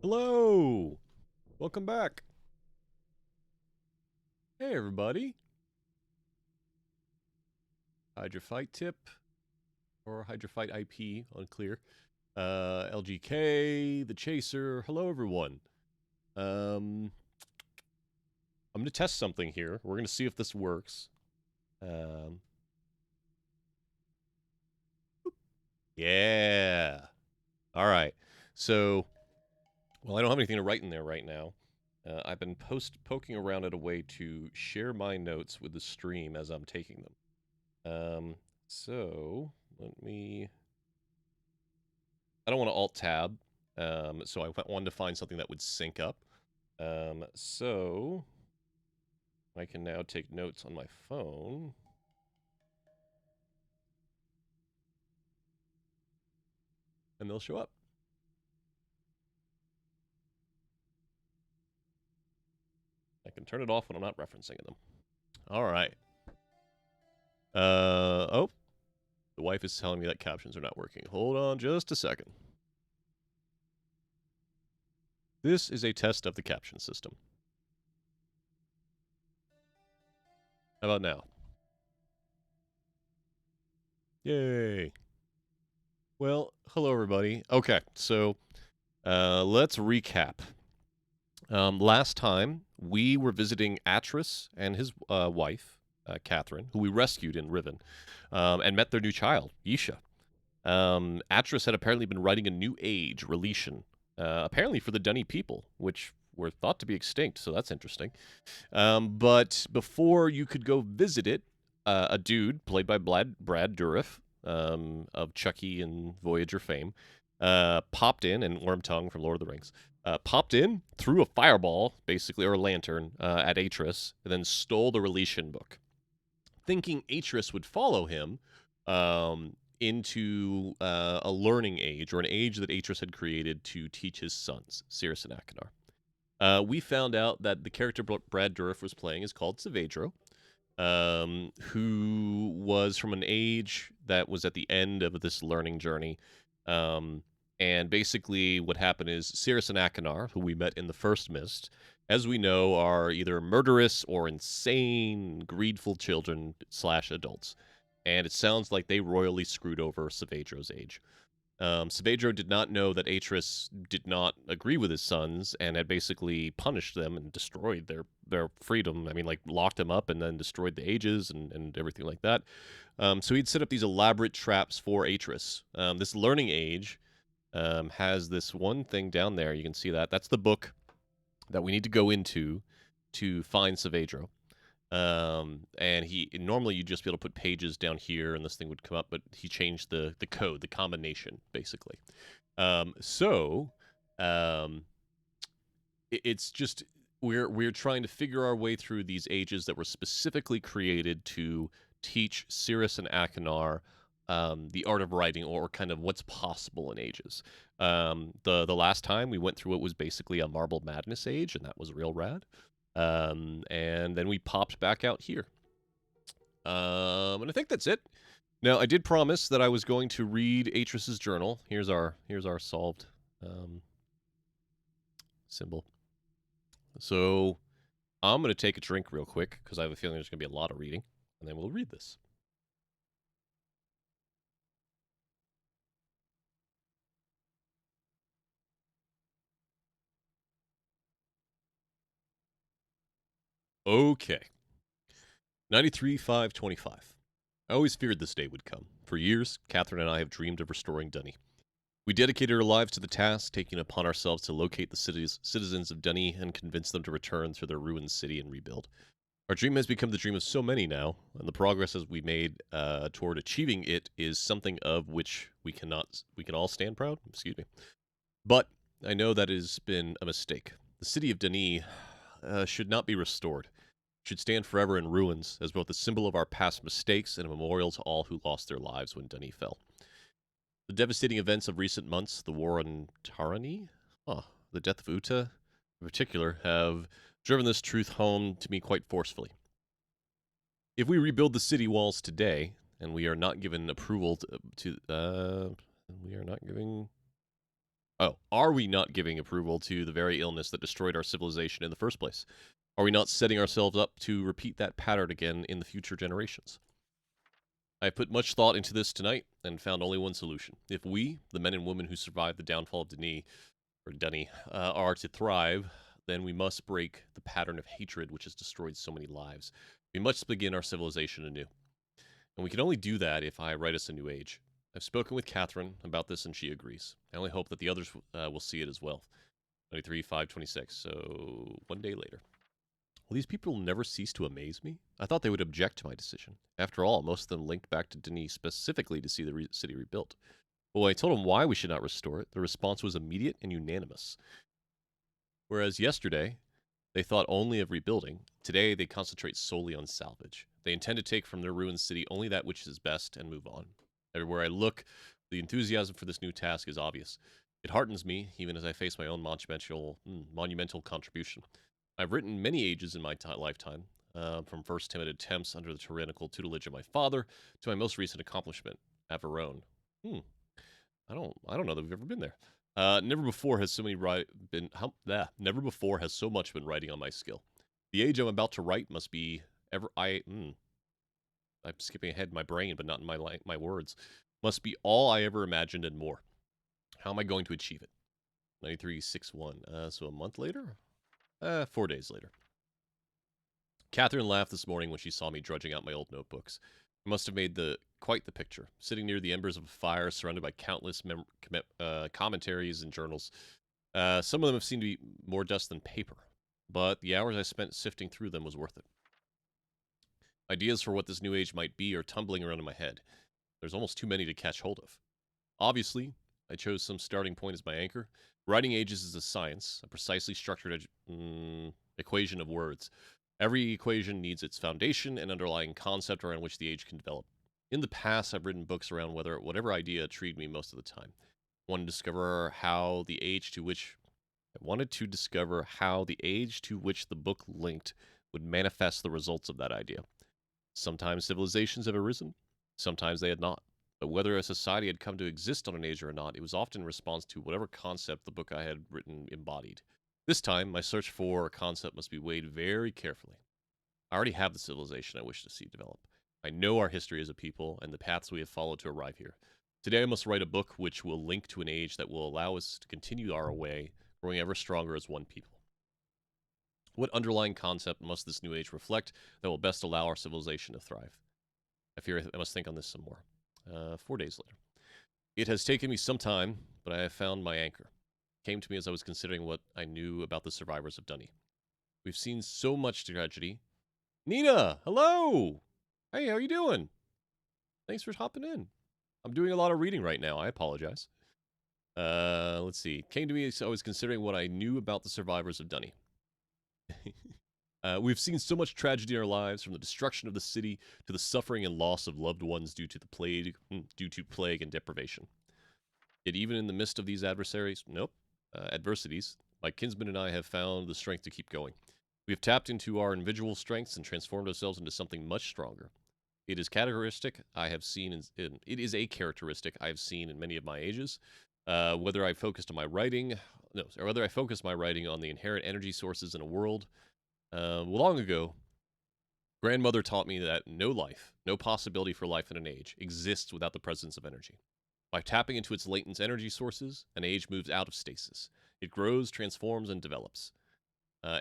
Hello! Welcome back. Hey, everybody. Hydrofight tip or Hydrofight IP, unclear. LGK, the Chaser. Hello, everyone. I'm going to test something here. We're going to see if this works. Yeah. All right. So, well, I don't have anything to write in there right now. I've been poking around at a way to share my notes with the stream as I'm taking them. So let me. I don't want to Alt-Tab, so I wanted to find something that would sync up. So I can now take notes on my phone. And they'll show up. I can turn it off when I'm not referencing them. All right. Oh. The wife is telling me that captions are not working. Hold on just a second. This is a test of the caption system. How about now? Yay. Well, hello, everybody. Okay, so let's recap. Last time, we were visiting Atris and his wife, Catherine, who we rescued in Riven, and met their new child, Yisha. Atris had apparently been writing a new age, Relation, apparently for the Dunny people, which were thought to be extinct, so that's interesting. But before you could go visit it, a dude, played by Brad Dourif, of Chucky and Voyager fame, popped in, and Wormtongue from Lord of the Rings, popped in, threw a fireball, basically, or a lantern, at Atris, and then stole the Relation book. Thinking Atris would follow him into a learning age, or an age that Atris had created to teach his sons, Cirrus and Akanar. We found out that the character Brad Dourif was playing is called Savedro, who was from an age that was at the end of this learning journey. And basically what happened is Cirrus and Akanar, who we met in the first Myst, as we know, are either murderous or insane, greedful children / adults. And it sounds like they royally screwed over Savedro's age. Savedro did not know that Atris did not agree with his sons and had basically punished them and destroyed their freedom. I mean, like, locked them up and then destroyed the ages and everything like that. So he'd set up these elaborate traps for Atris. This learning age has this one thing down there. You can see that. That's the book that we need to go into to find Savedro. And he normally you'd just be able to put pages down here and this thing would come up, but he changed the code, the combination, basically. So it's just we're trying to figure our way through these ages that were specifically created to teach Cirrus and Akanar the art of writing, or kind of what's possible in ages. The last time we went through it was basically a Marble Madness age, and that was real rad. And then we popped back out here. And I think that's it. Now, I did promise that I was going to read Atris's journal. Here's our solved symbol. So I'm going to take a drink real quick because I have a feeling there's going to be a lot of reading, and then we'll read this. Okay. 93-5-25. I always feared this day would come. For years, Catherine and I have dreamed of restoring Dunny. We dedicated our lives to the task, taking upon ourselves to locate the citizens of Dunny and convince them to return to their ruined city and rebuild. Our dream has become the dream of so many now, and the progress as we made toward achieving it is something of which we can all stand proud. Excuse me. But I know that it has been a mistake. The city of Dunny should not be restored. It should stand forever in ruins, as both a symbol of our past mistakes and a memorial to all who lost their lives when Dunny fell. The devastating events of recent months, the war on Tarani, the death of Uta in particular, have driven this truth home to me quite forcefully. If we rebuild the city walls today, and we are not given approval we are not giving Oh, are we not giving approval to the very illness that destroyed our civilization in the first place? Are we not setting ourselves up to repeat that pattern again in the future generations? I put much thought into this tonight and found only one solution. If we, the men and women who survived the downfall of Dunny, are to thrive, then we must break the pattern of hatred which has destroyed so many lives. We must begin our civilization anew. And we can only do that if I write us a new age. I've spoken with Catherine about this and she agrees. I only hope that the others will see it as well. 93, 526, so one day later. Will these people never cease to amaze me? I thought they would object to my decision. After all, most of them linked back to Denis specifically to see the city rebuilt. But when I told them why we should not restore it, the response was immediate and unanimous. Whereas yesterday, they thought only of rebuilding, today they concentrate solely on salvage. They intend to take from their ruined city only that which is best and move on. Everywhere I look, the enthusiasm for this new task is obvious. It heartens me, even as I face my own monumental contribution. I've written many ages in my lifetime, from first timid attempts under the tyrannical tutelage of my father to my most recent accomplishment, Averone. I don't know that we've ever been there. Never before has so many never before has so much been writing on my skill. The age I'm about to write must be ever. I'm skipping ahead in my brain, but not in my words. Must be all I ever imagined and more. How am I going to achieve it? 9361. So a month later? 4 days later. Catherine laughed this morning when she saw me drudging out my old notebooks. I must have made quite the picture, sitting near the embers of a fire, surrounded by countless commentaries and journals. Some of them have seemed to be more dust than paper, but the hours I spent sifting through them was worth it. Ideas for what this new age might be are tumbling around in my head. There's almost too many to catch hold of. Obviously, I chose some starting point as my anchor. Writing ages is a science, a precisely structured equation of words. Every equation needs its foundation and underlying concept around which the age can develop. In the past, I've written books around whatever idea intrigued me most of the time. I wanted to discover how the age to which the book linked would manifest the results of that idea. Sometimes civilizations have arisen, sometimes they had not. But whether a society had come to exist on an age or not, it was often in response to whatever concept the book I had written embodied. This time, my search for a concept must be weighed very carefully. I already have the civilization I wish to see develop. I know our history as a people and the paths we have followed to arrive here. Today I must write a book which will link to an age that will allow us to continue our way, growing ever stronger as one people. What underlying concept must this new age reflect that will best allow our civilization to thrive? I fear I must think on this some more. 4 days later. It has taken me some time, but I have found my anchor. It came to me as I was considering what I knew about the survivors of Dunny. We've seen so much tragedy. Nina, hello! Hey, how you doing? Thanks for hopping in. I'm doing a lot of reading right now. I apologize. Let's see. It came to me as I was considering what I knew about the survivors of Dunny. We've seen so much tragedy in our lives, from the destruction of the city to the suffering and loss of loved ones due to plague and deprivation. Yet even in the midst of these adversities, my kinsman and I have found the strength to keep going. We have tapped into our individual strengths and transformed ourselves into something much stronger. It is a characteristic I have seen in many of my ages. Whether I focused my writing on the inherent energy sources in a world. Long ago, grandmother taught me that no possibility for life in an age, exists without the presence of energy. By tapping into its latent energy sources, an age moves out of stasis. It grows, transforms, and develops.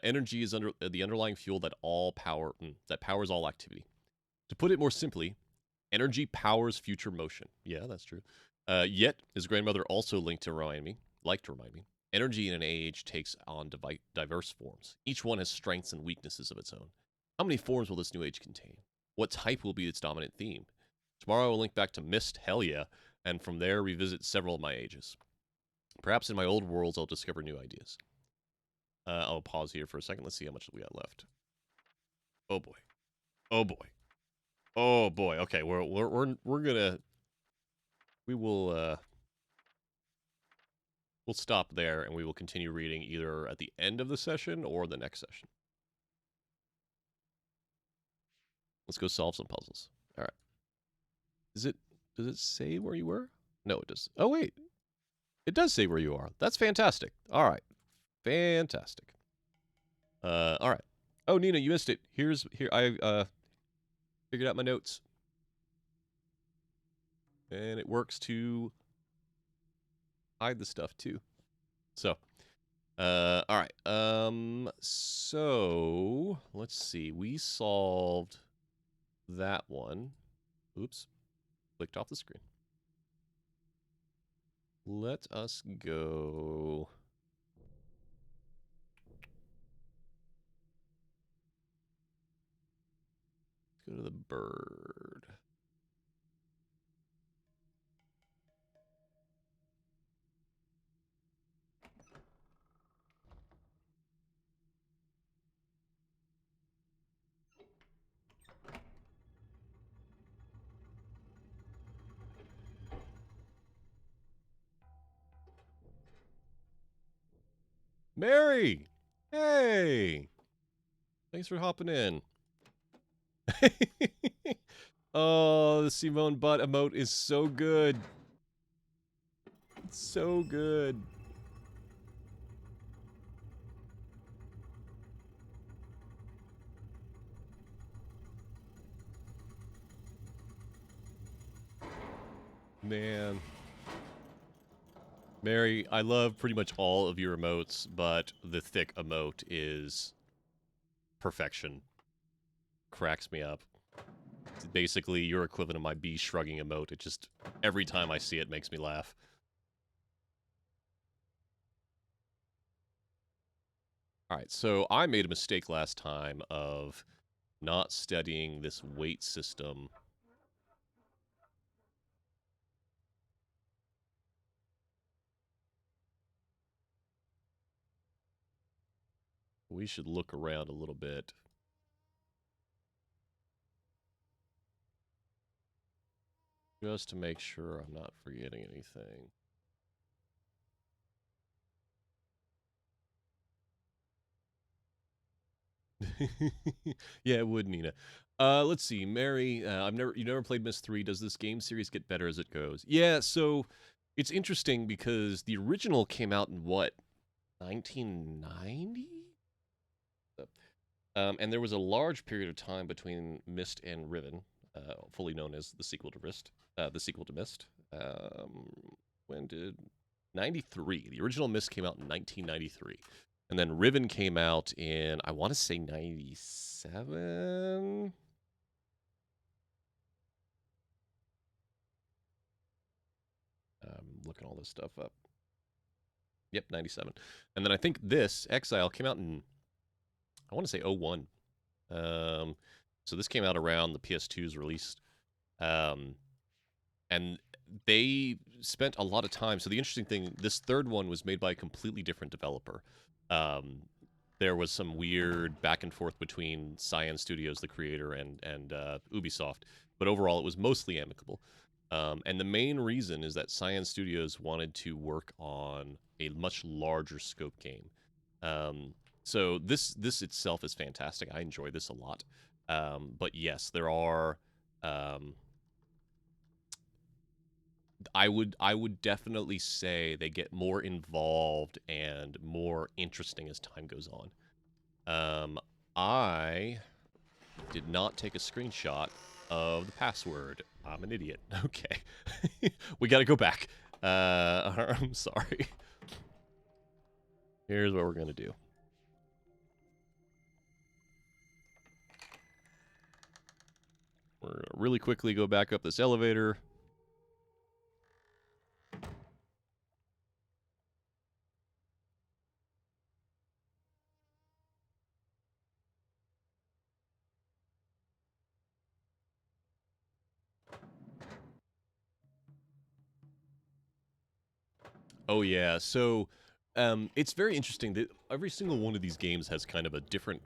Energy is the underlying fuel that powers all activity. To put it more simply, energy powers future motion. Yeah, that's true. Yet, as grandmother also liked to remind me, energy in an age takes on diverse forms. Each one has strengths and weaknesses of its own. How many forms will this new age contain? What type will be its dominant theme? Tomorrow I will link back to Myst, hell yeah, and from there revisit several of my ages. Perhaps in my old worlds I'll discover new ideas. I'll pause here for a second. Let's see how much we got left. Oh boy. Oh boy. Oh boy. Okay, we're gonna we'll stop there and we will continue reading either at the end of the session or the next session. Let's go solve some puzzles. All right. Does it say where you were? No, it does. Oh wait. It does say where you are. That's fantastic. All right. Fantastic. All right. Oh, Nina, you missed it. Here I figured out my notes. And it works to hide the stuff too. So, all right. So let's see. We solved that one. Oops. Clicked off the screen. Let us go. Let's go to the bird. Mary! Hey! Thanks for hopping in. Oh, the Simone Butt emote is so good. It's so good. Man. Mary, I love pretty much all of your emotes, but the thick emote is perfection. Cracks me up. It's basically your equivalent of my bee shrugging emote. It just, every time I see it, makes me laugh. Alright, so I made a mistake last time of not studying this weight system. We should look around a little bit. Just to make sure I'm not forgetting anything. Yeah, it would, Nina. Let's see, Mary. You never played Myst 3. Does this game series get better as it goes? Yeah, so it's interesting because the original came out in what, 1990? And there was a large period of time between Myst and Riven, fully known as the sequel to Myst. When did 93? The original Myst came out in 1993. And then Riven came out in, I want to say 97? Looking all this stuff up. Yep, 97. And then I think this, Exile, came out in, I want to say 01. So this came out around the PS2's release. And they spent a lot of time. So the interesting thing, this third one was made by a completely different developer. There was some weird back and forth between Cyan Studios, the creator, and Ubisoft, but overall it was mostly amicable. And the main reason is that Cyan Studios wanted to work on a much larger scope game. So this itself is fantastic. I enjoy this a lot. But yes, there are. I would definitely say they get more involved and more interesting as time goes on. I did not take a screenshot of the password. I'm an idiot. Okay. We got to go back. I'm sorry. Here's what we're going to do. We're going to really quickly go back up this elevator. Oh, yeah. So it's very interesting that every single one of these games has kind of a different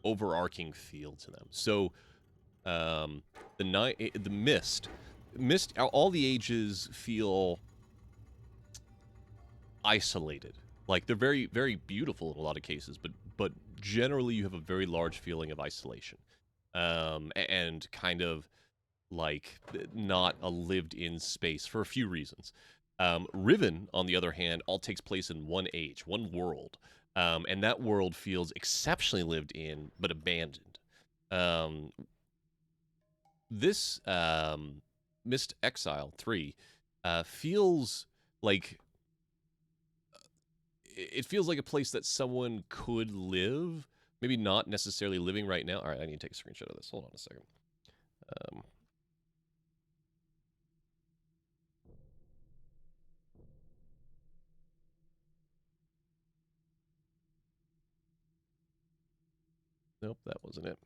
overarching feel to them. So the Myst, all the ages feel isolated. Like they're very, very beautiful in a lot of cases, but generally you have a very large feeling of isolation, and kind of like not a lived-in space for a few reasons. Riven, on the other hand, all takes place in one age, one world, and that world feels exceptionally lived in but abandoned. Um, this Myst Exile 3 feels like it feels like a place that someone could live. Maybe not necessarily living right now. All right, I need to take a screenshot of this. Hold on a second. Um, nope, that wasn't it.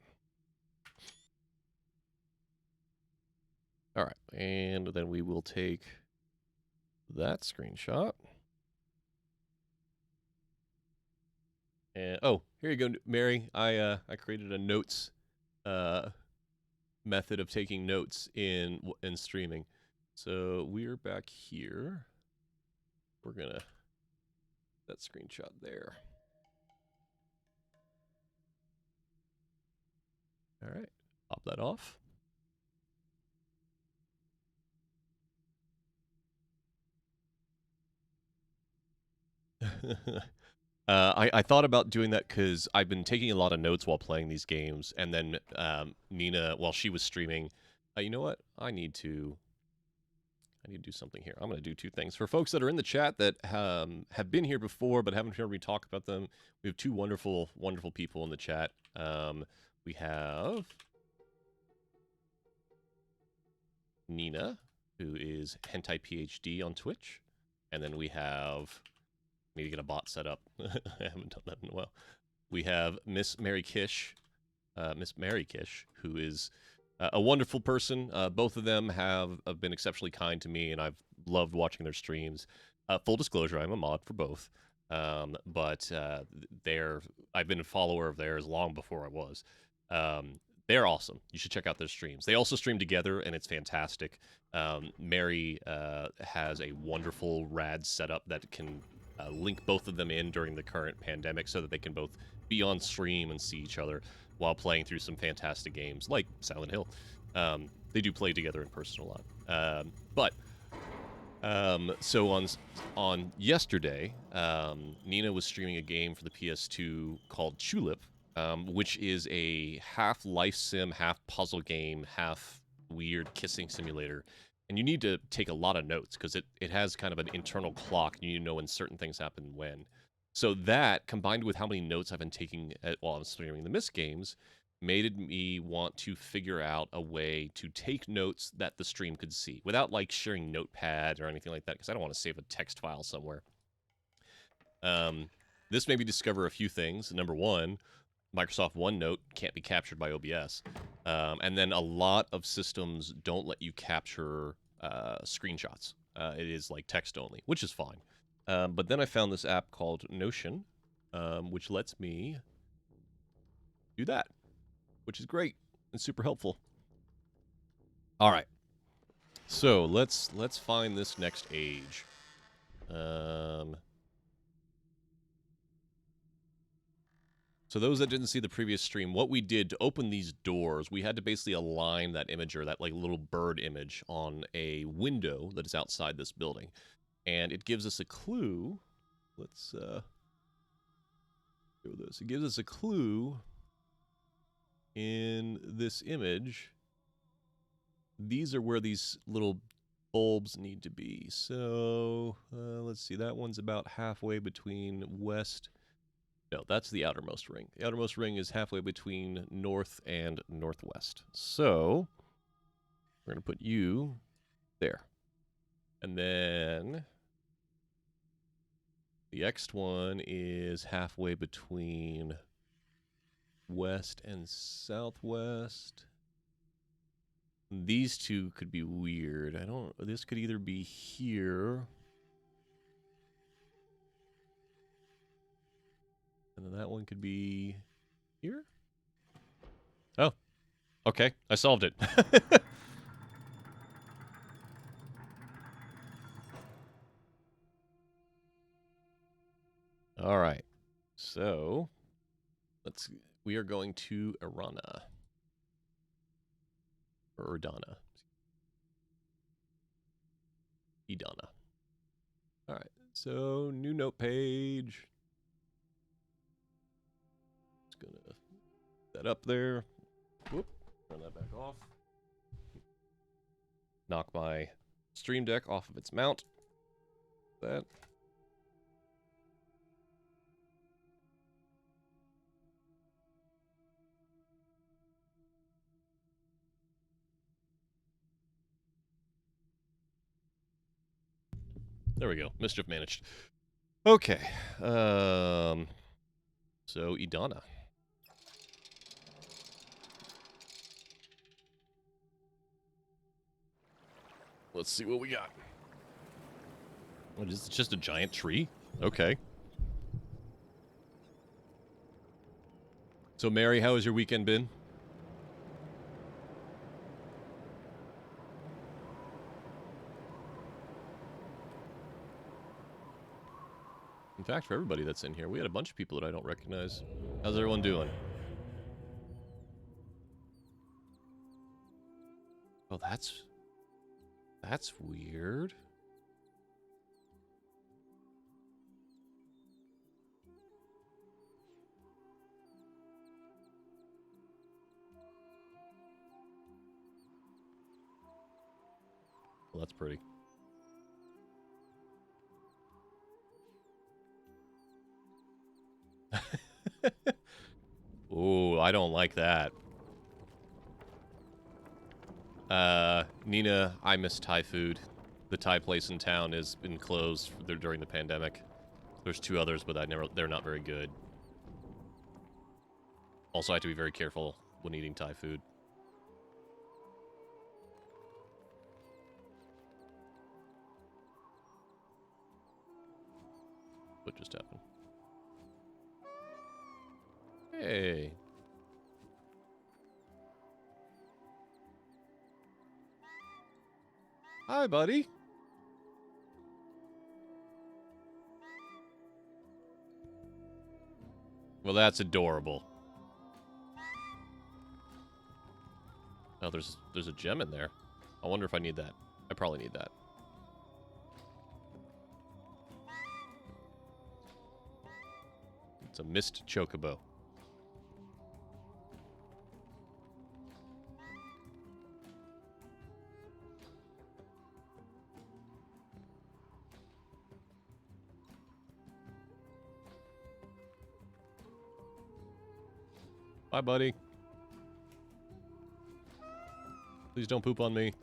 All right, and then we will take that screenshot. And oh, here you go, Mary. I created a notes uh, method of taking notes in streaming. So we're back here. We're gonna that screenshot there. All right, pop that off. I thought about doing that because I've been taking a lot of notes while playing these games, and then Nina, while she was streaming, you know what? I need to do something here. I'm going to do two things. For folks that are in the chat that have been here before but haven't heard me talk about them, we have two wonderful, wonderful people in the chat. We have Nina, who is Hentai PhD on Twitch, and then we have. Need to get a bot set up. I haven't done that in a while. We have Miss Mary Kish, who is a wonderful person. Both of them have been exceptionally kind to me, and I've loved watching their streams. Full disclosure, I'm a mod for both, but I've been a follower of theirs long before I was. They're awesome. You should check out their streams. They also stream together, and it's fantastic. Mary has a wonderful rad setup that can link both of them in during the current pandemic so that they can both be on stream and see each other while playing through some fantastic games like Silent Hill. They do play together in person a lot. So on yesterday, Nina was streaming a game for the PS2 called Tulip, which is a half life sim, half puzzle game, half weird kissing simulator. And you need to take a lot of notes because it has kind of an internal clock. And you know when certain things happen when. So that, combined with how many notes I've been taking while I'm streaming the Myst games, made me want to figure out a way to take notes that the stream could see without like sharing Notepad or anything like that because I don't want to save a text file somewhere. This made me discover a few things. Number one, Microsoft OneNote can't be captured by OBS. And then a lot of systems don't let you capture screenshots. It is like text only, which is fine. But then I found this app called Notion, which lets me do that, which is great and super helpful. All right. So let's find this next age. So those that didn't see the previous stream, what we did to open these doors, we had to basically align that imager, that like little bird image, on a window that is outside this building. And it gives us a clue. Let's go this. It gives us a clue in this image. These are where these little bulbs need to be. So let's see. That one's about halfway between west. No, that's the outermost ring. The outermost ring is halfway between north and northwest. So we're going to put you there. And then the next one is halfway between west and southwest. These two could be weird. This could either be here. And then that one could be here. Oh, okay. I solved it. All right. So we are going to Irana. Or Erdana. Idana. All right, so new note page. Just gonna put that up there. Whoop, turn that back off. Knock my stream deck off of its mount. That. There we go. Mischief managed. Okay. So Idana. Let's see what we got. What is it? Just a giant tree? Okay. So Mary, how has your weekend been? In fact, for everybody that's in here, we had a bunch of people that I don't recognize. How's everyone doing? Oh, that's weird. Well, that's pretty. Ooh, I don't like that. Nina, I miss Thai food. The Thai place in town has been closed during the pandemic. There's 2 others, but they're not very good. Also, I have to be very careful when eating Thai food. What just happened? Hey. Hi, buddy. Well, that's adorable. Oh, there's a gem in there. I wonder if I need that. I probably need that. It's a Myst chocobo. Bye, buddy. Please don't poop on me.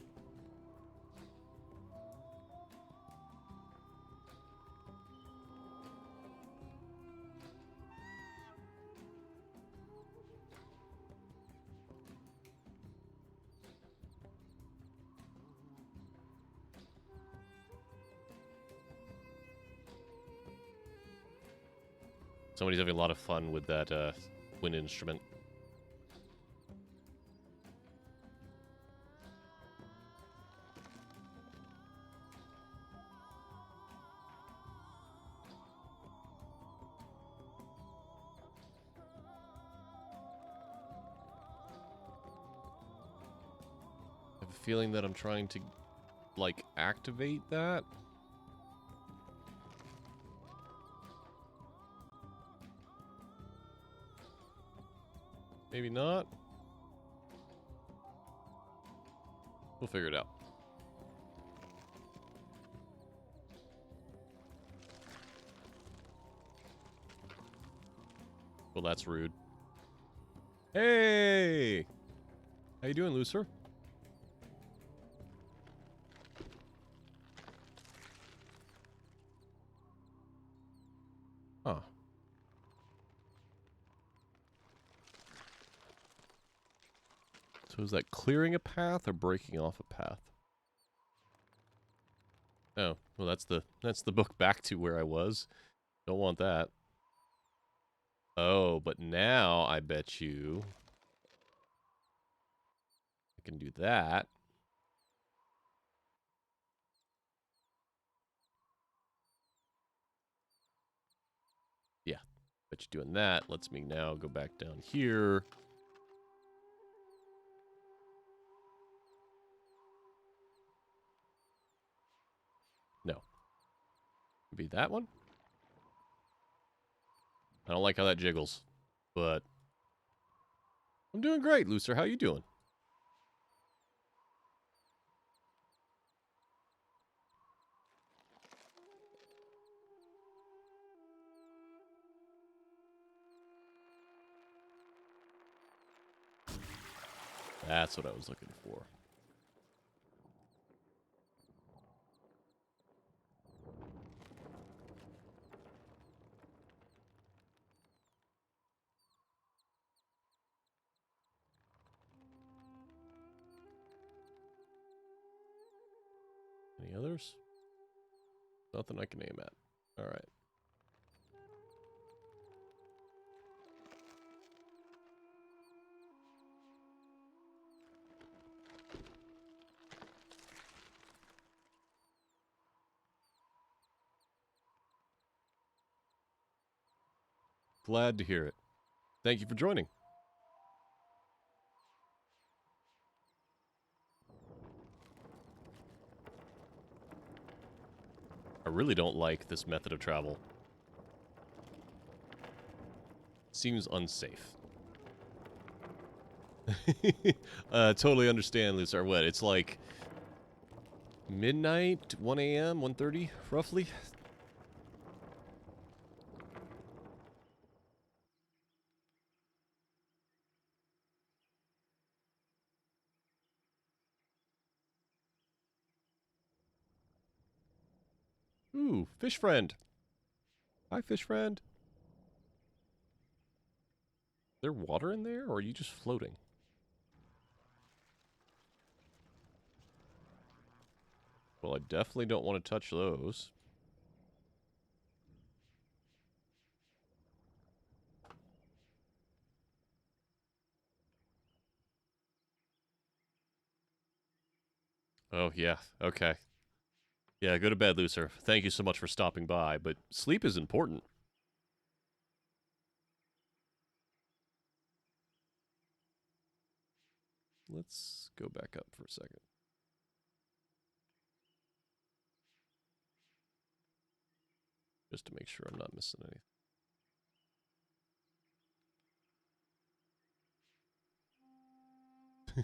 Somebody's having a lot of fun with that wind instrument. I have a feeling that I'm trying to, like, activate that. Maybe not. We'll figure it out. Well, that's rude. Hey! How you doing, Lucer? Huh. So is that clearing a path or breaking off a path? Oh, well that's the book back to where I was. Don't want that. Oh, but now I bet you I can do that. Yeah, bet you doing that lets me now go back down here. No. Maybe that one? I don't like how that jiggles, but I'm doing great, Looser. How you doing? That's what I was looking for. Any others? Nothing I can aim at. Alright. Glad to hear it. Thank you for joining. I really don't like this method of travel. Seems unsafe. Totally understand, Lucer. What? It's like midnight, 1 a.m., 1:30, roughly? Ooh, fish friend. Hi, fish friend. Is there water in there, or are you just floating? Well, I definitely don't want to touch those. Oh, yeah. Okay. Yeah, go to bed, Lucer. Thank you so much for stopping by, but sleep is important. Let's go back up for a second. Just to make sure I'm not missing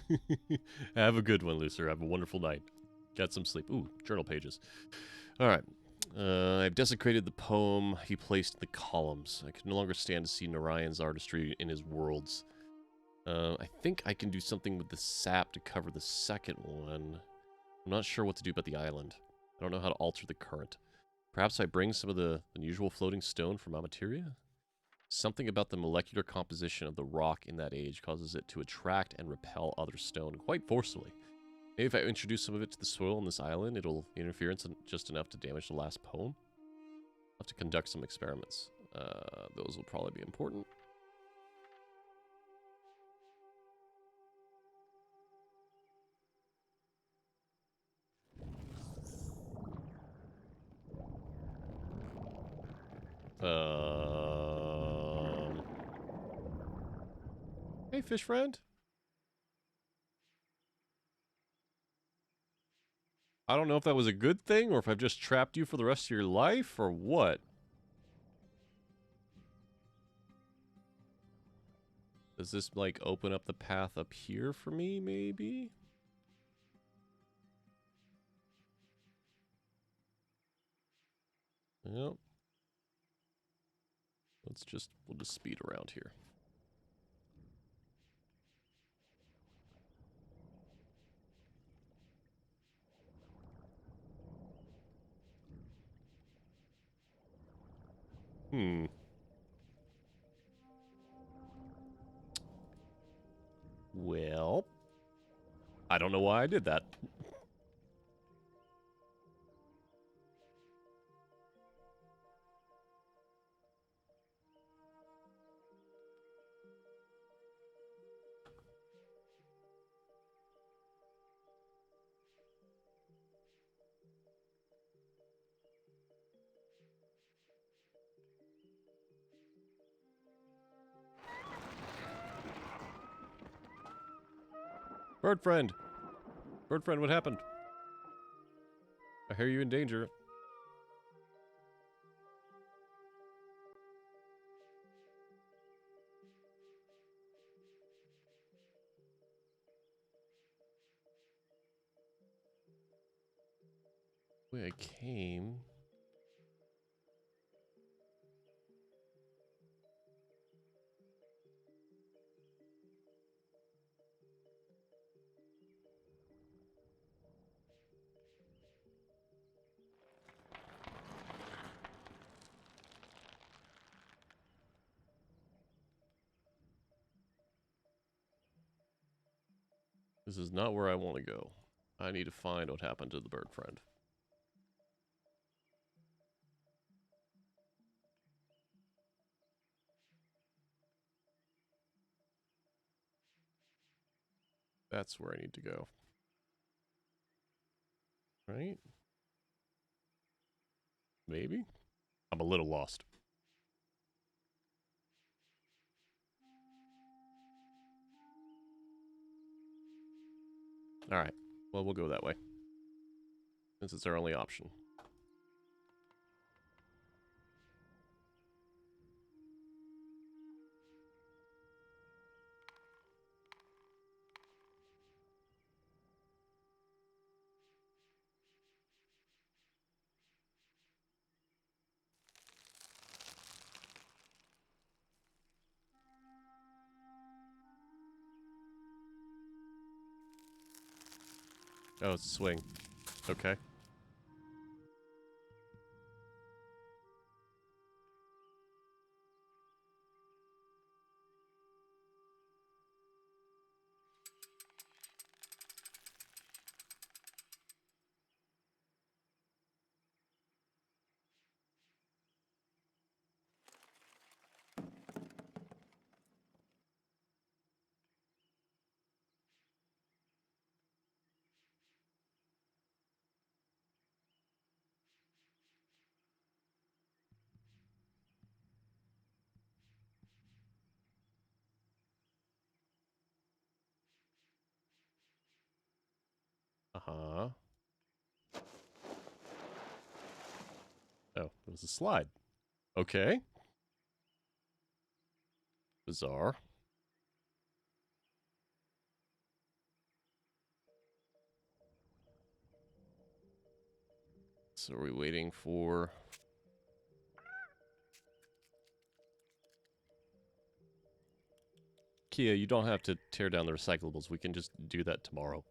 anything. Have a good one, Lucer. Have a wonderful night. Get some sleep. Ooh, journal pages. All right. I've desecrated the poem he placed in the columns. I can no longer stand to see Narayan's artistry in his worlds. I think I can do something with the sap to cover the second one. I'm not sure what to do about the island. I don't know how to alter the current. Perhaps I bring some of the unusual floating stone from Amateria? Something about the molecular composition of the rock in that age causes it to attract and repel other stone quite forcibly. Maybe if I introduce some of it to the soil on this island, it'll interfere just enough to damage the last poem. I'll have to conduct some experiments. Those will probably be important. Hey, fish friend. I don't know if that was a good thing or if I've just trapped you for the rest of your life or what. Does this, like, open up the path up here for me, maybe? Yep. We'll just speed around here. Well, I don't know why I did that. Bird friend! Bird friend, what happened? I hear you in danger. way I came. This is not where I want to go. I need to find what happened to the bird friend. That's where I need to go. Right? Maybe? I'm a little lost. Alright. Well, we'll go that way. Since it's our only option. Oh, it's a swing. Okay. Uh-huh. Oh, it was a slide. Okay. Bizarre. So are we waiting for... Kia, you don't have to tear down the recyclables. We can just do that tomorrow.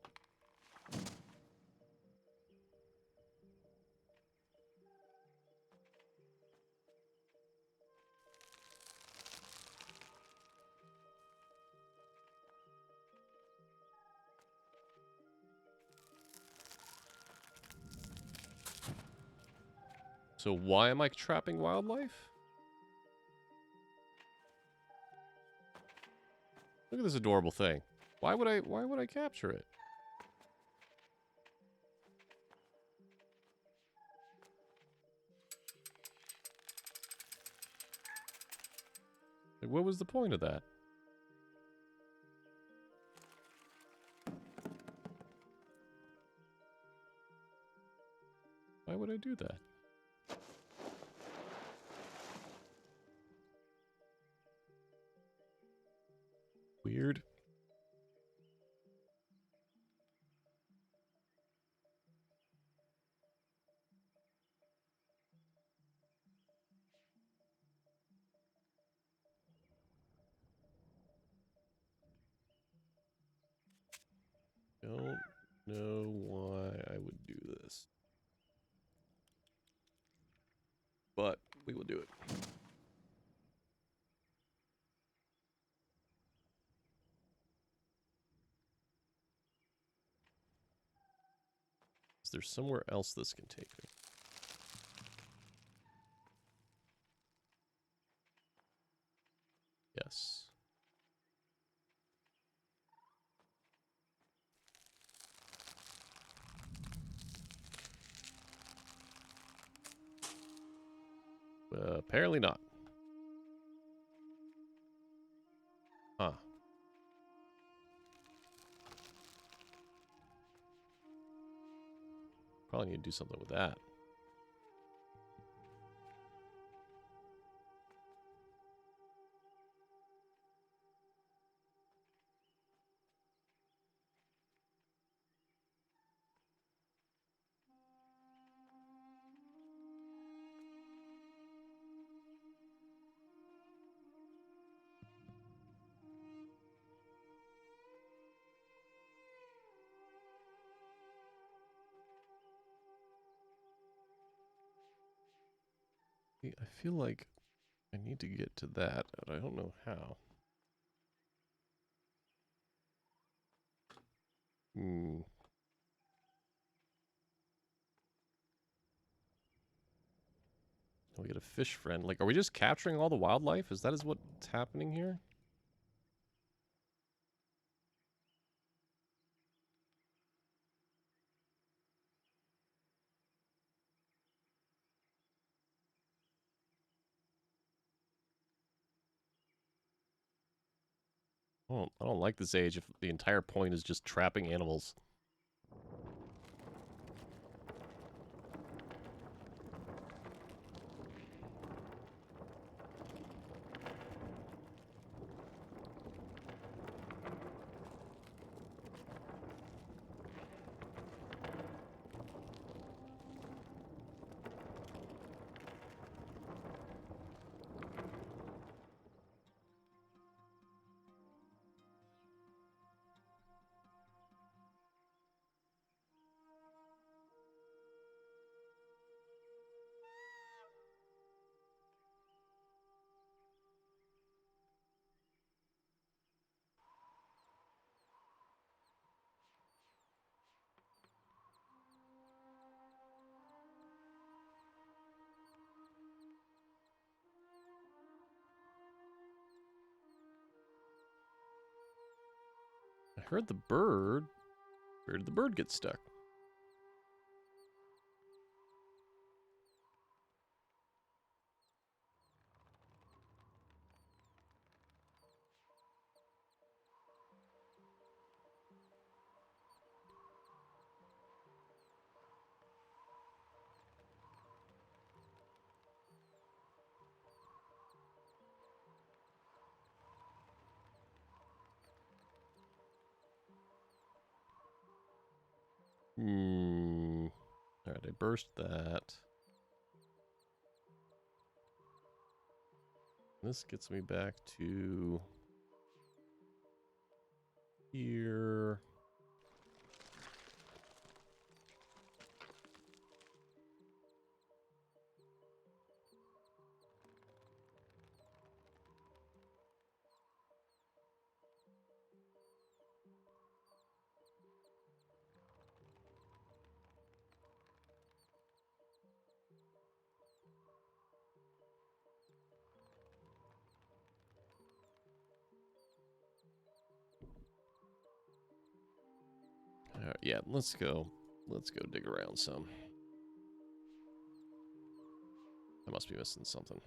So why am I trapping wildlife? Look at this adorable thing. Why would I capture it? Like, what was the point of that? Why would I do that? Weird. Don't know why I would do this. But we will do it. Is there somewhere else this can take me? Yes. Apparently not. Huh. Probably need to do something with that. I feel like I need to get to that, but I don't know how. Hmm. We get a fish friend. Like, are we just capturing all the wildlife? Is that what's happening here? I don't like this age if the entire point is just trapping animals. I heard the bird. Where did the bird get stuck? Hmm. Alright, I burst that. This gets me back to here. Alright, yeah, let's go. Let's go dig around some. I must be missing something.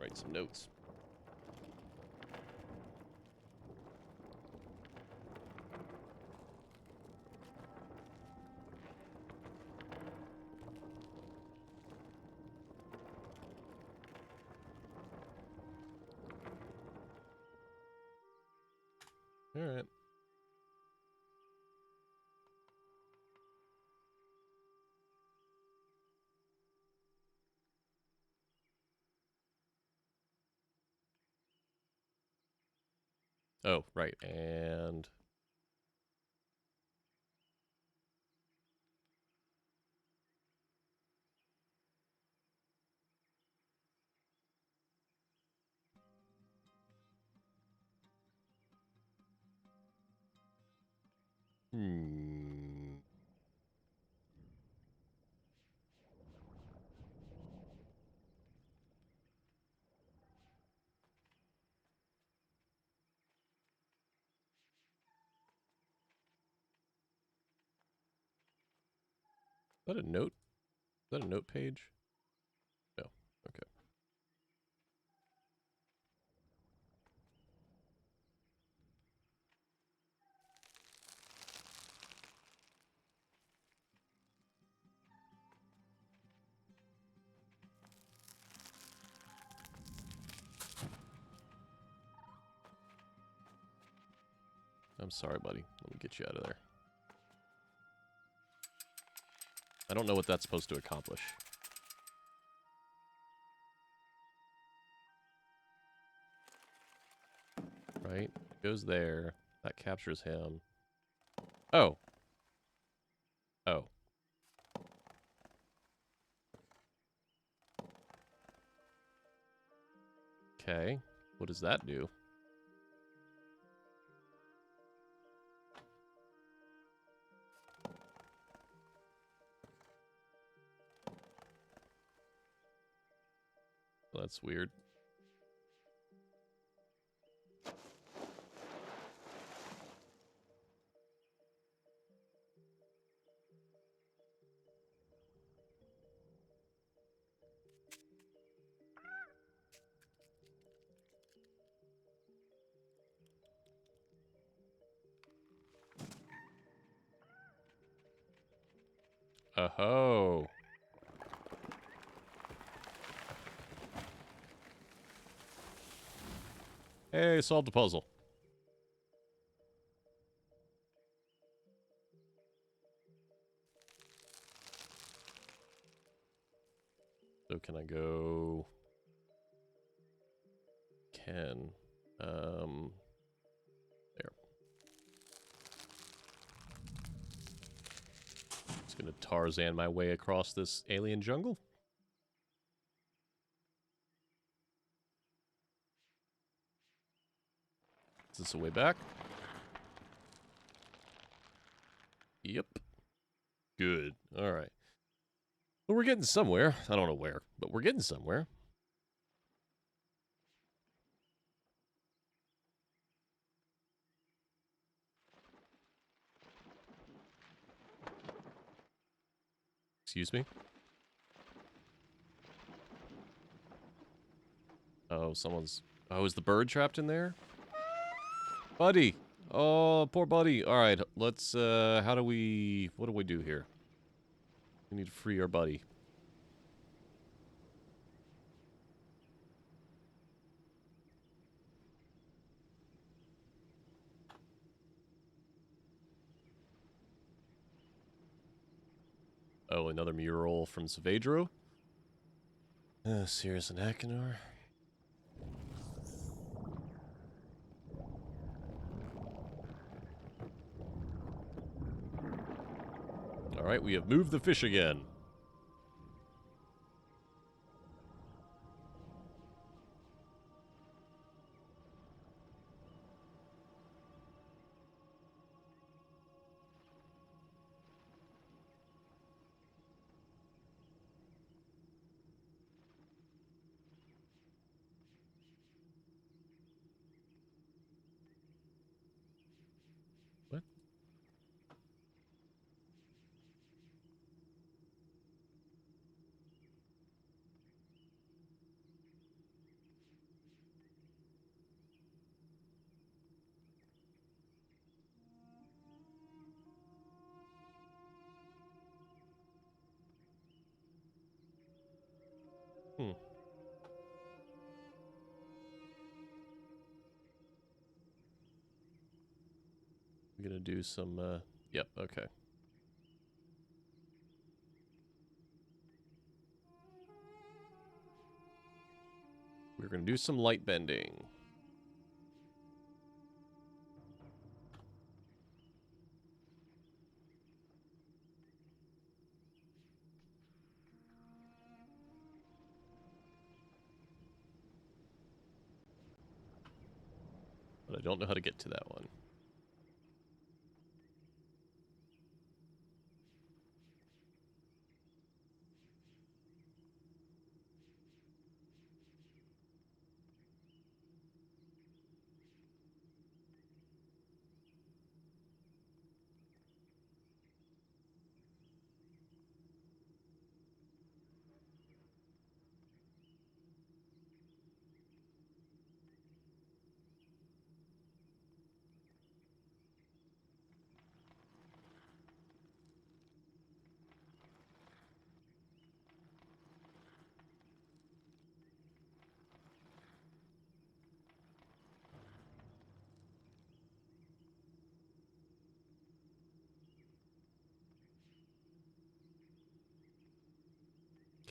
Write some notes. Alright. Oh, right, and... Hmm... Is that a note? Is that a note page? No. Okay. I'm sorry, buddy. Let me get you out of there. I don't know what that's supposed to accomplish. Right? It goes there. That captures him. Oh. Oh. Okay. What does that do? That's weird. Oh. Hey, solved the puzzle. So can I go... Can... There. Just gonna Tarzan my way across this alien jungle. Is this a way back? Yep. Good. Alright. Well, we're getting somewhere. I don't know where, but we're getting somewhere. Excuse me? Oh, someone's... Oh, is the bird trapped in there? Buddy! Oh, poor buddy. Alright, let's, how do we... What do we do here? We need to free our buddy. Oh, another mural from Saavedro? Sirius and Akinor. Alright, we have moved the fish again. What? Hmm. We're gonna do some, yep, okay. We're gonna do some light bending. But I don't know how to get to that one.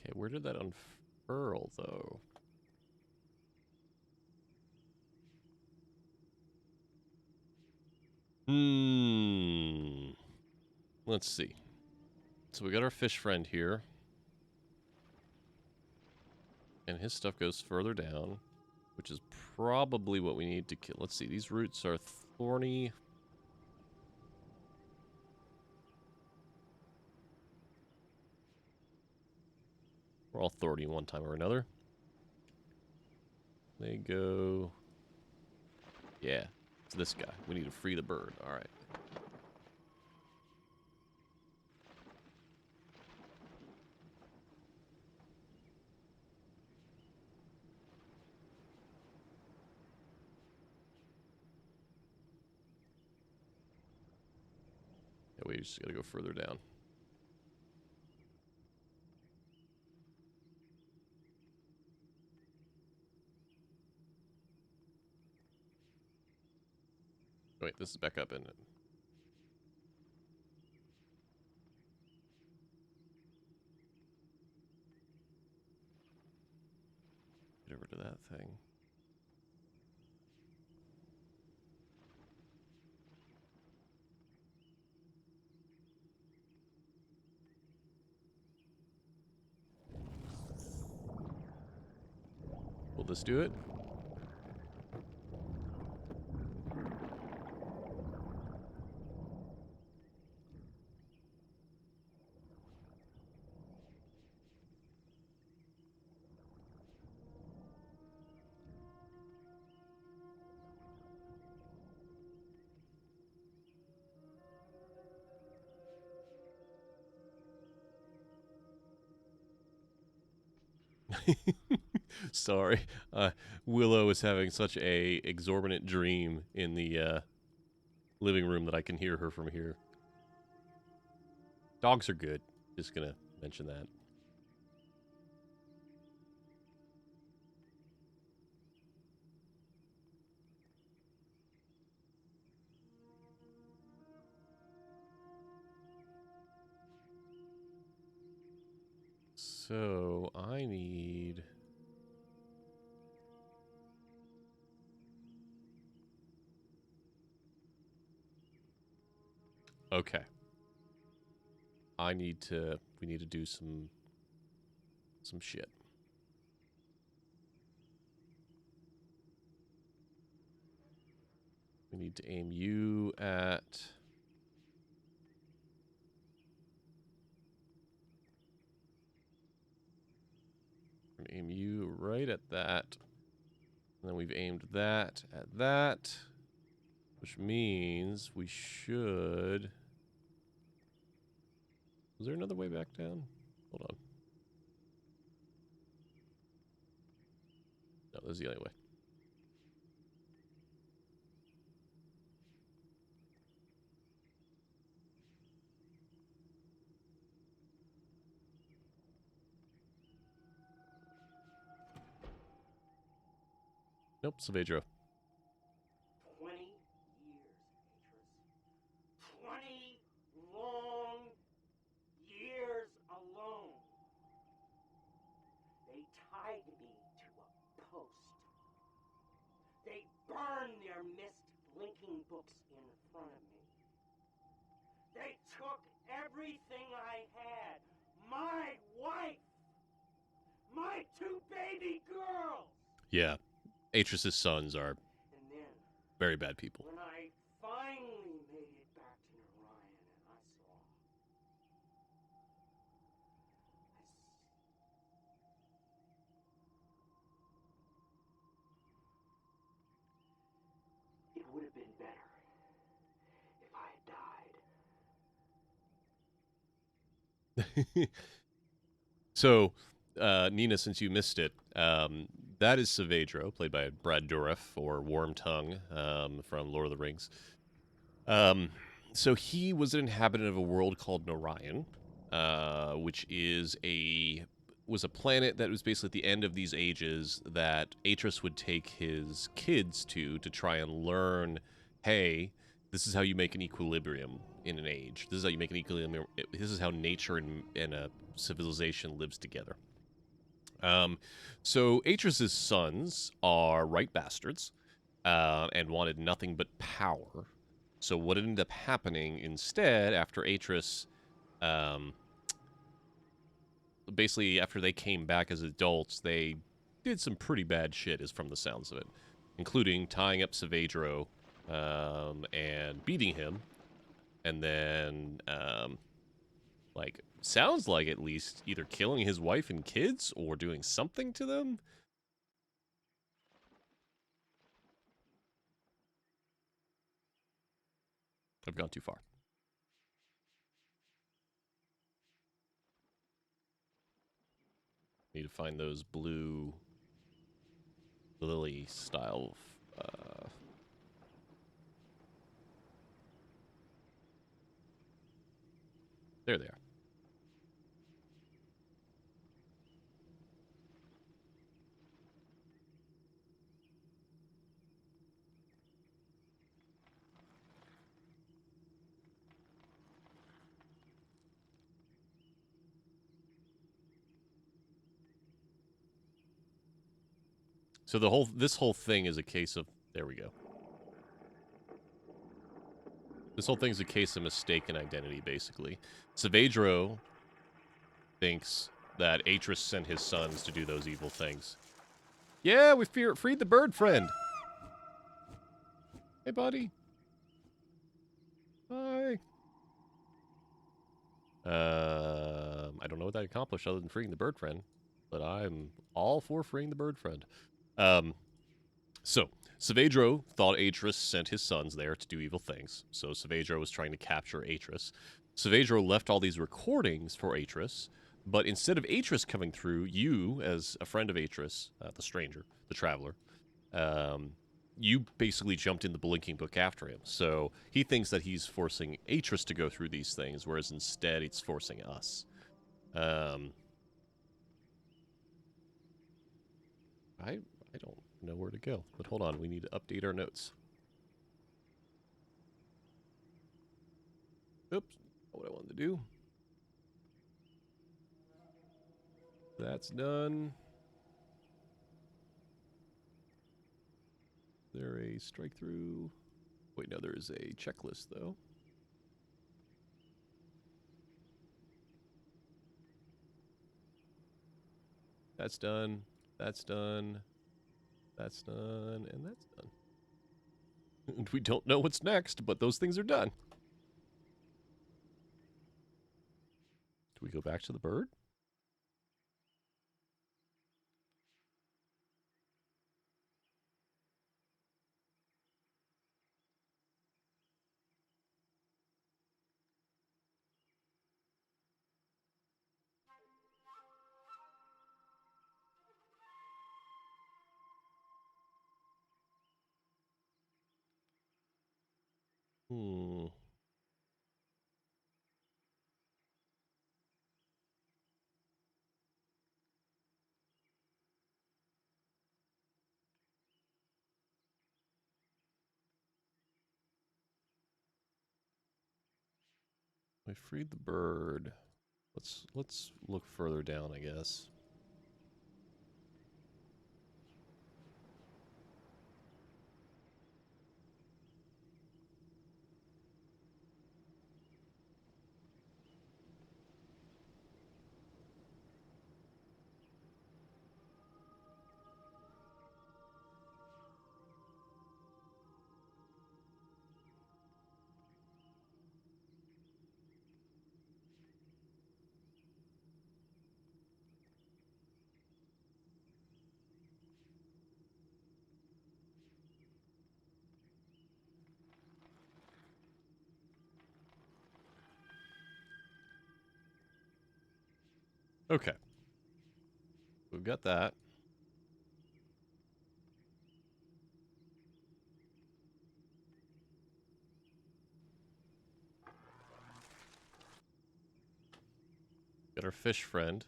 Okay, where did that unfurl, though? Let's see. So we got our fish friend here. And his stuff goes further down, which is probably what we need to kill. Let's see. These roots are thorny. We're all thorny one time or another. They go... Yeah, it's this guy. We need to free the bird. All right. Yeah, we just gotta go further down. Wait, this is back up, isn't it? Get over to that thing. Will this do it? Sorry. Willow is having such a exorbitant dream in the living room that I can hear her from here. Dogs are good. Just gonna mention that. So, I need... Okay. We need to do some shit. We need to aim you at... We're gonna aim you right at that. And then we've aimed that at that. Which means we should... Is there another way back down? Hold on. No, this is the only way. Nope, Saavedra. 20 years, Atris. 20 long years alone. They tied me to a post. They burned their Myst blinking books in front of me. They took everything I had. My wife. My 2 baby girls. Yeah. Atris's sons are And then, very bad people. when I finally made it back to Narayan and I saw... It would have been better if I had died. So, Nina, since you missed it, that is Saavedra, played by Brad Dourif, or Wormtongue, from Lord of the Rings. So he was an inhabitant of a world called Narayan, which was a planet that was basically at the end of these ages that Atris would take his kids to try and learn, hey, this is how you make an equilibrium in an age. This is how you make an equilibrium. This is how nature and a civilization lives together. So Atris's sons are right bastards, and wanted nothing but power. So what ended up happening instead after Atris, um, basically after they came back as adults, they did some pretty bad shit, is from the sounds of it, including tying up Savedro and beating him, and then like sounds like at least either killing his wife and kids or doing something to them. I've gone too far. Need to find those blue lily style. There they are. So this whole thing is a case of, there we go. This whole thing's a case of mistaken identity, basically. Savedro thinks that Atris sent his sons to do those evil things. Yeah, we freed the bird friend. Hey, buddy. Hi. I don't know what that accomplished other than freeing the bird friend, but I'm all for freeing the bird friend. Um, so, Savedro thought Atris sent his sons there to do evil things, so Savedro was trying to capture Atris. Savedro left all these recordings for Atris, but instead of Atris coming through, you, as a friend of Atris, the stranger, the traveler, you basically jumped in the blinking book after him. So he thinks that he's forcing Atris to go through these things, whereas instead it's forcing us. I don't know where to go, but hold on, we need to update our notes. Oops, not what I wanted to do. That's done. Is there a strike through? Wait, no, there is a checklist though. That's done. That's done. That's done. And that's done. And we don't know what's next, but those things are done. Do we go back to the bird? Hmm. I freed the bird. Let's look further down, I guess. Okay. We've got that. Got our fish friend.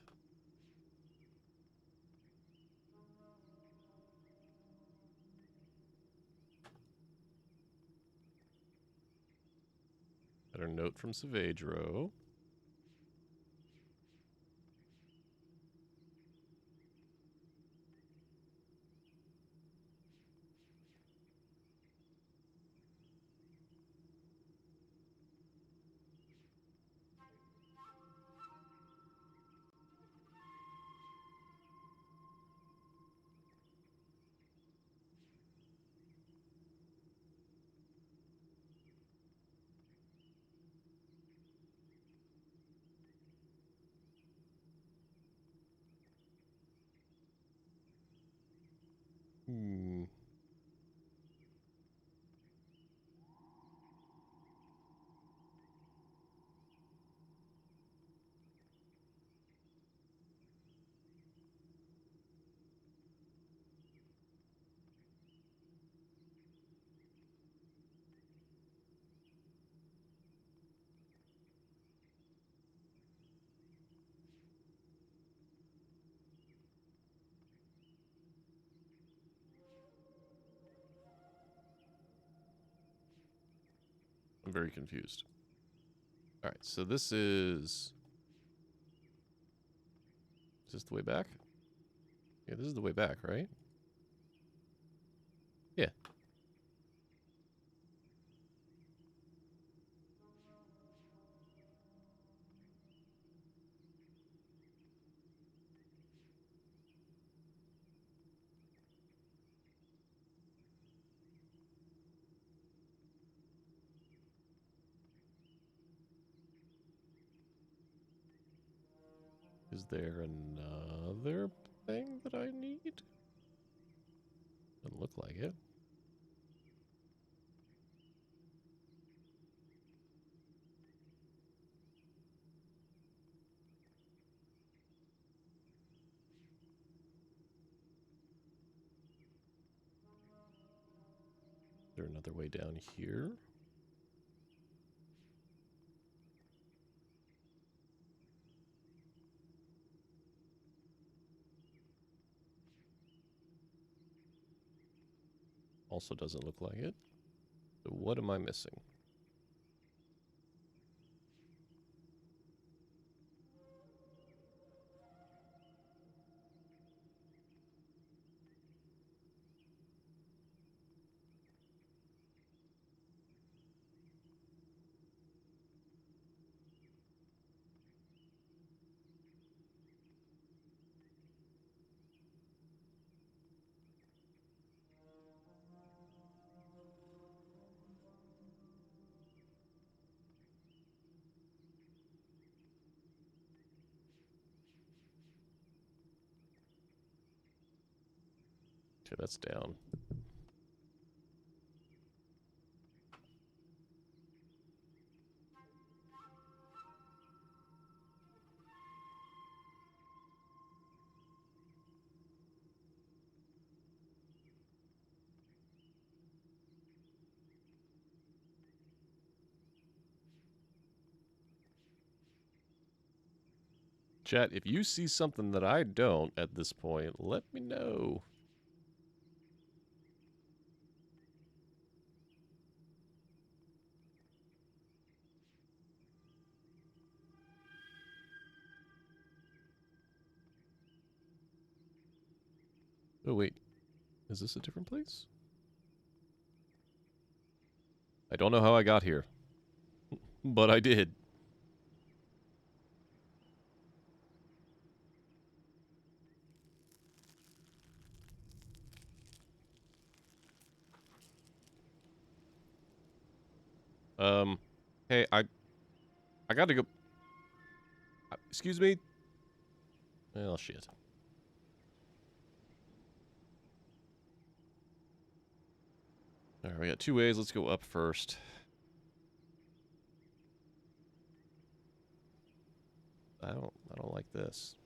Got our note from Savedro. Hmm. I'm very confused. All right, so this is... Is this the way back? Yeah, this is the way back, right? Yeah. Is there another thing that I need? Doesn't look like it. Is there another way down here? Also doesn't look like it. So what am I missing? Okay, that's down. Chat, if you see something that I don't at this point, let me know. Oh, wait. Is this a different place? I don't know how I got here, but I did. Um, hey, I gotta go. Excuse me? Well, shit. Alright, we got two ways. Let's go up first. I don't like this.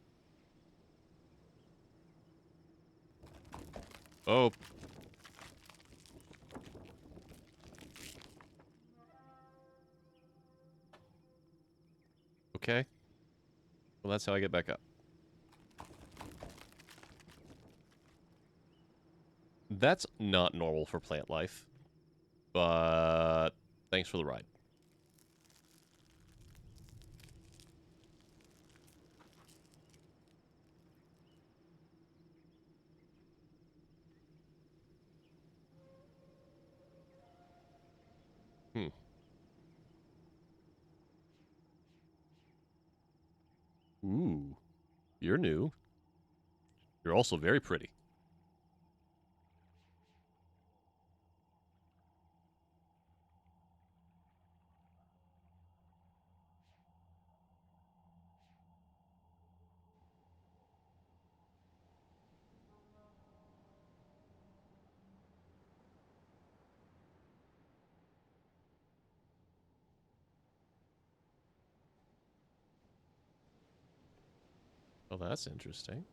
Oh. Okay. Well, that's how I get back up. That's not normal for plant life. But thanks for the ride. Hmm. Ooh. You're new. You're also very pretty. Oh, that's interesting.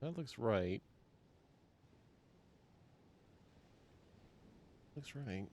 That looks right. Looks right.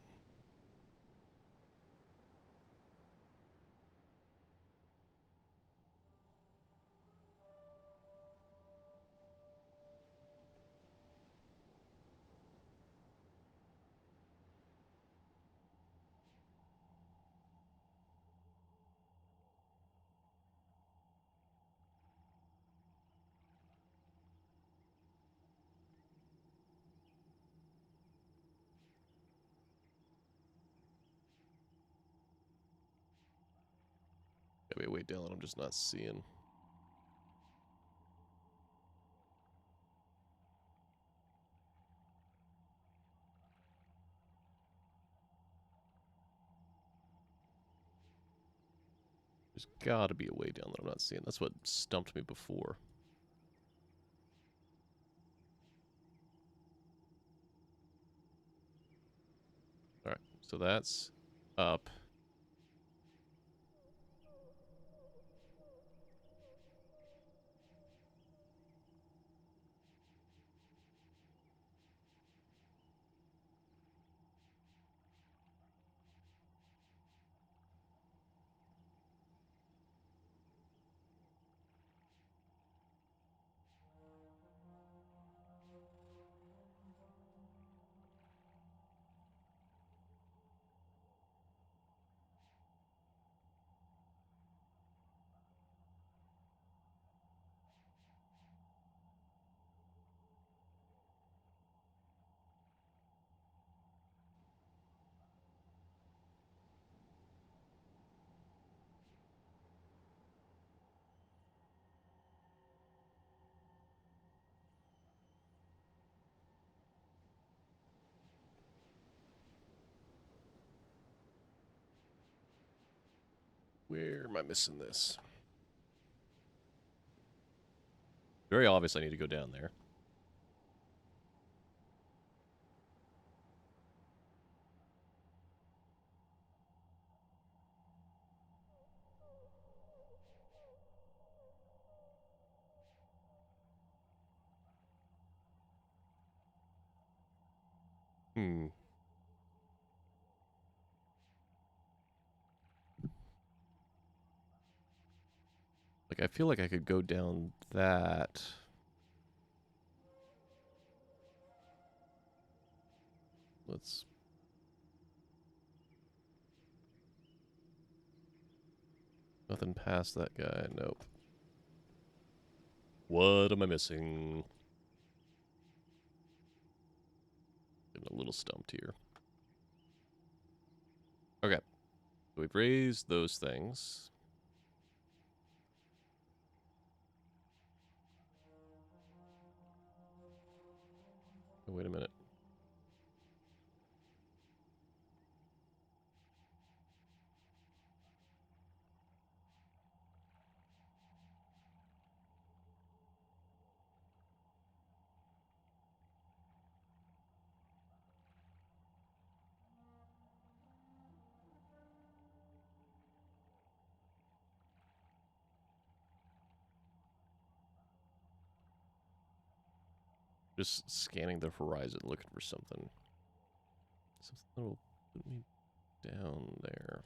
Gotta be way down that I'm just not seeing. There's gotta be a way down that I'm not seeing. That's what stumped me before. Alright, so that's up. Where am I missing this? Very obvious I need to go down there. Hmm. Like, I feel like I could go down that. Let's... Nothing past that guy. Nope. What am I missing? Getting a little stumped here. Okay. So we've raised those things. Oh, wait a minute. Just scanning the horizon, looking for something. Something that will put me down there.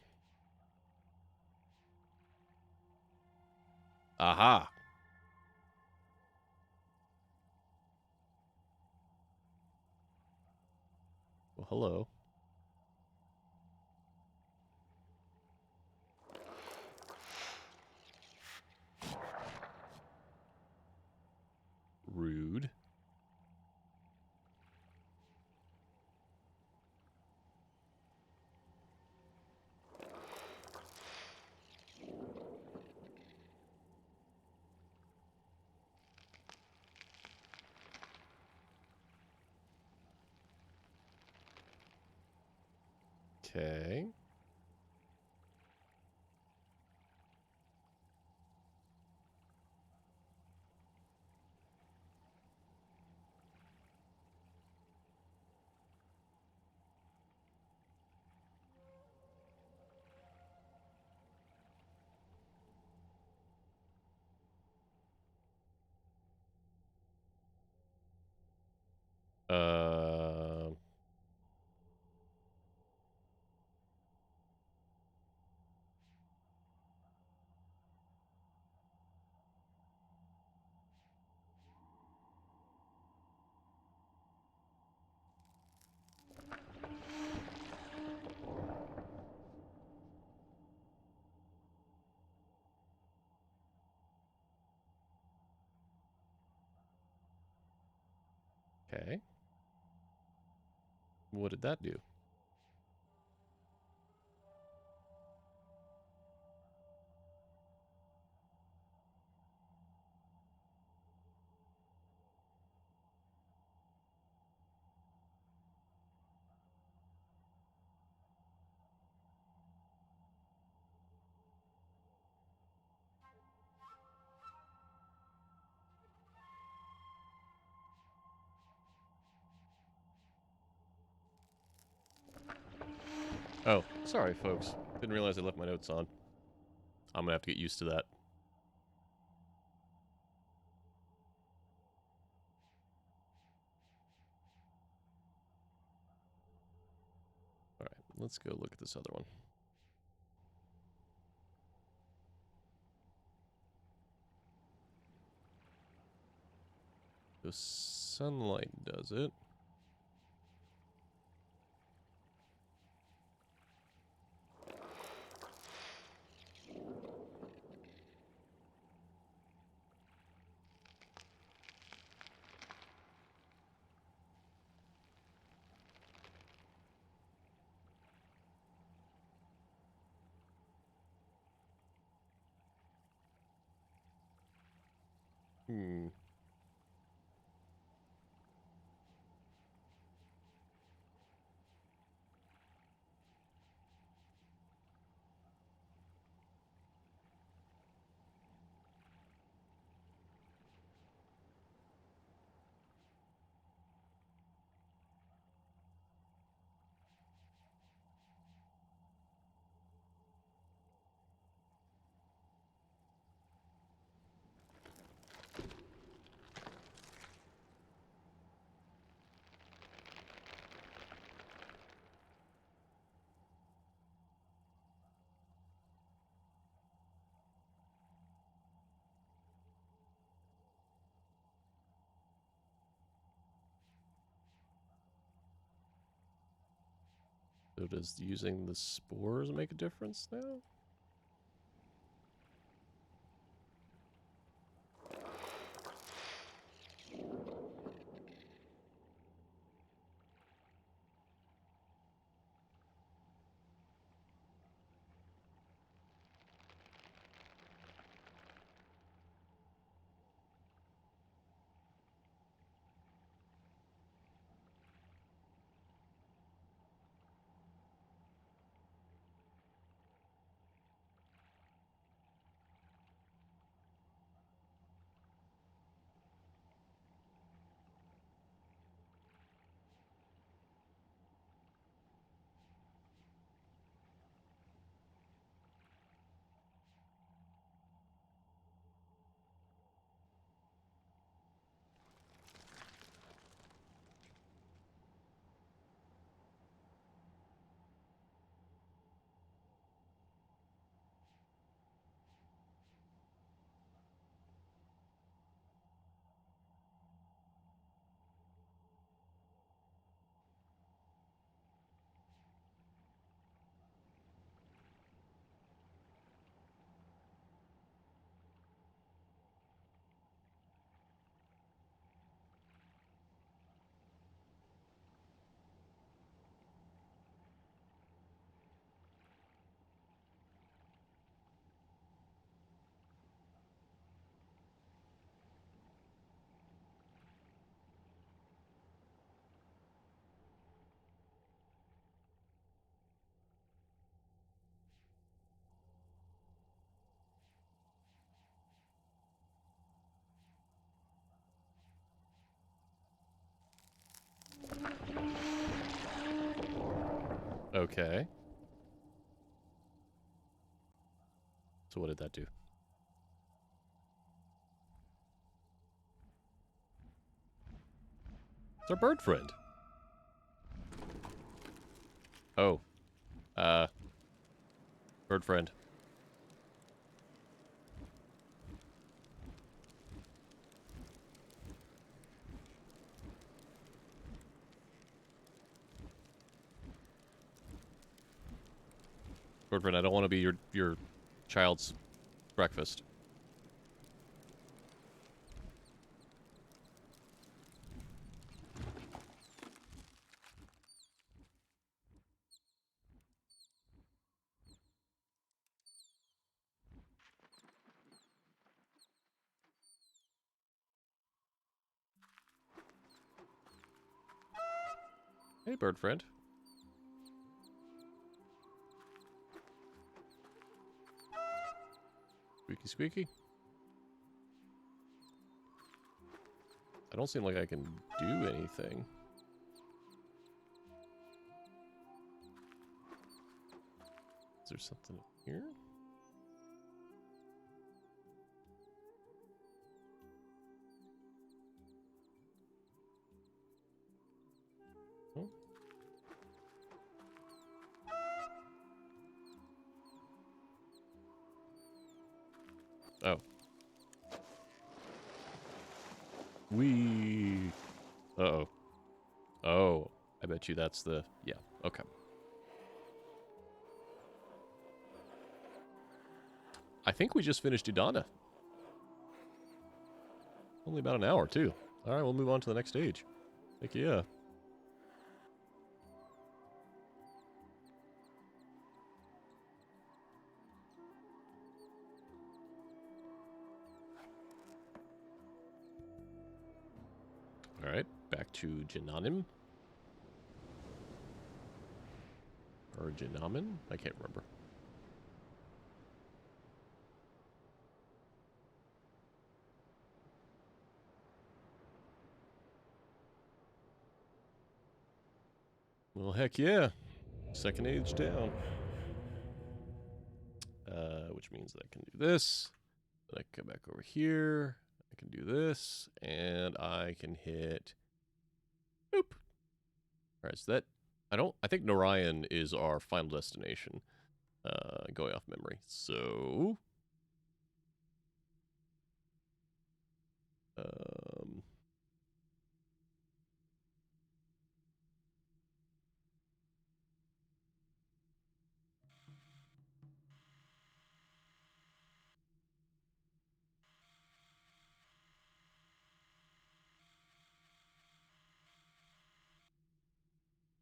Aha! Well, hello. Okay. Uh, okay. What did that do? Oh, sorry, folks. Didn't realize I left my notes on. I'm gonna have to get used to that. Alright, let's go look at this other one. The sunlight does it. Hmm. So does using the spores make a difference now? Okay. So what did that do? It's our bird friend. Oh. Bird friend. Bird friend, I don't want to be your child's breakfast. Hey, bird friend. Squeaky, squeaky. I don't seem like I can do anything. Is there something here? Oh. Oh. Wee. Uh-oh. Oh. I bet you that's the... Yeah. Okay. I think we just finished Udana. Only about an hour, too. Alright, we'll move on to the next stage. Heck yeah. Alright, back to Jananim. Or Janamin? I can't remember. Well, heck yeah. Second age down. Which means that I can do this. Then I can come back over here. I can do this. And I can hit... Boop. Alright, so that... I think Narayan is our final destination. Going off memory. So...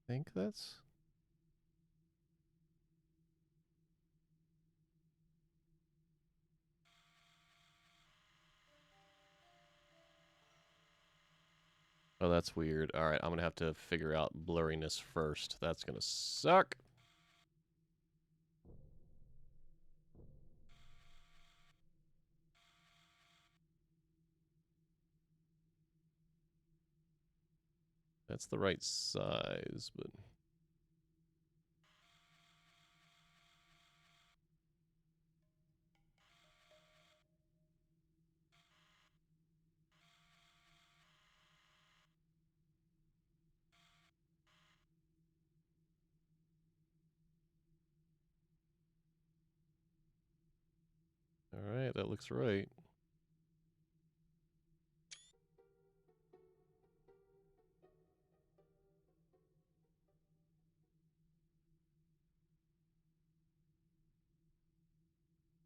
I think that's... Oh, that's weird. Alright, I'm gonna have to figure out blurriness first. That's gonna suck. That's the right size, but... Alright, that looks right.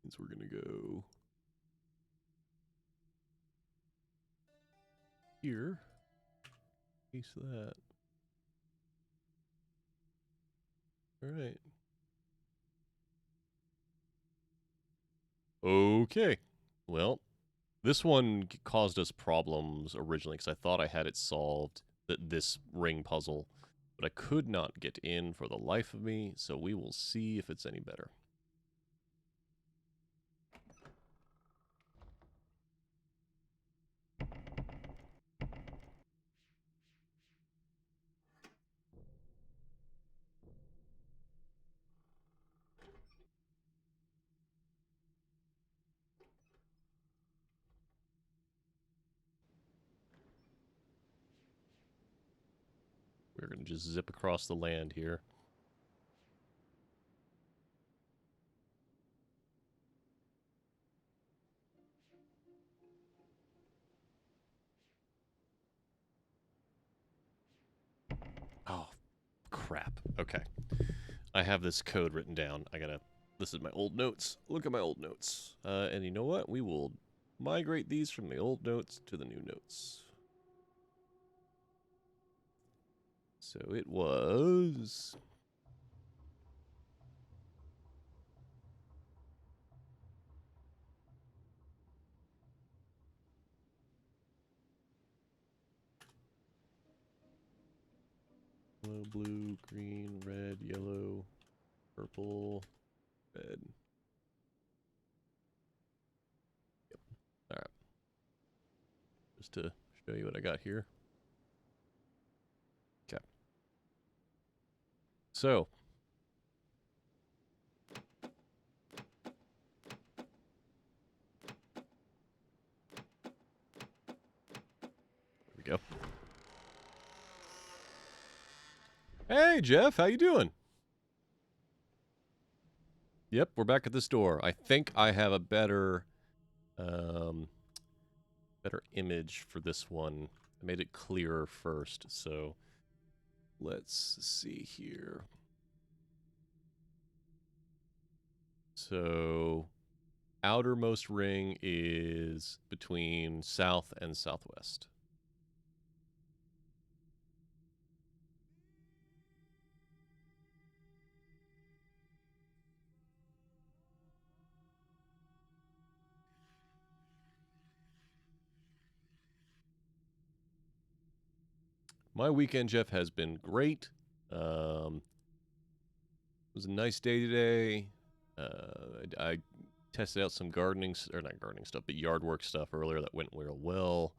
Means we're gonna go... here. Piece that. Alright. Okay. Well, this one caused us problems originally because I thought I had it solved, this ring puzzle, but I could not get in for the life of me, so we will see if it's any better. We're going to just zip across the land here. Oh, crap. Okay. I have this code written down. This is my old notes. Look at my old notes. And you know what? We will migrate these from the old notes to the new notes. So it was... blue, green, red, yellow, purple, red. Yep. All right. Just to show you what I got here. Okay. So. There we go. Hey, Jeff, how you doing? Yep, we're back at this door. I think I have a better image for this one. I made it clearer first, so let's see here. So, outermost ring is between south and southwest. My weekend, Jeff, has been great. It was a nice day today. I tested out some gardening, or not gardening stuff, but yard work stuff earlier that went real well.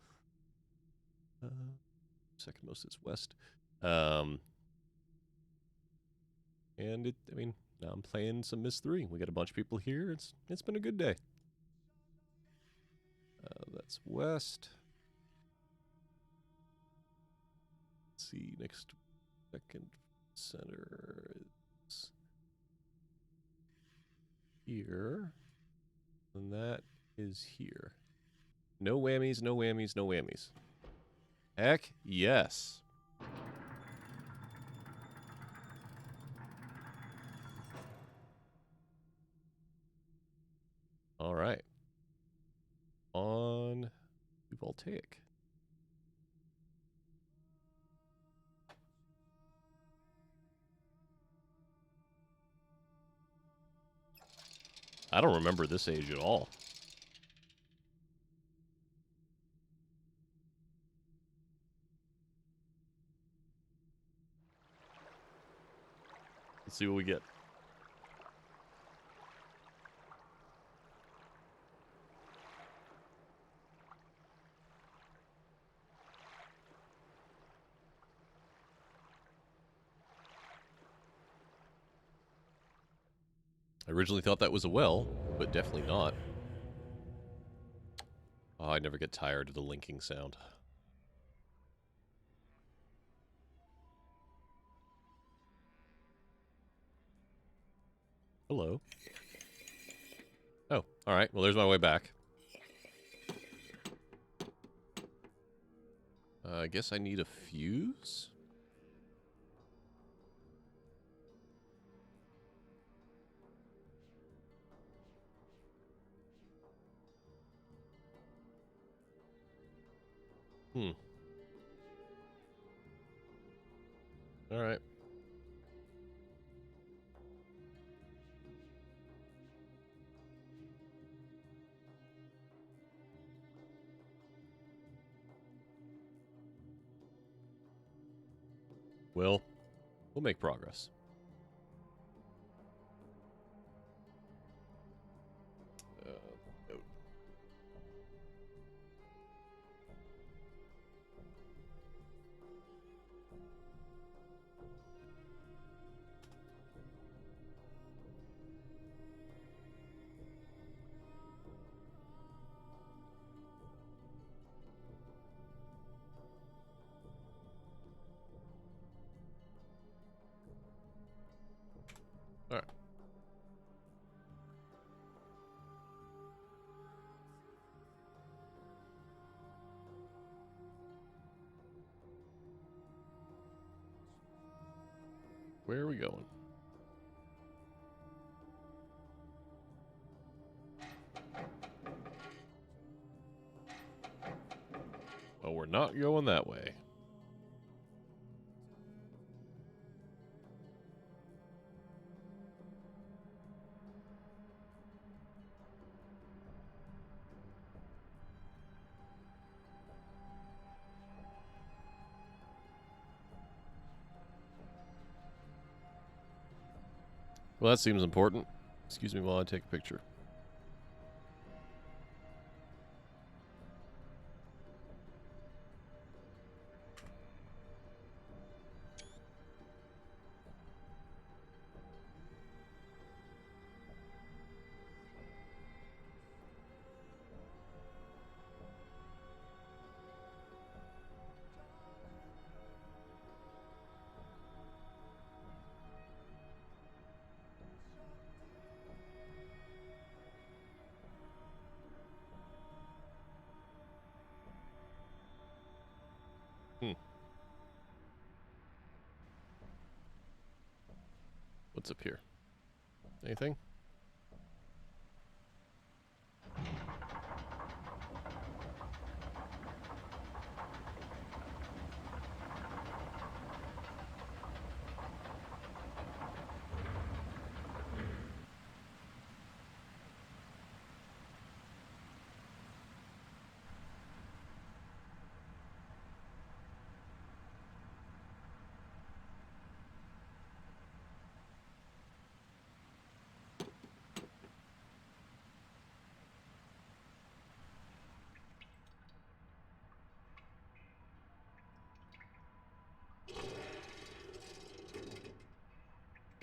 Second most is west. And now I'm playing some Myst 3. We got a bunch of people here. It's been a good day. That's west. Let's see, next second center is here. And that is here. No whammies, no whammies, no whammies. Heck yes. All right. On voltaic. I don't remember this age at all. Let's see what we get. I originally thought that was a well, but definitely not. Oh, I never get tired of the linking sound. Hello. Oh, alright. Well, there's my way back. I guess I need a fuse? Hmm. Alright. Well, we'll make progress. Note. Where are we going? Oh, we're not going that way. Well, that seems important. Excuse me while I take a picture. What's up here? Anything?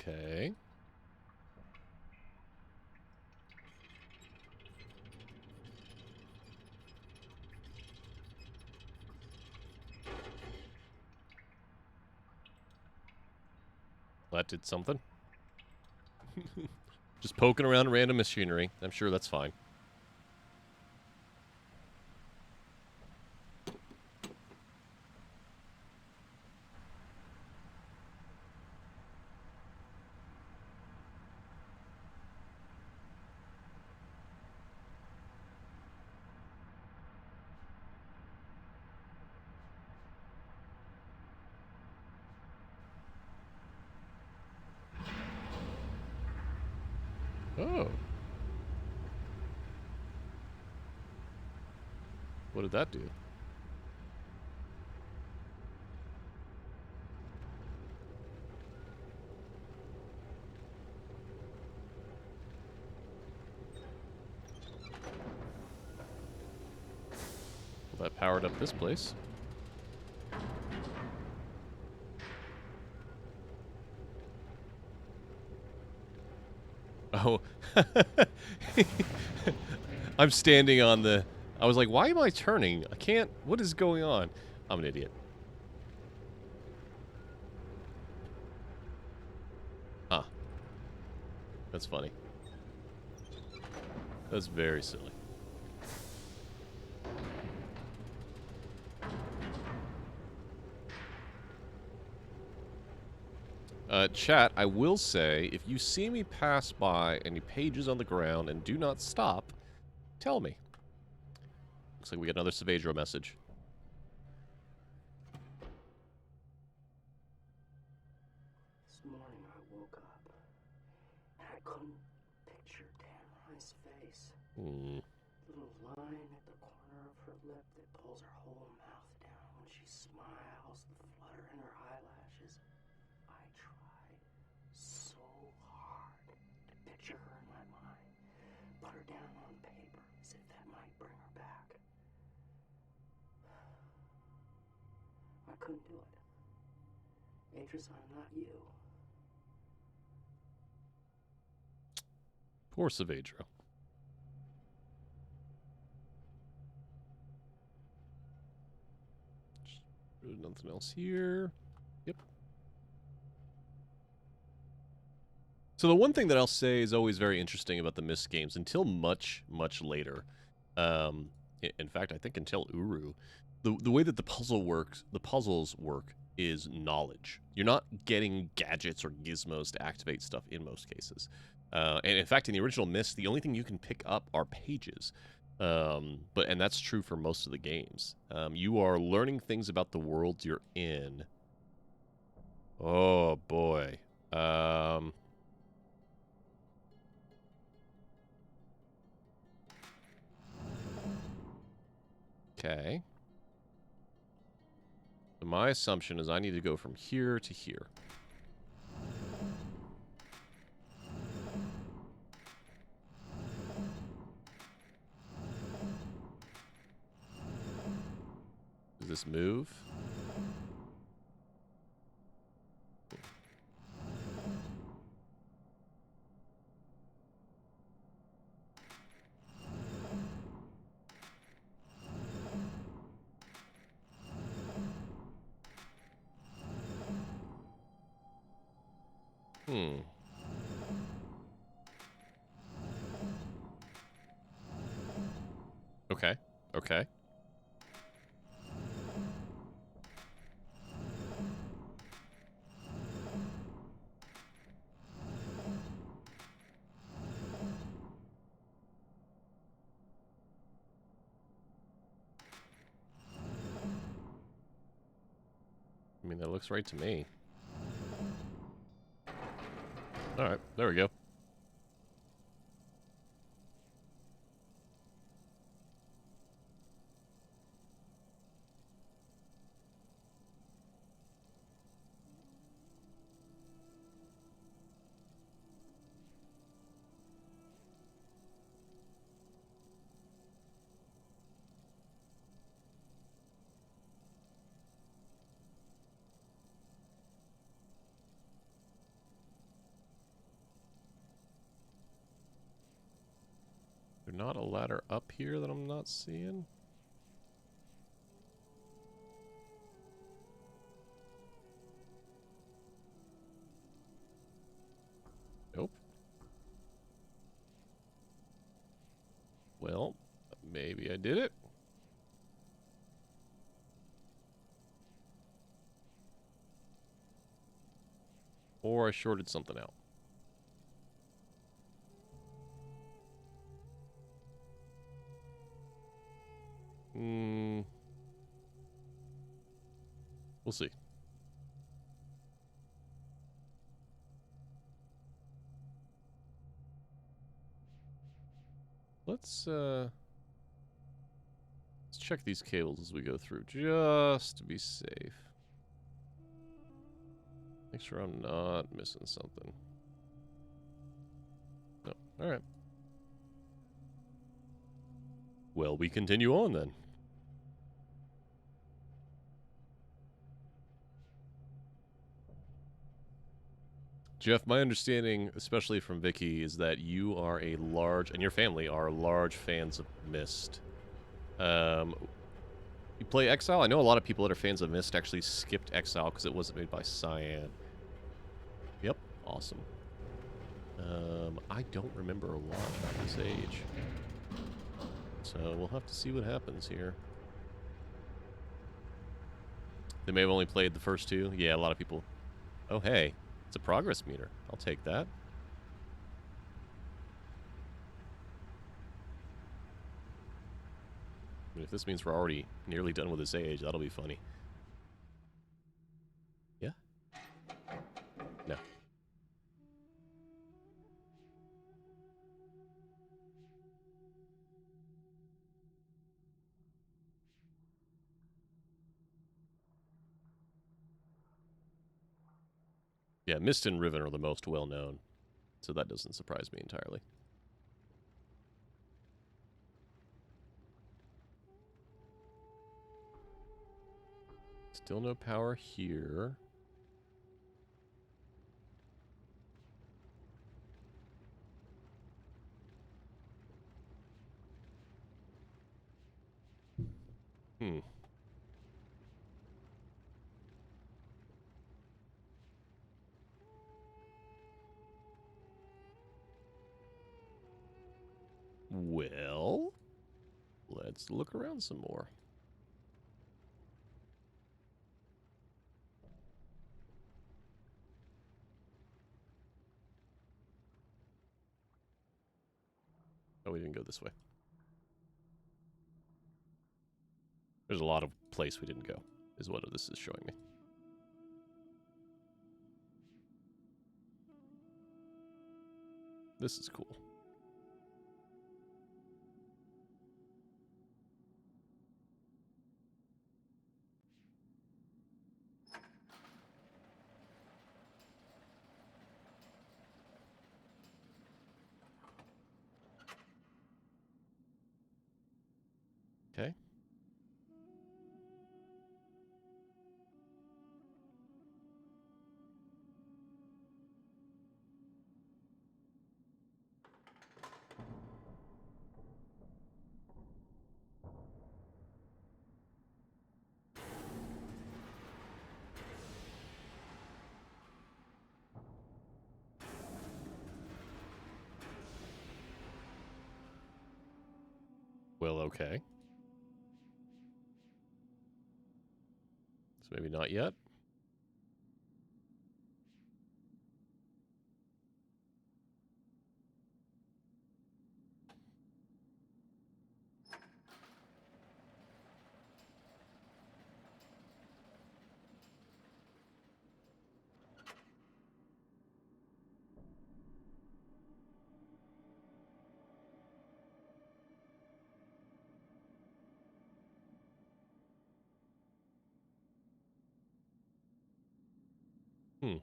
Okay. Well, that did something. Just poking around random machinery. I'm sure that's fine. Oh. What did that do? Well, that powered up this place. Oh. I'm standing on the... I was like, why am I turning? I can't... What is going on? I'm an idiot. Huh. That's funny. That's very silly. Chat, I will say, if you see me pass by any pages on the ground and do not stop, tell me. Looks like we got another Savadro message. This morning I woke up and I couldn't picture Tamrai's face. Hmm. Little line at the corner of her lip that pulls her whole mouth down when she smiles, the flutter in her eyelashes. I tried so hard to picture her in my mind, put her down on paper as if that might bring her back. I couldn't do it. Atris, I'm not you. Poor Savadro. Nothing else here. Yep. So the one thing that I'll say is always very interesting about the Myst games, until much, much later, in fact, I think until Uru, the way that the puzzles work is knowledge. You're not getting gadgets or gizmos to activate stuff in most cases. And in fact, in the original Myst, the only thing you can pick up are pages. And that's true for most of the games. You are learning things about the worlds you're in. Oh boy. Okay. So my assumption is I need to go from here to here. Does this move? Hmm. Okay. Okay. I mean, that looks right to me. Alright, there we go. There's not a ladder up here that I'm not seeing? Nope. Well, maybe I did it. Or I shorted something out. Hmm. We'll see. Let's check these cables as we go through, just to be safe. Make sure I'm not missing something. No. Alright. Well, we continue on then. Jeff, my understanding, especially from Vicky, is that you are a large, and your family are large fans of Myst. You play Exile? I know a lot of people that are fans of Myst actually skipped Exile because it wasn't made by Cyan. Yep, awesome. I don't remember a lot about this age. So we'll have to see what happens here. They may have only played the first two. Yeah, a lot of people. Oh, hey. It's a progress meter. I'll take that. I mean, if this means we're already nearly done with this age, that'll be funny. Yeah? No. Yeah, Myst and Riven are the most well-known, so that doesn't surprise me entirely. Still no power here. Hmm. Well, let's look around some more. Oh, we didn't go this way. There's a lot of place we didn't go, is what this is showing me. This is cool. Okay. Well, okay. So maybe not yet. Hmm.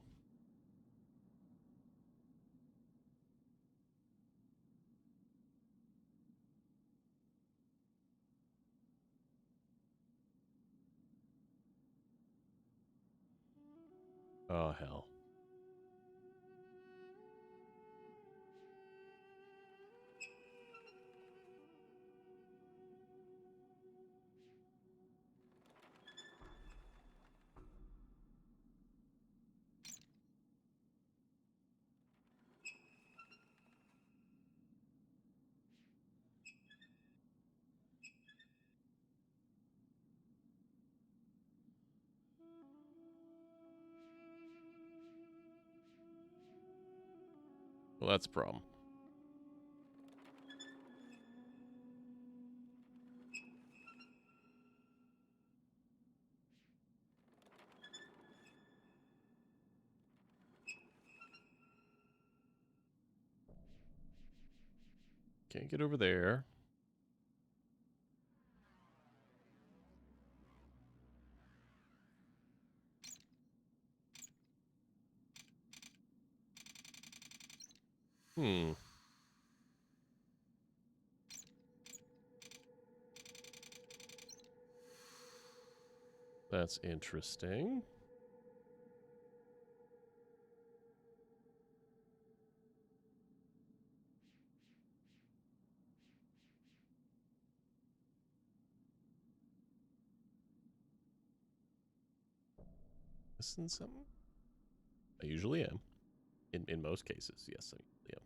Oh, hell. Well, that's a problem. Can't get over there. Hmm. That's interesting. Missing something? I usually am. In most cases, yes, I usually am.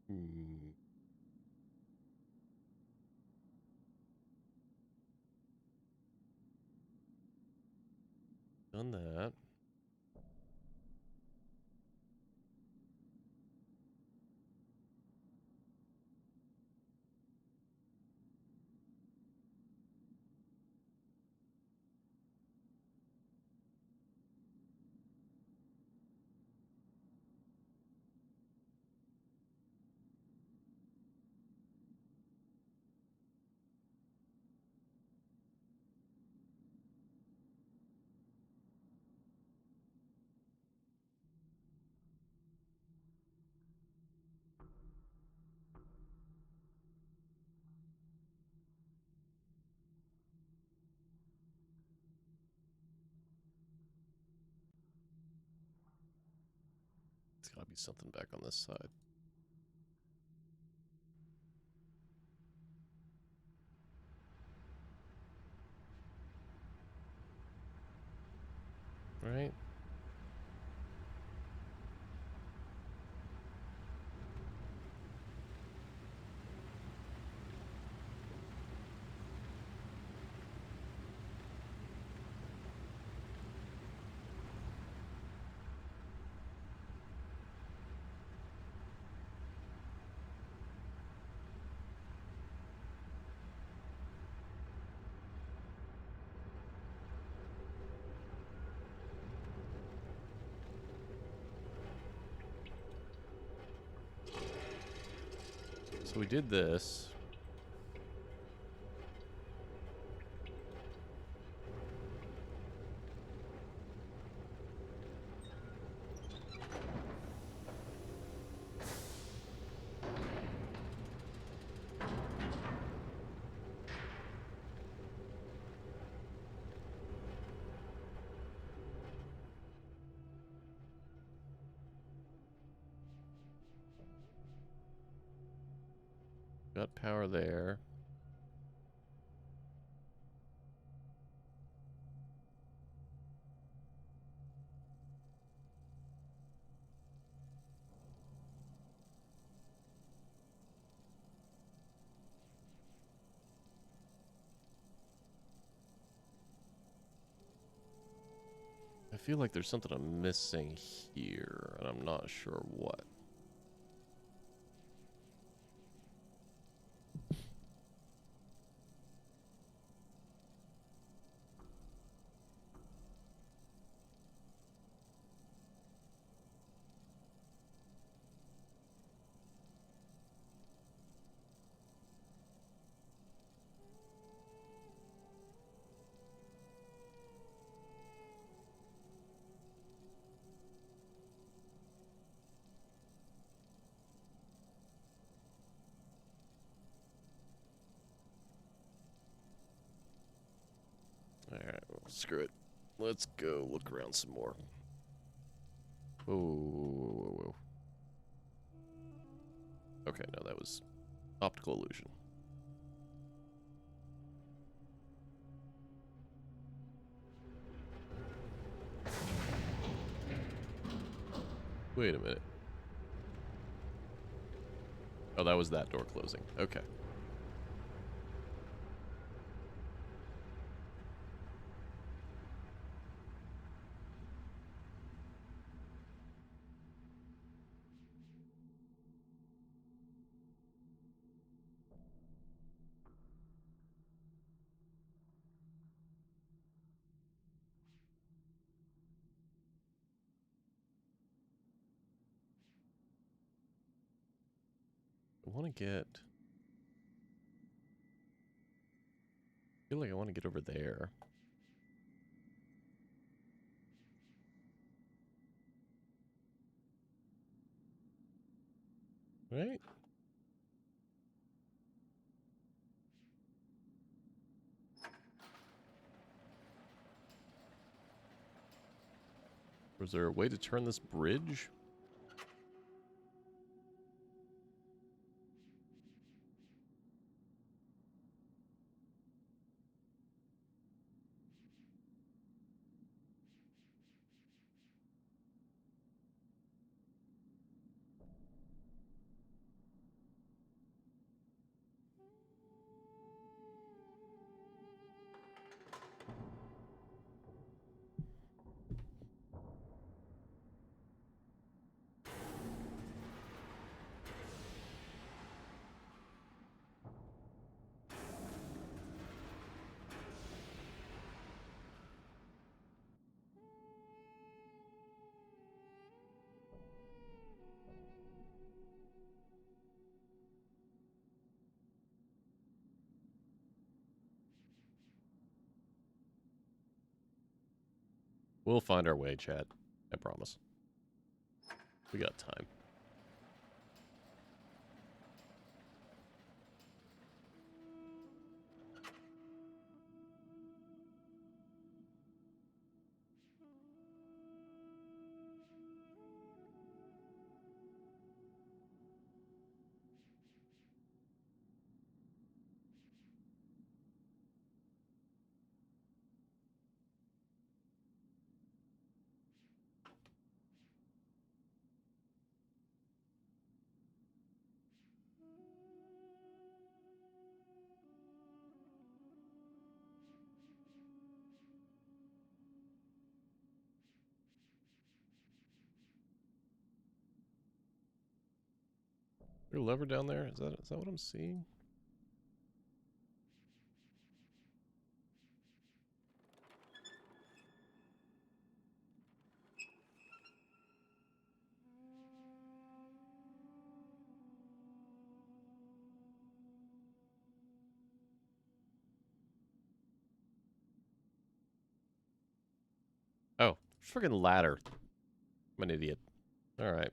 Hmm. Done that. gotta be something back on this side. Right? So we did this. Got power there. I feel like there's something I'm missing here, and I'm not sure what. Alright, well, screw it. Let's go look around some more. Whoa, whoa, whoa, whoa. Okay, no, that was optical illusion. Wait a minute. Oh, that was that door closing. Okay. I want to get... I feel like I want to get over there. Right? Was there a way to turn this bridge? We'll find our way, chat. I promise. We got time. there a lever down there? Is that what I'm seeing? Oh, friggin' ladder. I'm an idiot. All right.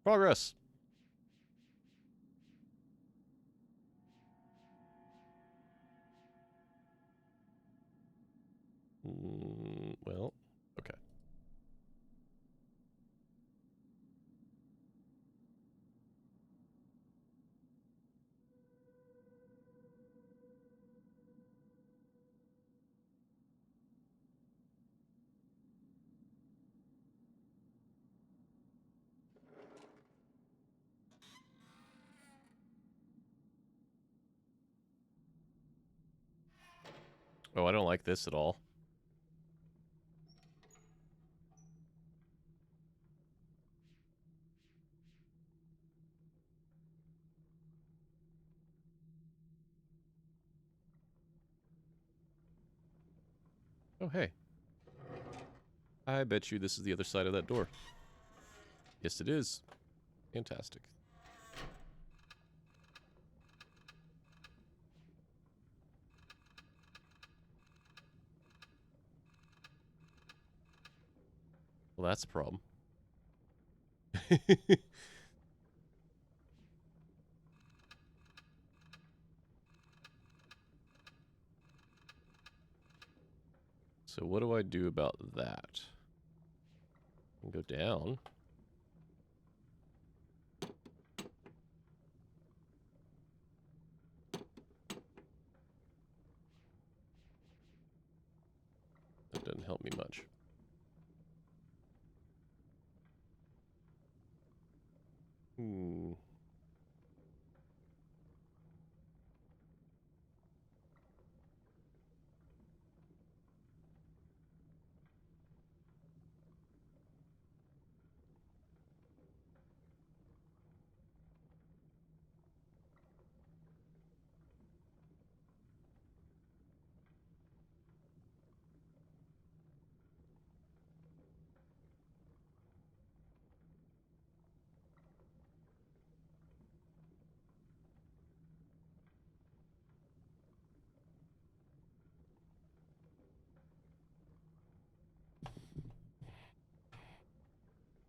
Progress. Well, okay. Oh, I don't like this at all. Oh, hey. I bet you this is the other side of that door. Yes, it is. Fantastic. Well, that's a problem. So what do I do about that? I can go down. That doesn't help me much. Hmm.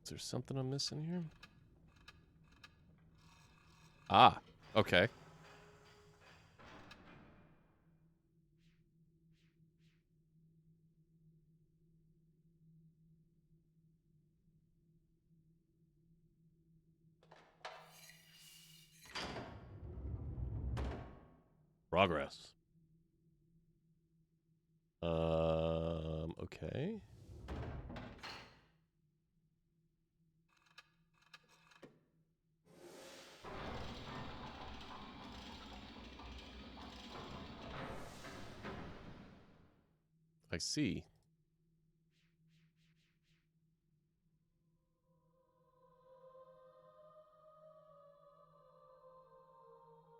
Is there something I'm missing here? Ah, okay. Progress. Okay. I see.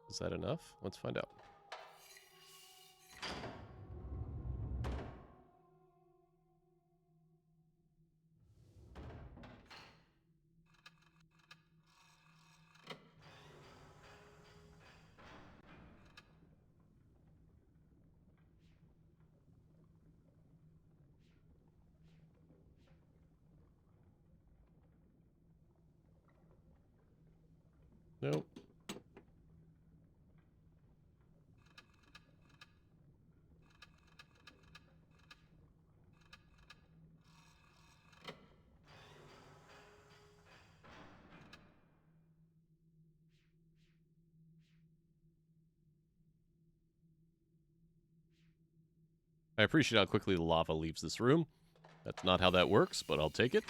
Is that enough? Let's find out. Nope. I appreciate how quickly the lava leaves this room. That's not how that works, but I'll take it.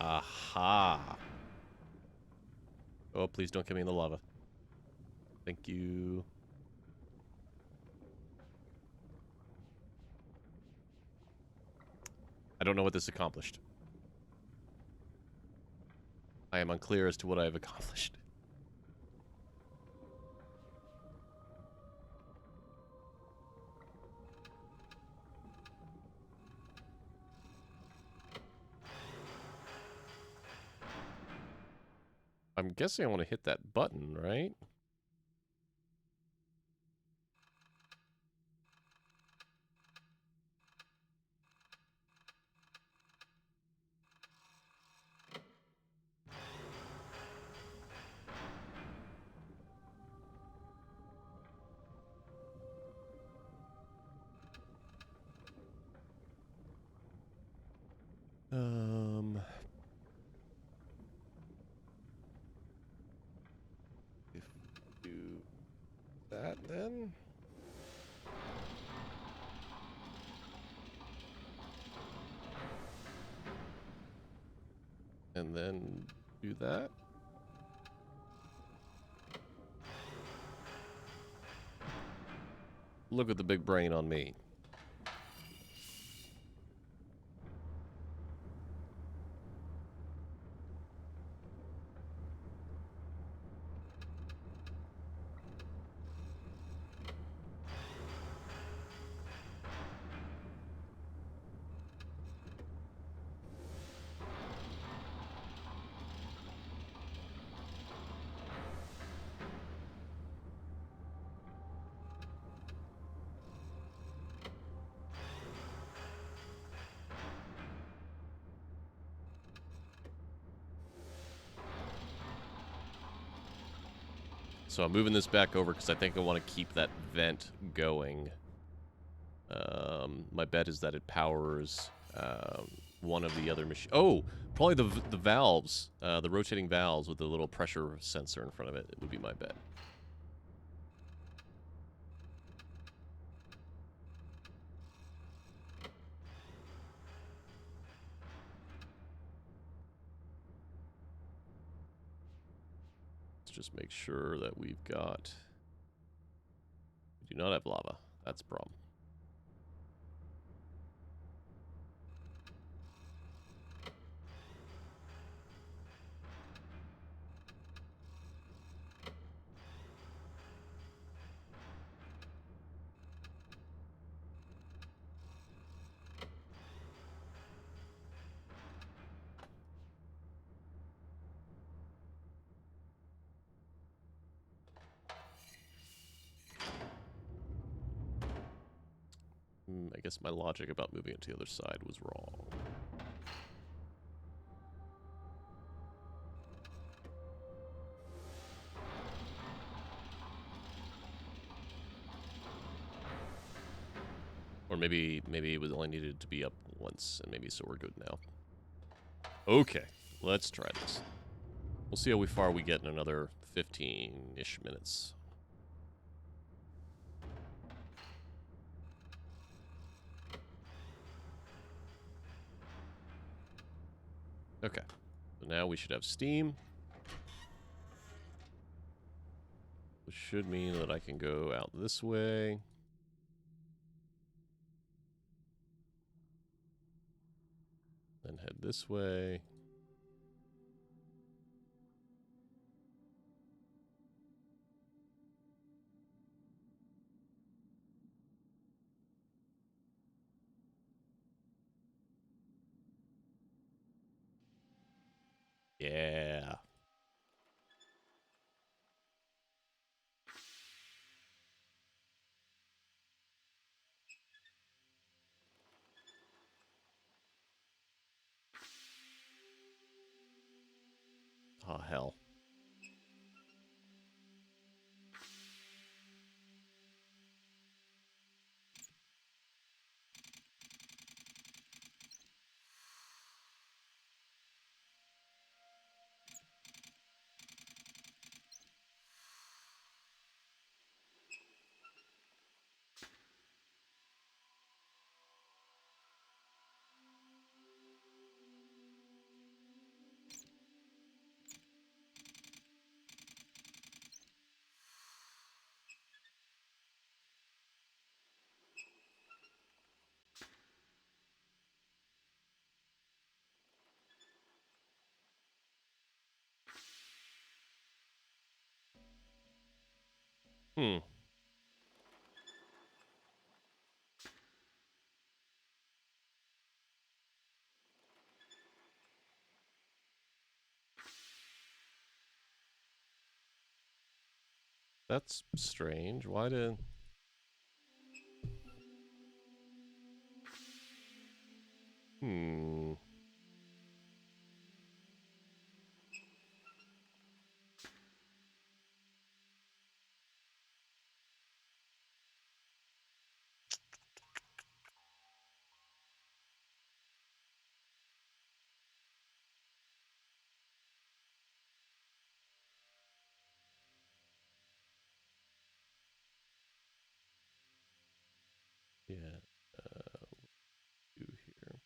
Aha. Oh, please don't get me in the lava. Thank you. I don't know what this accomplished. I am unclear as to what I have accomplished. I'm guessing I want to hit that button, right? If we do that, then and then do that. Look at the big brain on me. So I'm moving this back over because I think I want to keep that vent going. My bet is that it powers one of the other machines. Oh, probably the valves, the rotating valves with the little pressure sensor in front of it. It would be my bet. Let's just make sure that we've got... We do not have lava. That's a problem. I guess my logic about moving it to the other side was wrong. Or maybe it was only needed to be up once, and maybe so we're good now. Okay, let's try this. We'll see how far we get in another 15-ish minutes. Okay, so now we should have steam. Which should mean that I can go out this way. Then head this way. Yeah. Oh, hell. Hmm. That's strange. Why did... Hmm. Yeah. Do here.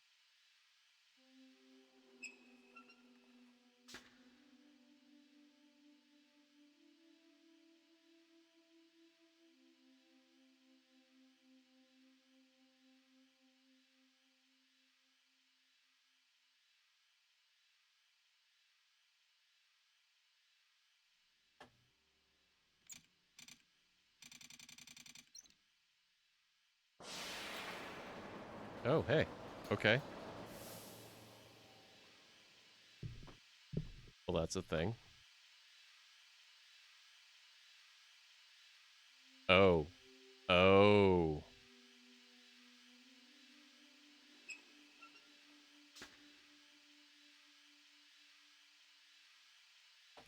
Oh, hey. Okay. Well, that's a thing. Oh. Oh.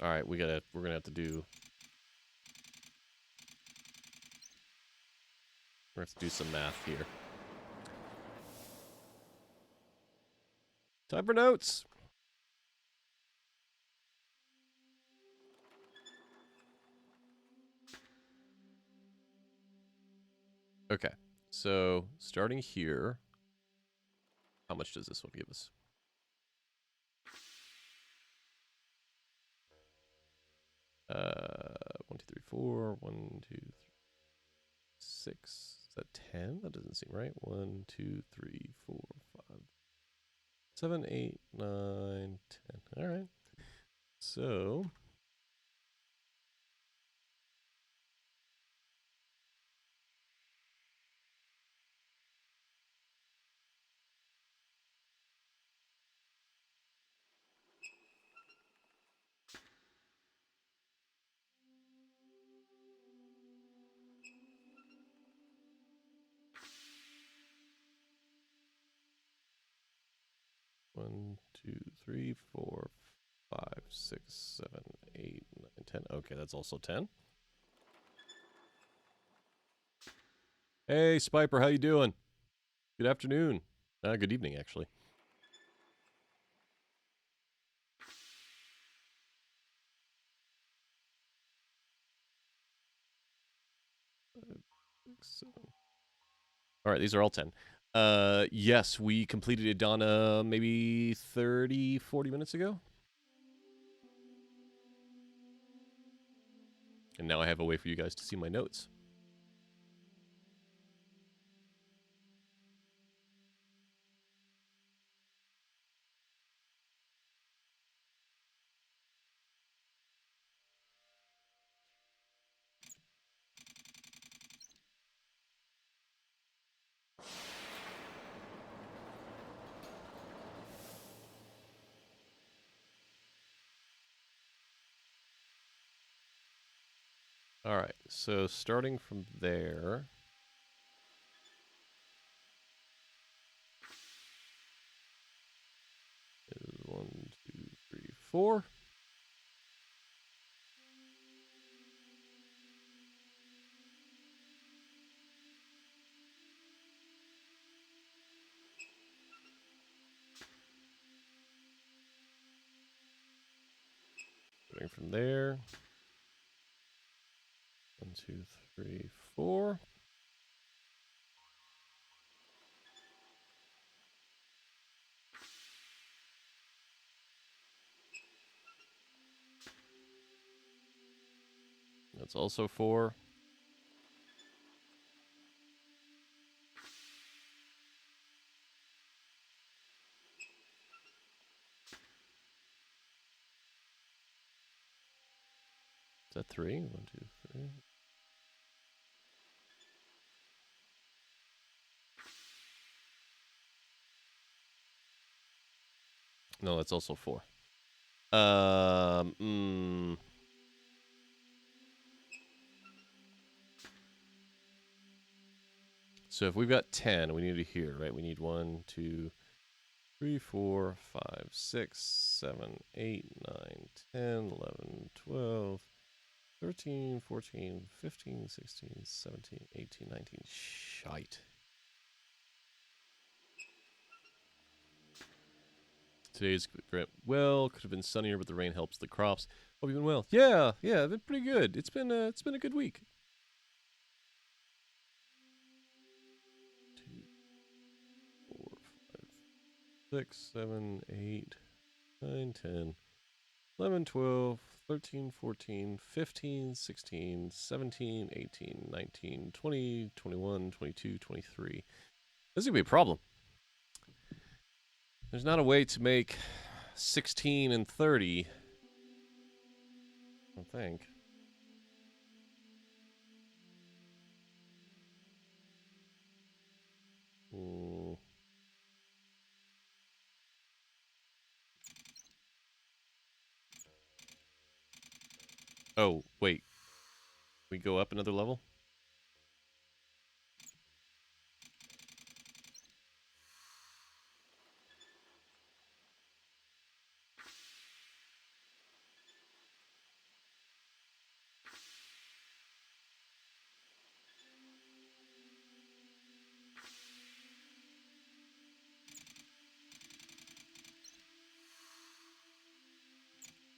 All right, we're gonna have to do... We're gonna have to do some math here. Time for notes. Okay. So, starting here, how much does this one give us? 1, 2, 3, 4. 1, 2, 3, 6. Is that 10? That doesn't seem right. 1, 2, 3, 4, 5, 7, 8, 9, 10. All right. So, 1, 2, 3, 4, 5, 6, 7, 8, 9, 10. Okay, that's also 10. Hey, Spiper, how you doing? Good afternoon. Good evening, actually. All right, these are all 10. Yes, we completed Adana maybe 30, 40 minutes ago. And now I have a way for you guys to see my notes. All right, so starting from there, is 1, 2, 3, 4. Starting from there, 1, 2, 3, 4. That's also 4. Is that 3? 1, 2, 3. No, that's also 4. Um, So if we've got 10, we need to hear, right? We need 1, 2, 3, 4, 5, 6, 7, 8, 9, 10, 11, 12, 13, 14, 15, 16, 17, 18, 19. Shite. Today's well, could have been sunnier, but the rain helps the crops. Hope you've been well. Yeah, I've been pretty good. It's been a good week. 2, 4, 5, 6, 7, 8, 9, 10, 11, 12, 13, 14, 15, 16, 17, 18, 19, 20, 21, 22, 23. This is going to be a problem. There's not a way to make 16 and 30, I don't think. Mm. Oh, wait. We go up another level?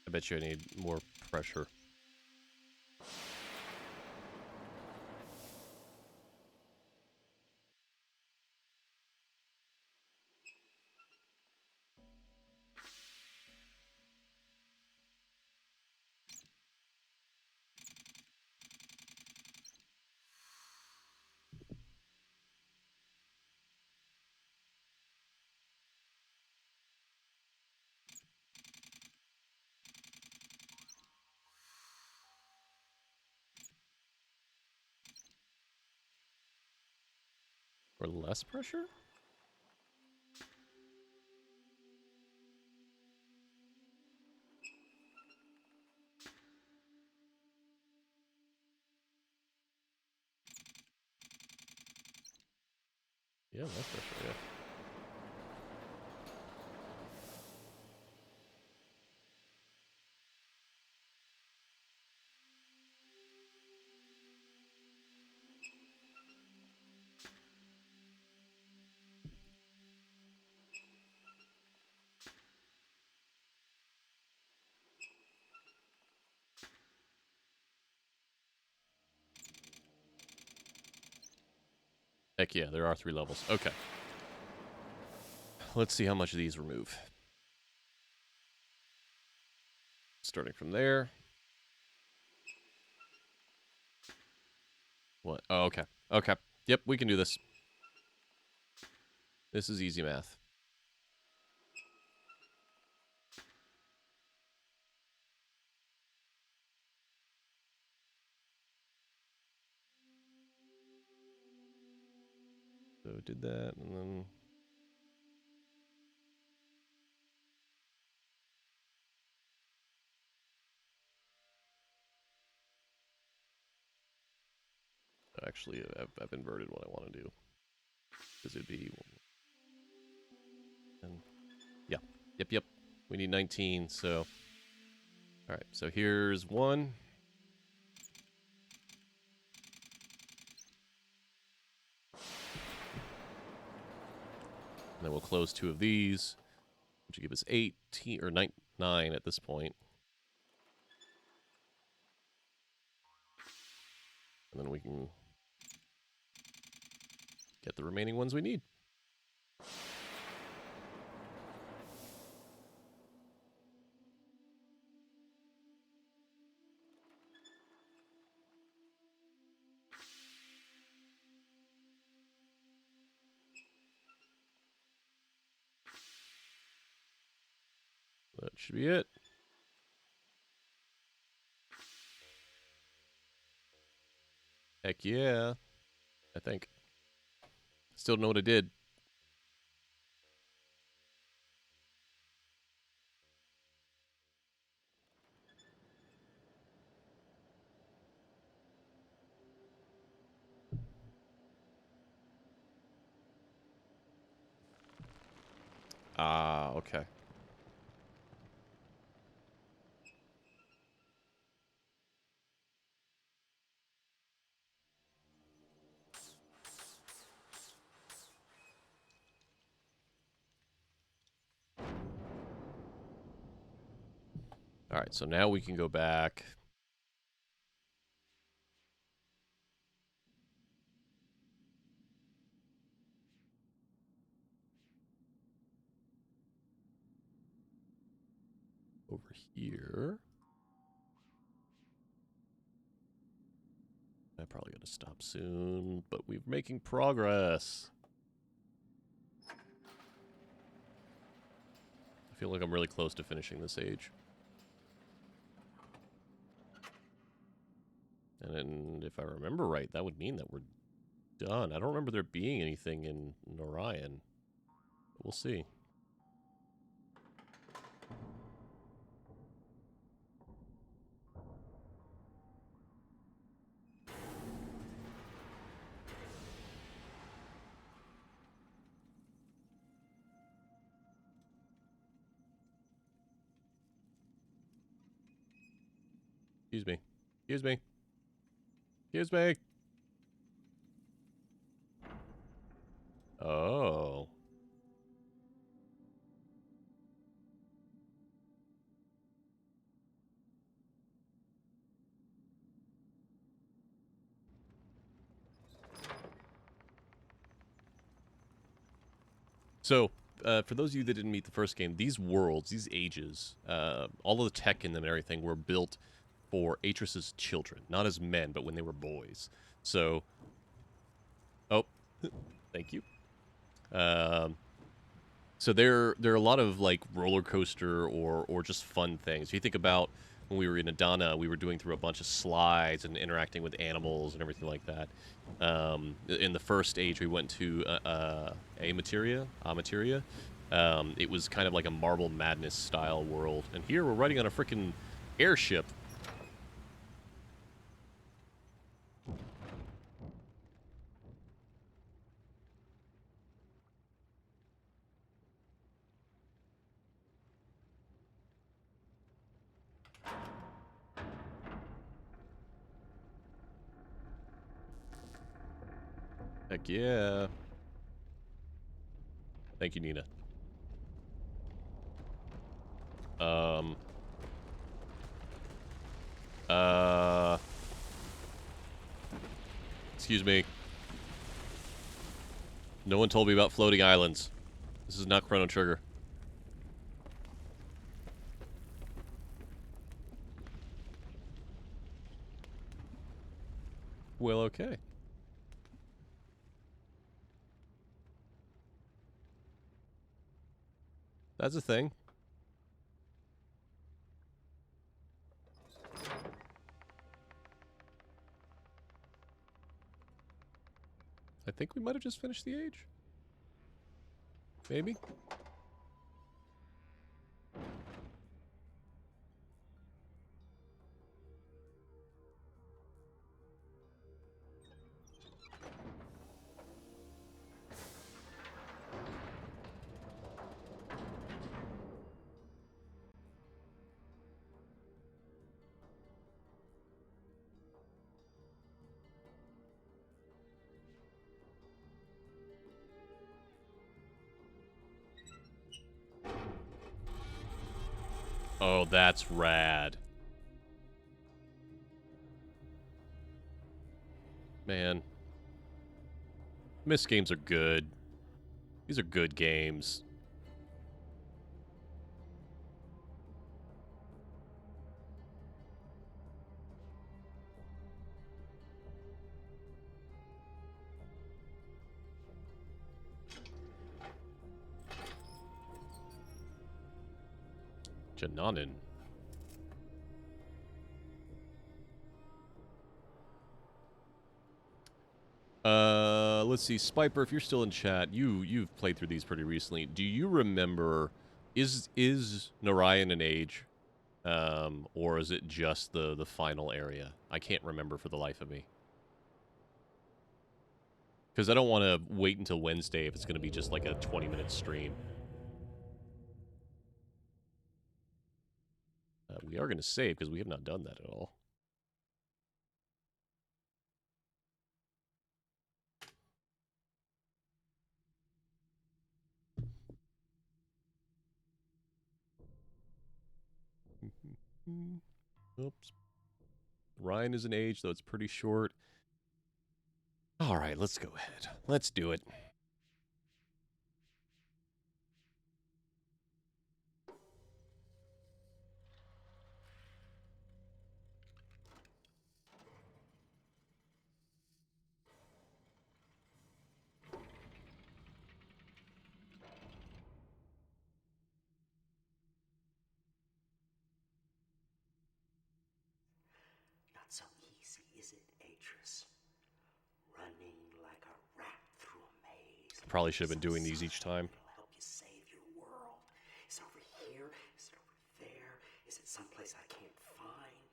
I bet you I need more pressure. Or less pressure? Yeah, less pressure, yeah. Heck yeah, there are 3 levels. Okay. Let's see how much of these remove. Starting from there. What? Oh, okay. Okay. Yep, we can do this. This is easy math. So did that, and then actually I've inverted what I want to do because it'd be, and yeah, yep. We need 19. So all right. So here's 1, and then we'll close 2 of these, which will give us 18 or 9 at this point, and then we can get the remaining ones we need. That should be it. Heck yeah, I think. Still don't know what I did. Ah, okay. All right, so now we can go back. Over here. I'm probably going to stop soon, but we're making progress. I feel like I'm really close to finishing this age. And if I remember right, that would mean that we're done. I don't remember there being anything in Norion. But we'll see. Excuse me. Excuse me. Excuse me. Oh. So, for those of you that didn't meet the first game, these worlds, these ages, all of the tech in them and everything were built for Atris's children. Not as men, but when they were boys. So, oh, thank you. So there are a lot of like roller coaster or just fun things. If you think about when we were in Adana, we were doing through a bunch of slides and interacting with animals and everything like that. In the first age, we went to Amateria. It was kind of like a Marble Madness style world, and here we're riding on a freaking airship. Heck yeah! Thank you, Nina. Um. Uh. Excuse me. No one told me about floating islands. This is not Chrono Trigger. Well, okay. That's a thing. I think we might have just finished the age. Maybe? Oh, that's rad. Man. Myst games are good. These are good games. Jananin. Let's see, Spiper, if you're still in chat, you've played through these pretty recently. Do you remember, is Narayan an age? Or is it just the final area? I can't remember for the life of me. Because I don't want to wait until Wednesday if it's going to be just like a 20-minute stream. We are going to save because we have not done that at all. Oops. Ryan is an age, though it's pretty short. All right, let's go ahead. Let's do it. Not so easy, is it, Atris? Running like a rat through a maze. Probably should have been doing these each time. It'll help you save your world. Is it over here? Is it over there? Is it someplace I can't find?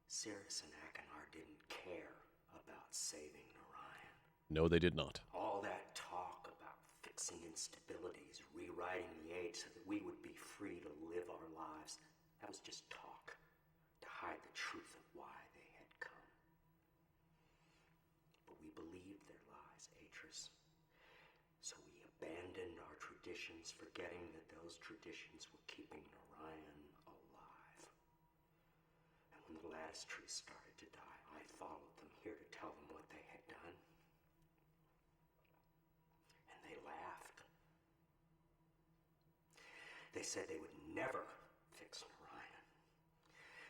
Sirius and Akinar didn't care about saving Narayan. No, they did not. All that talk about fixing instabilities, rewriting the age so that we would be free to live our lives, that was just talk to hide the truth of why they had come. But we believed their lies, Atris. So we abandoned our traditions, forgetting that those traditions were keeping Narayan alive. And when the lattice tree started to die, I followed them here to tell them what they had done. And they laughed. They said they would never fix Narayan.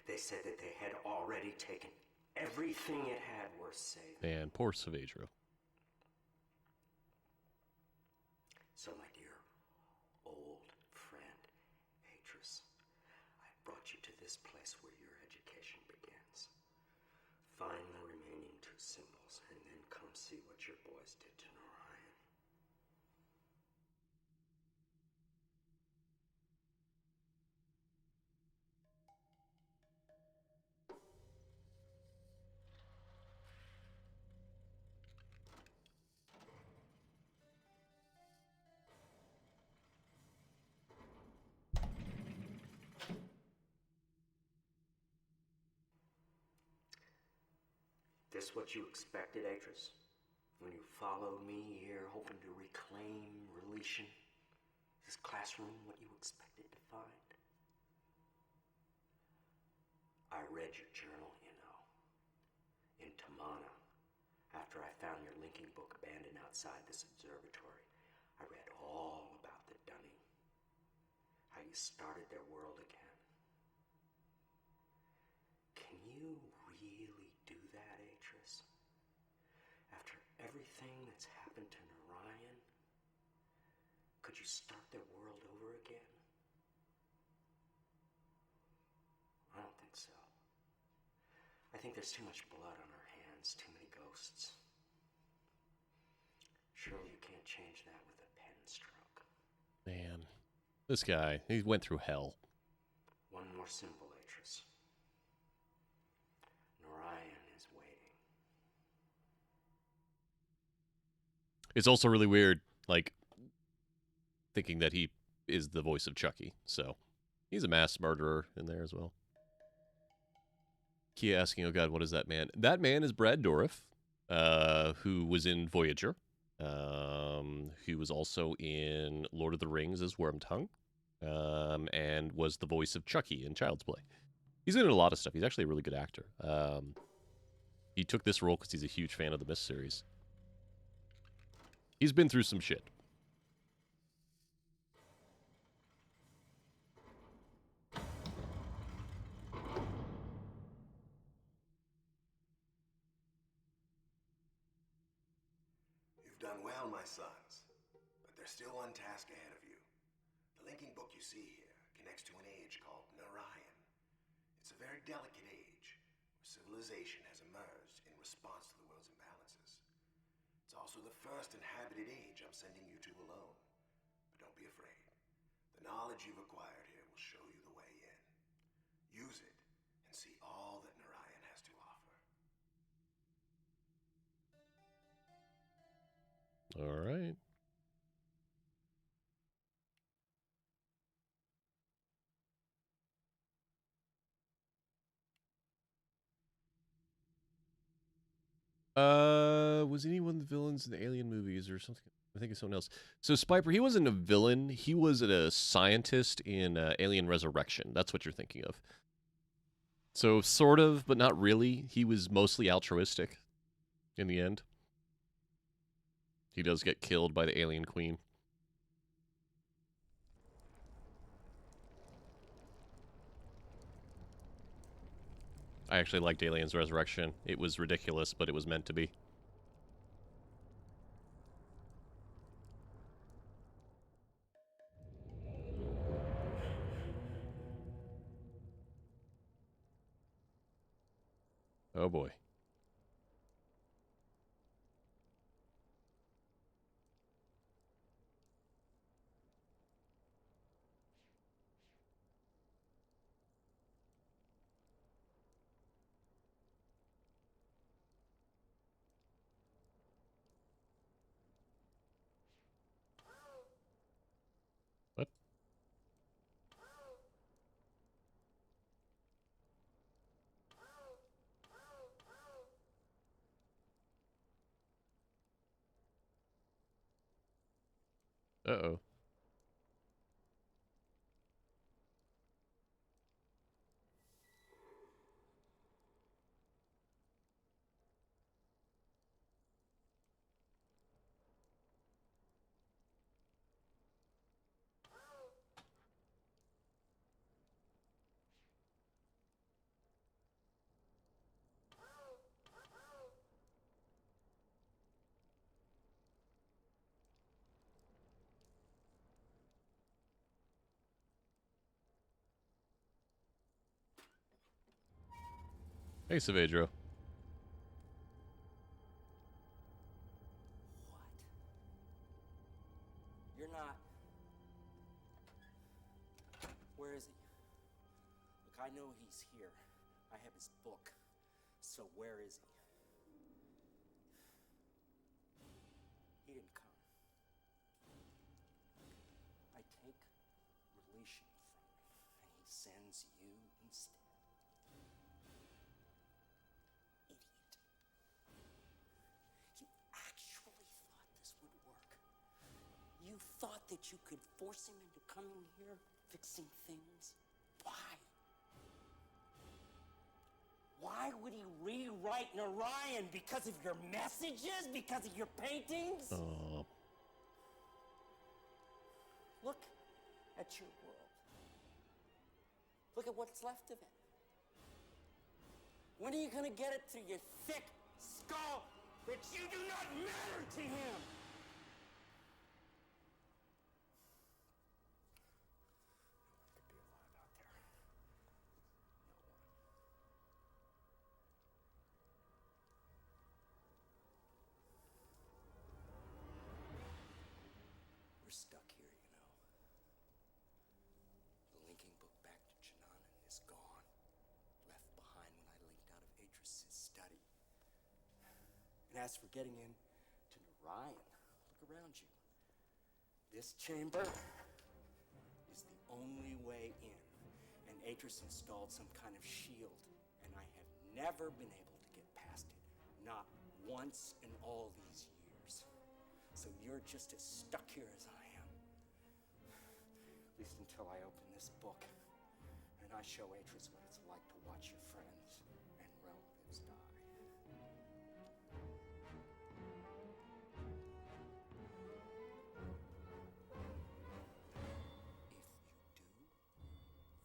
They said that they had already taken everything it had worth saving. Man, poor Savedra. So, my dear old friend, Atris, I brought you to this place where your education begins. Find the remaining two symbols, and then come see what your boys did to Narayan. This what you expected, Atris? When you followed me here, hoping to reclaim Relation? Is this classroom what you expected to find? I read your journal, you know. In Tamana, after I found your linking book abandoned outside this observatory, I read all about the Dunning. How you started their world again. Can you really do that, Atris? After everything that's happened to Narayan, could you start their world over again? I don't think so. I think there's too much blood on our hands, too many ghosts. Surely you can't change that with a pen stroke. Man, this guy, he went through hell. One more symbol, Atris. Narayan is waiting. It's also really weird, like, thinking that he is the voice of Chucky. So, he's a mass murderer in there as well. Kia asking, oh god, what is that man? That man is Brad Dourif, who was in Voyager. Who was also in Lord of the Rings as Wormtongue. And was the voice of Chucky in Child's Play. He's in a lot of stuff. He's actually a really good actor. He took this role because he's a huge fan of the Myst series. He's been through some shit. You've done well, my sons, but there's still one task ahead of you. The linking book you see here connects to an age called Narayan. It's a very delicate age, where civilization has emerged in response to the world's imbalances. It's also the first inhabited age I'm sending you to alone. But don't be afraid. The knowledge you've acquired here will show you the way in. Use it and see all that Narayan has to offer. All right. Was anyone the villains in the Alien movies or something? I think it's someone else. So Spiper, he wasn't a villain. He was a scientist in Alien Resurrection. That's what you're thinking of. So sort of, but not really. He was mostly altruistic in the end. He does get killed by the alien queen. I actually liked Aliens Resurrection. It was ridiculous, but it was meant to be. Oh boy. What? Uh-oh. Hey, Savedro. What? You're not. Where is he? Look, I know he's here. I have his book. So where is he? He didn't come. I take relation from him, and he sends you instead. Idiot. You actually thought this would work. You thought that you could force him into coming here, fixing things? Why? Why would he rewrite Narayan? Because of your messages? Because of your paintings? Oh. Look at your world. Look at what's left of it. When are you gonna get it through your thick skull that you do not matter to him? Could be alive out there. No one. We're stuck here, you know. The linking book back to Chinanan is gone. Left behind when I linked out of Atris's study. And as for getting in to Narayan, look around you. This chamber is the only way in. And Atris installed some kind of shield, and I have never been able to get past it. Not once in all these years. So you're just as stuck here as I am. At least until I open this book, and I show Atris what it's like to watch your friends and relatives die. If you do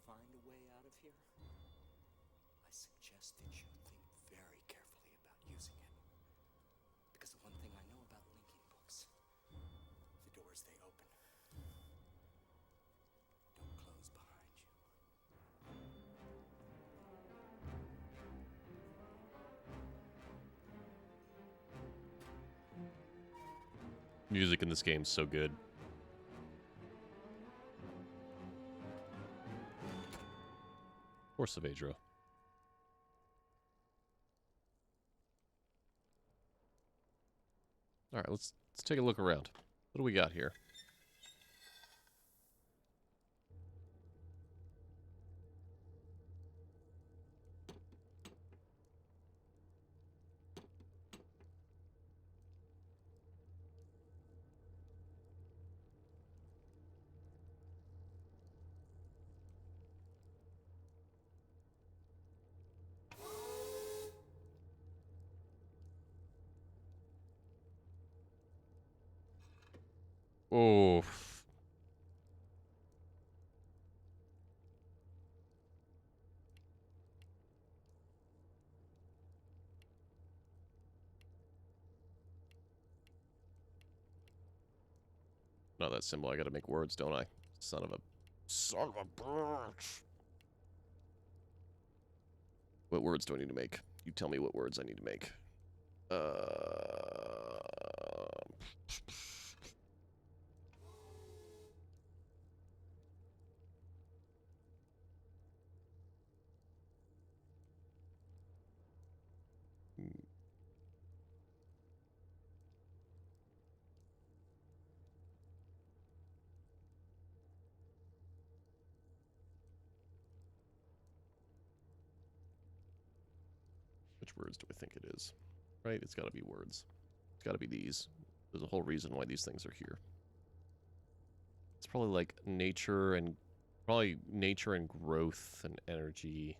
find a way out of here, I suggest that you think very carefully about using it. Because the one thing I know about linking books, the doors they open don't close behind you. Music in this game is so good. Poor Savedro. All right, let's take a look around. What do we got here? Oh. Not that symbol. I gotta make words, don't I? Son of a bitch. What words do I need to make? You tell me what words I need to make. Which words do I think it is? Right? It's gotta be words. It's gotta be these. There's a whole reason why these things are here. It's probably like nature and growth and energy.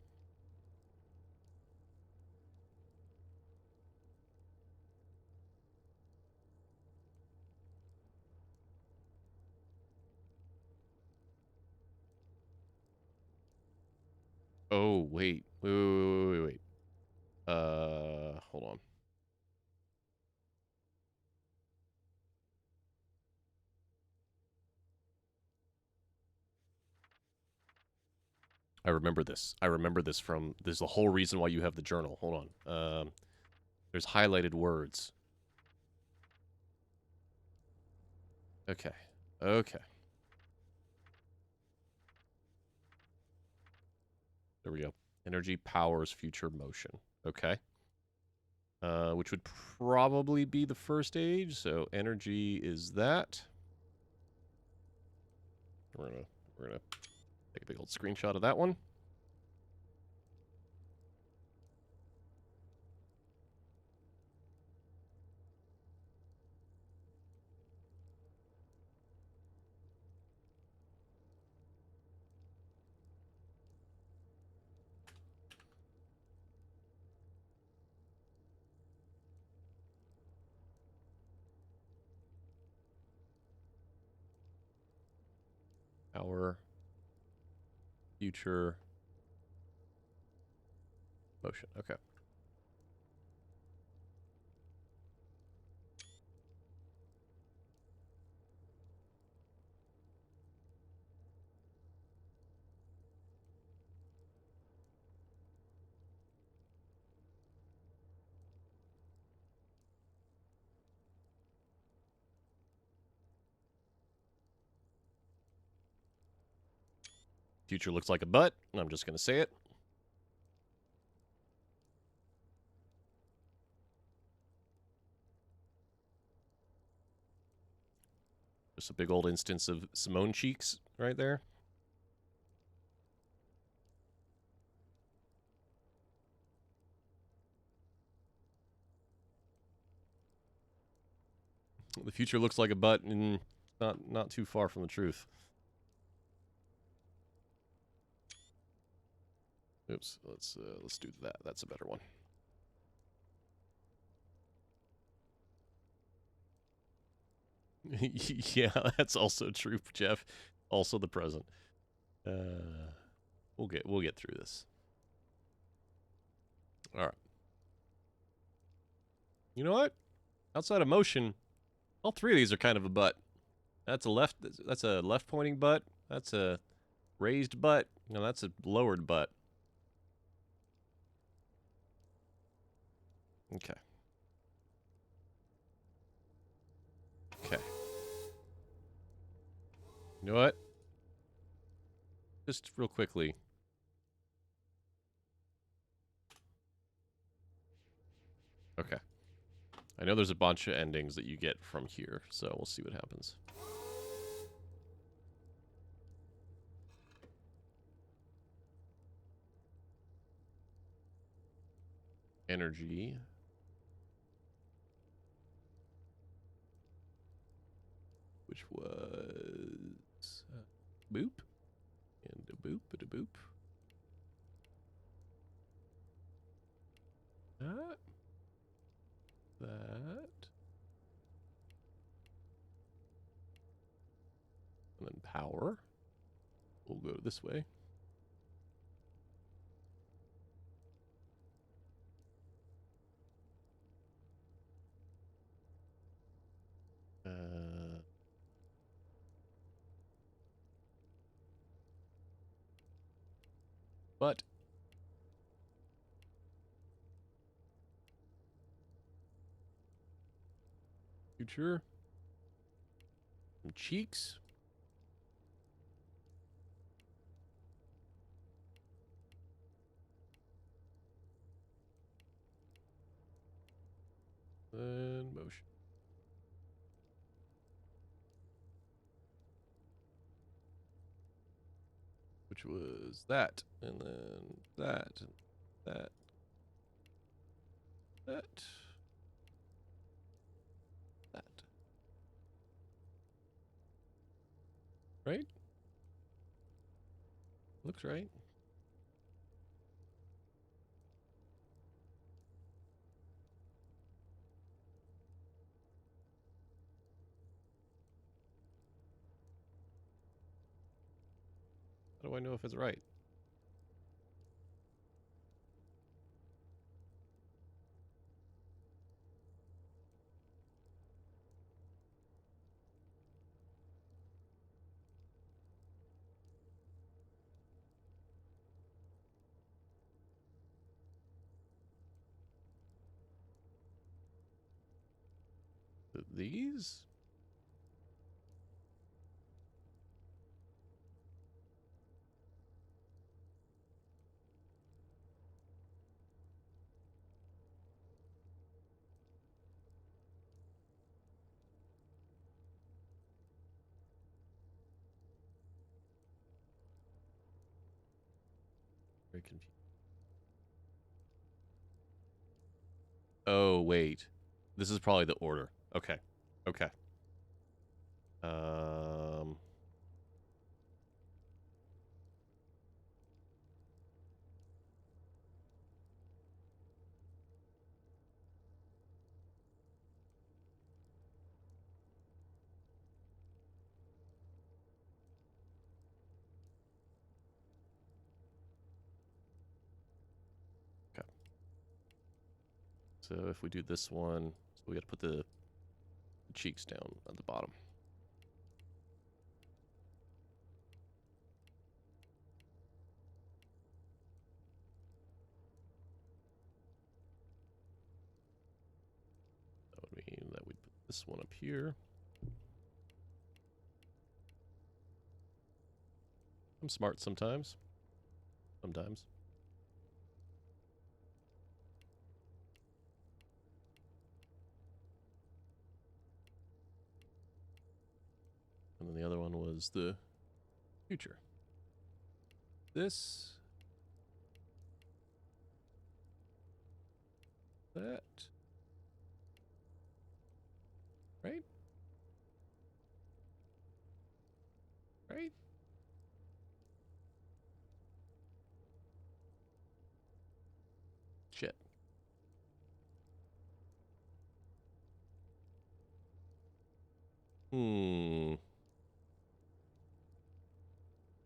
Oh, wait. Hold on. I remember this. I remember this from, this is the whole reason why you have the journal. Hold on. There's highlighted words. Okay. Okay. There we go. Energy powers future motion. Okay. Which would probably be the first age. So energy is that. We're gonna take a big old screenshot of that one. Our future motion. Okay. Future looks like a butt. I'm just gonna say it. Just a big old instance of Simone cheeks right there. The future looks like a butt, and not too far from the truth. Oops. Let's do that. That's a better one. Yeah, that's also true, Jeff. Also the present. We'll get through this. All right. You know what? Outside of motion, all three of these are kind of a butt. That's a left pointing butt. That's a raised butt. No, that's a lowered butt. Okay. Okay. You know what? Just real quickly. Okay. I know there's a bunch of endings that you get from here, so we'll see what happens. Energy. Which was boop and a boop and a boop. That. That. And then power. We'll go this way. But future. Some cheeks. And motion. Which was that. And then that. And that. That. That. Right? Looks right. How do I know if it's right? These? Very confused. Oh, wait. This is probably the order. Okay. Okay. Um... Okay. So if we do this one, so we got to put the cheeks down at the bottom. That would mean that we'd put this one up here. I'm smart sometimes. Sometimes. And then the other one was the future. This. That. Right? Right? Shit.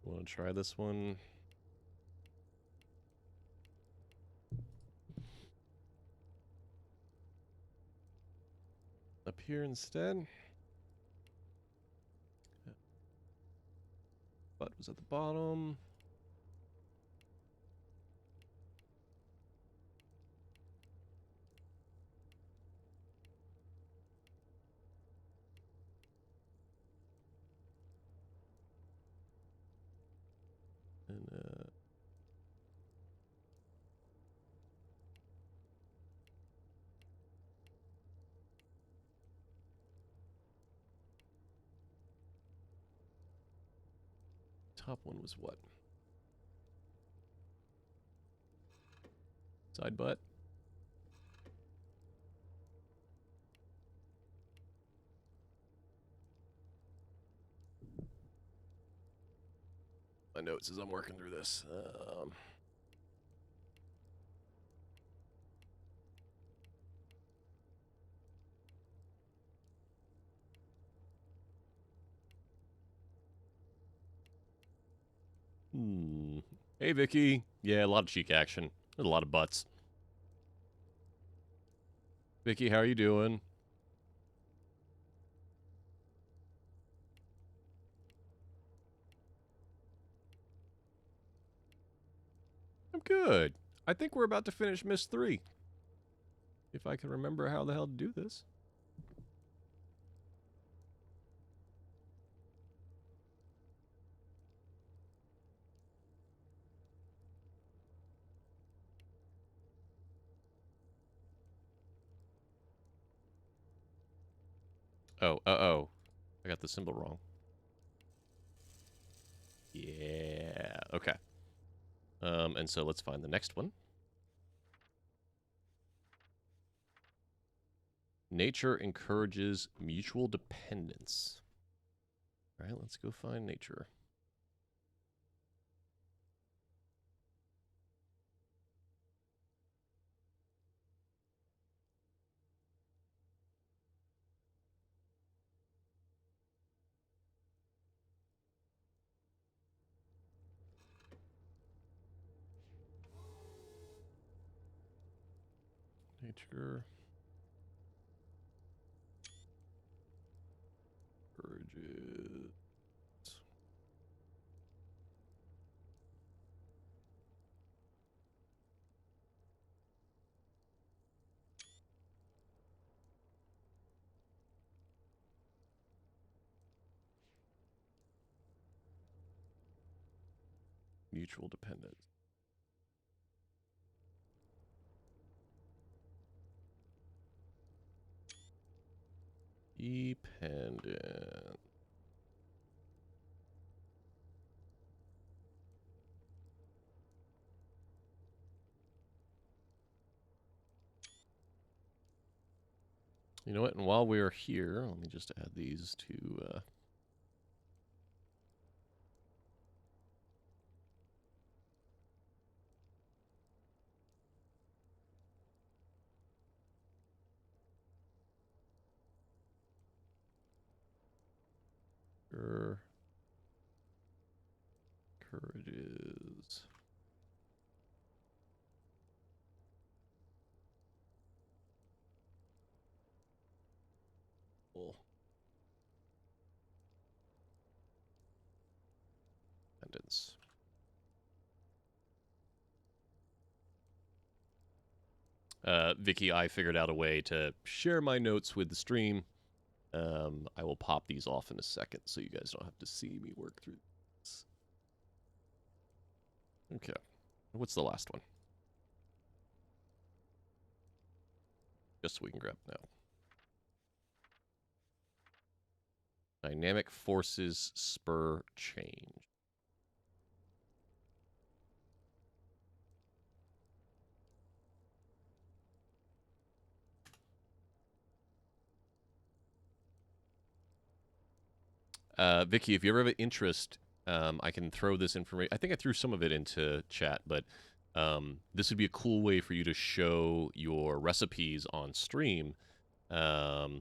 Want to try this one? Up here instead. Butt was at the bottom. And top one was what? Side butt. My notes as I'm working through this. Hey, Vicky. Yeah, a lot of cheek action. There's a lot of butts. Vicky, how are you doing? I'm good. I think we're about to finish Myst 3. If I can remember how the hell to do this. Oh, uh-oh. I got the symbol wrong. Yeah, okay. And so let's find the next one. Nature encourages mutual dependence. All right, let's go find nature. Nature encourages mutual dependence. Dependent. You know what? And while we're here, let me just add these to encourages dependence. Vicky, I figured out a way to share my notes with the stream. I will pop these off in a second so you guys don't have to see me work through this. Okay. What's the last one? Just so we can grab it now. Dynamic forces spur change. Vicky, if you ever have an interest, I can throw this information. I think I threw some of it into chat, but this would be a cool way for you to show your recipes on stream, so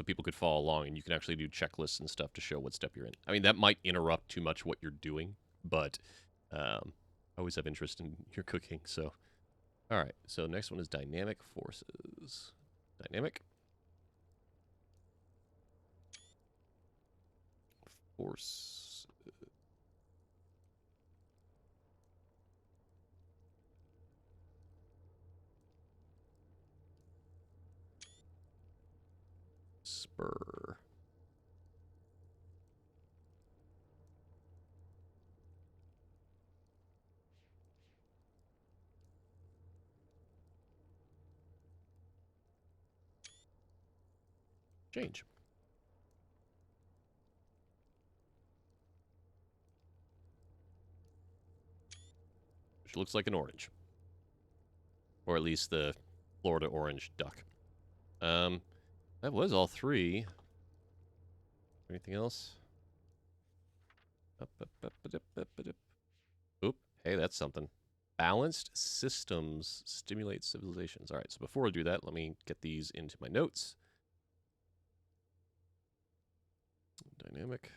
people could follow along, and you can actually do checklists and stuff to show what step you're in. I mean, that might interrupt too much what you're doing, but I always have interest in your cooking. So, all right. So next one is dynamic forces. Dynamic force spur. Change. Which looks like an orange. Or at least the Florida orange duck. That was all three. Anything else? Oop. Hey, that's something. Balanced systems stimulate civilizations. All right, so before I do that, let me get these into my notes. Dynamic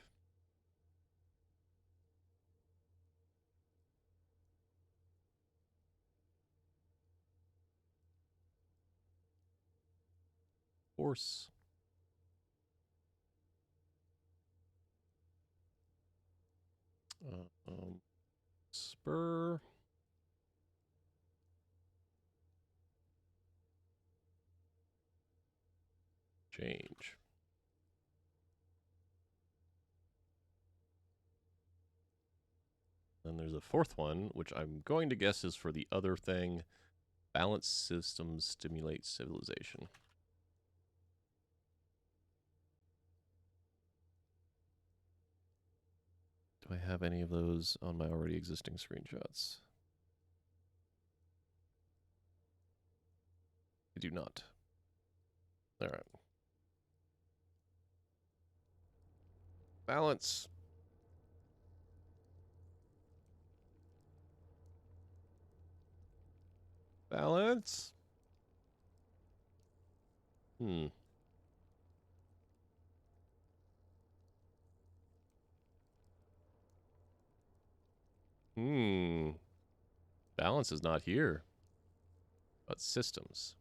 Force. Spur. Change. Then there's a fourth one, which I'm going to guess is for the other thing. Balance systems stimulate civilization. Do I have any of those on my already existing screenshots? I do not. All right. Balance. Balance. Hmm. Hmm. Balance is not here. But systems.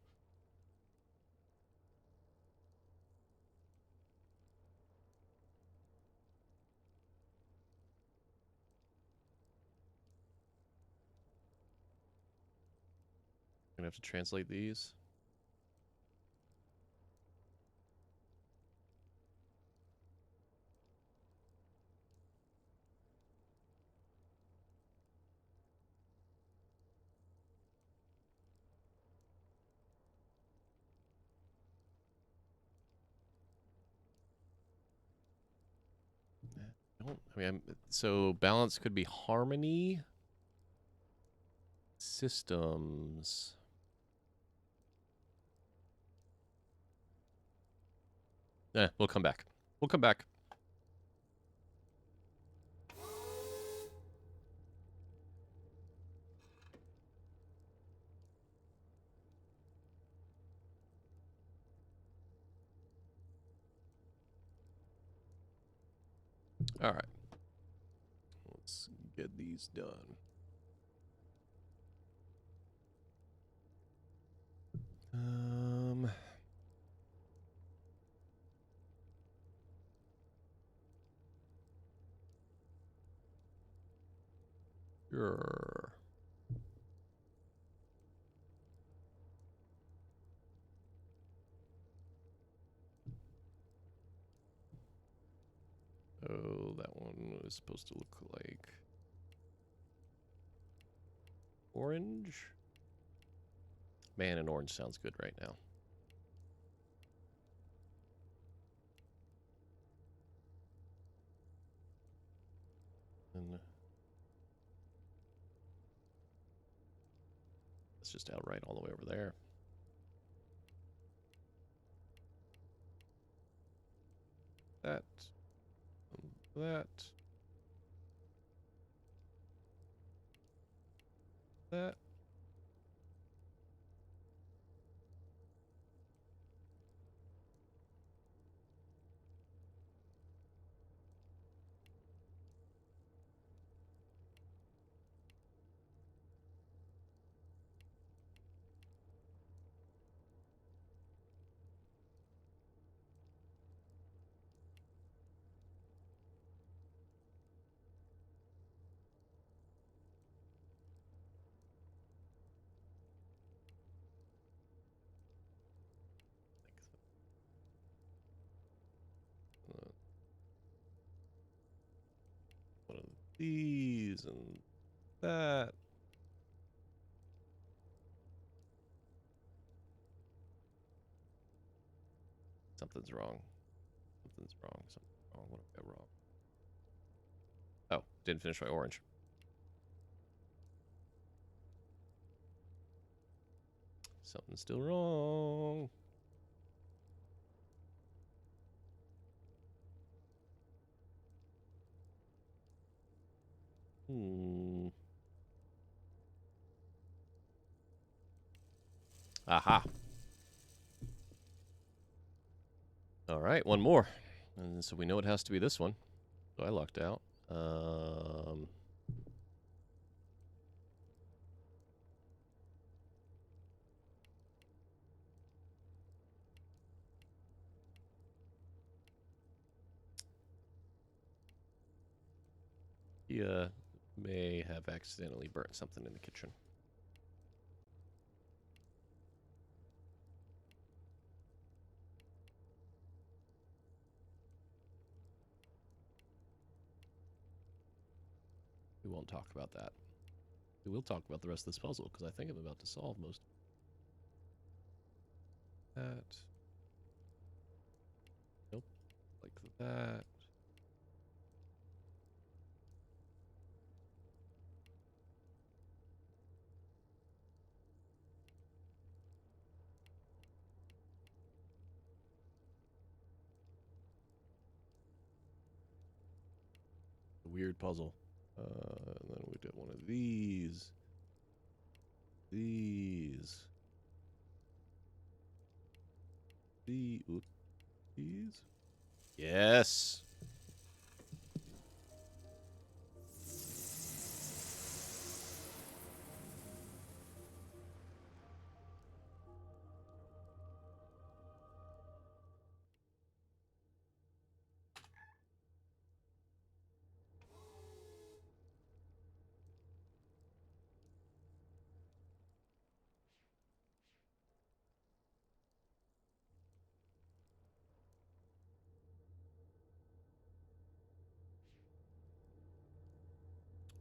I'm gonna have to translate these. So balance could be harmony. Systems. We'll come back. We'll come back. All right. Let's get these done. Sure. Oh, that one was supposed to look like orange. Man, an orange sounds good right now. And it's just outright all the way over there. That. That. That. One of these and that. Something's wrong. Something's wrong. Something's wrong. What have I got wrong? Oh, didn't finish my orange. Something's still wrong. Aha. All right, one more. And so we know it has to be this one. So I lucked out. Kia may have accidentally burnt something in the kitchen. We won't talk about that. We will talk about the rest of this puzzle, because I think I'm about to solve most of that. Nope. Like that. A weird puzzle. And then we did one of these. These. These. Yes.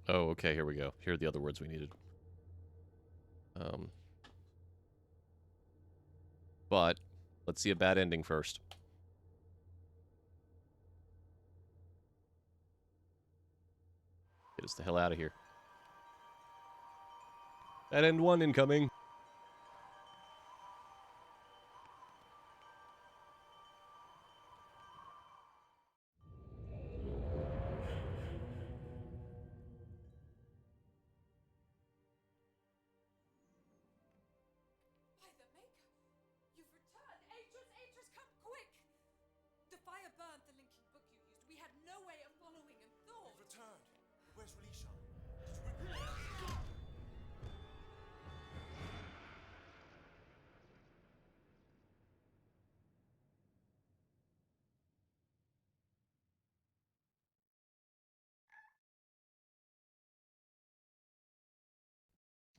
Oh, okay, here we go. Here are the other words we needed. But let's see a bad ending first. Get us the hell out of here. Bad end 1 incoming. By the Maker! You've returned! Atris, Atris, come quick! The fire burnt the linking book you used. We had no way of following and thought. We've returned. Where's Relisha? Did you...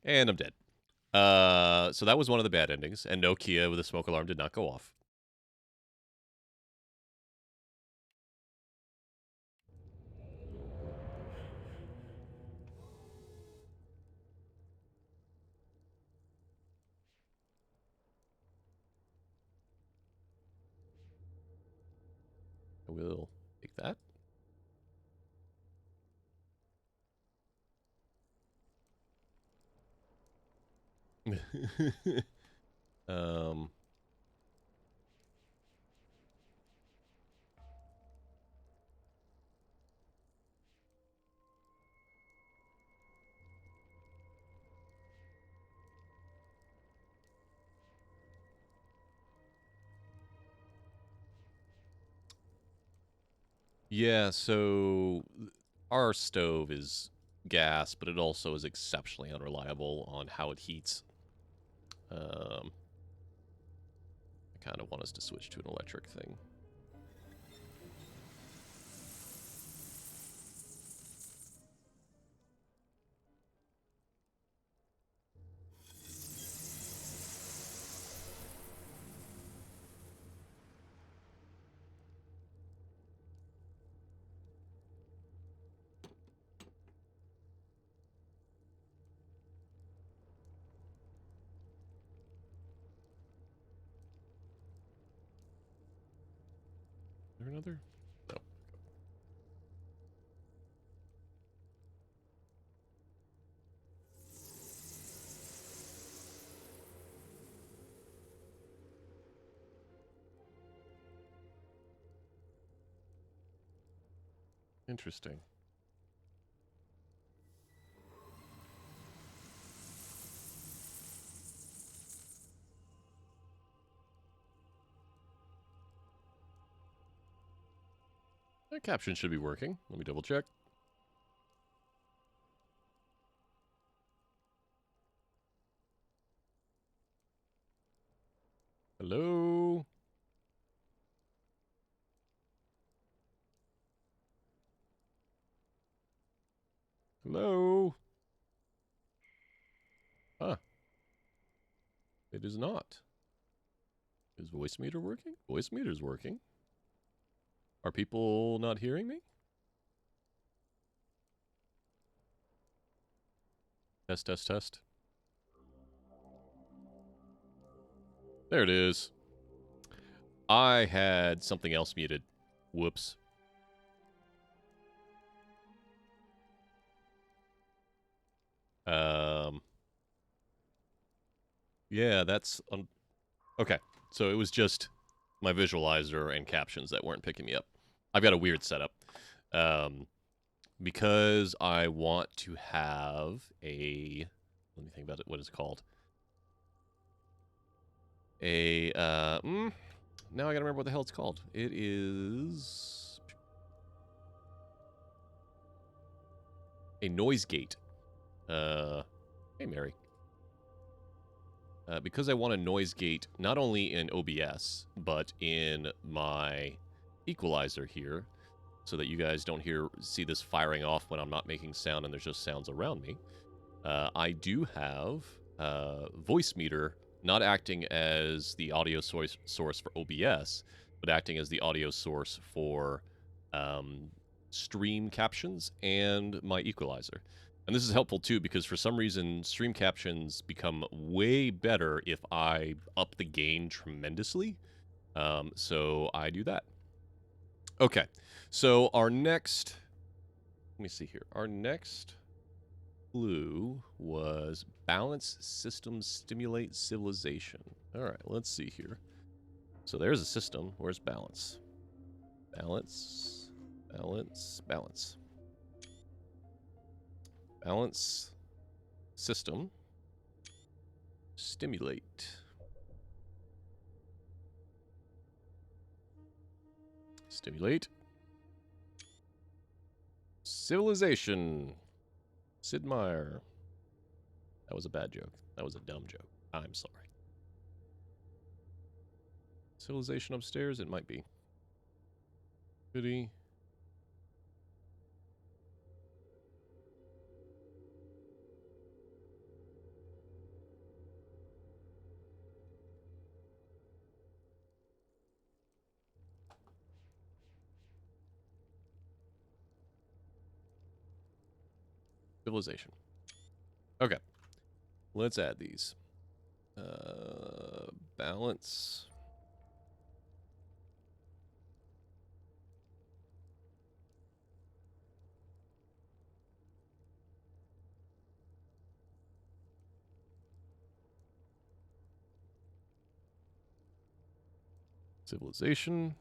And I'm dead. So that was one of the bad endings, and no, Kia with a smoke alarm did not go off. I will take that. um, yeah, so our stove is gas, but it also is exceptionally unreliable on how it heats. I kind of want us to switch to an electric thing. Is there another? No. Interesting. The caption should be working. Let me double check. Hello? Hello? Huh. It is not. Is voice meter working? Voice meter's working. Are people not hearing me? Test, test, test. There it is. I had something else muted. Whoops. Yeah, that's... okay, so it was just my visualizer and captions that weren't picking me up. I've got a weird setup. Because I want to have a... let me think about it. What is it called? Now I gotta remember what the hell it's called. It is... a noise gate. Hey, Mary. Because I want a noise gate not only in OBS, but in my equalizer here, so that you guys don't see this firing off when I'm not making sound and there's just sounds around me. I do have voice meter not acting as the audio source for OBS, but acting as the audio source for stream captions and my equalizer. And this is helpful too, because for some reason, stream captions become way better if I up the gain tremendously. So I do that. Okay, so our next... let me see here. Our next clue was balance systems stimulate civilization. All right, let's see here. So there's a system. Where's balance? Balance, balance, balance. Balance system stimulate. Stimulate. Civilization. Sid Meier. That was a bad joke. That was a dumb joke. I'm sorry. Civilization upstairs? It might be. City. Civilization. Okay. Let's add these. Balance. Civilization.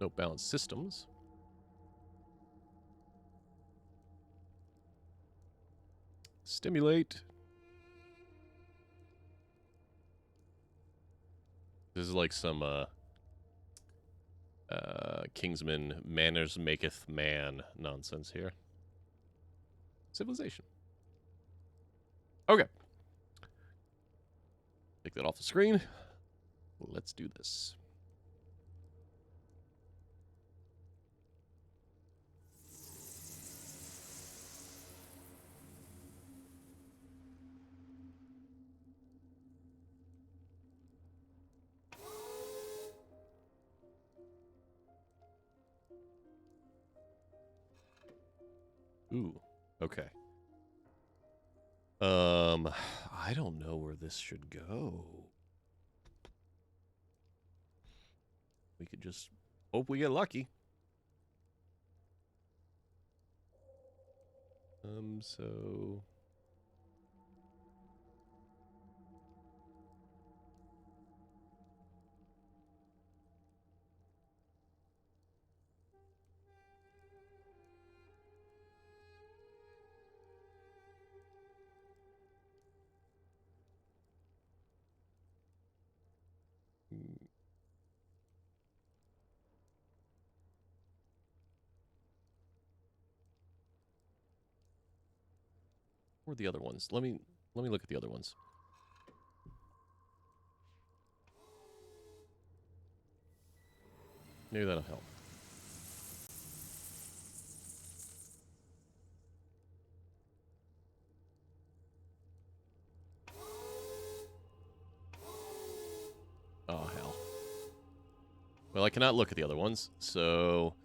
No, balance systems. Stimulate. This is like some Kingsman manners maketh man nonsense here. Civilization. Okay. Take that off the screen. Let's do this. Ooh, okay. I don't know where this should go. We could just hope we get lucky. So... where are the other ones? Let me look at the other ones. Maybe that'll help. Well, I cannot look at the other ones, so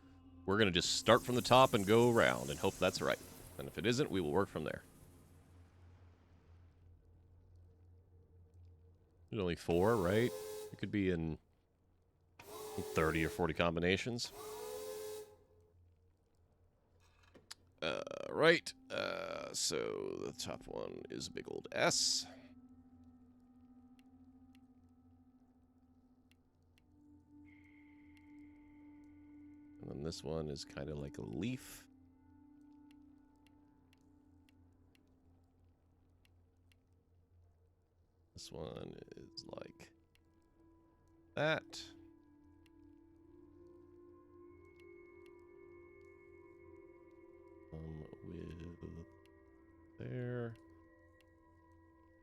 we're going to just start from the top and go around and hope that's right. And if it isn't, we will work from there. There's only 4, right? It could be in 30 or 40 combinations. Right. So the top one is a big old S. And then this one is kind of like a leaf. This one is like that. With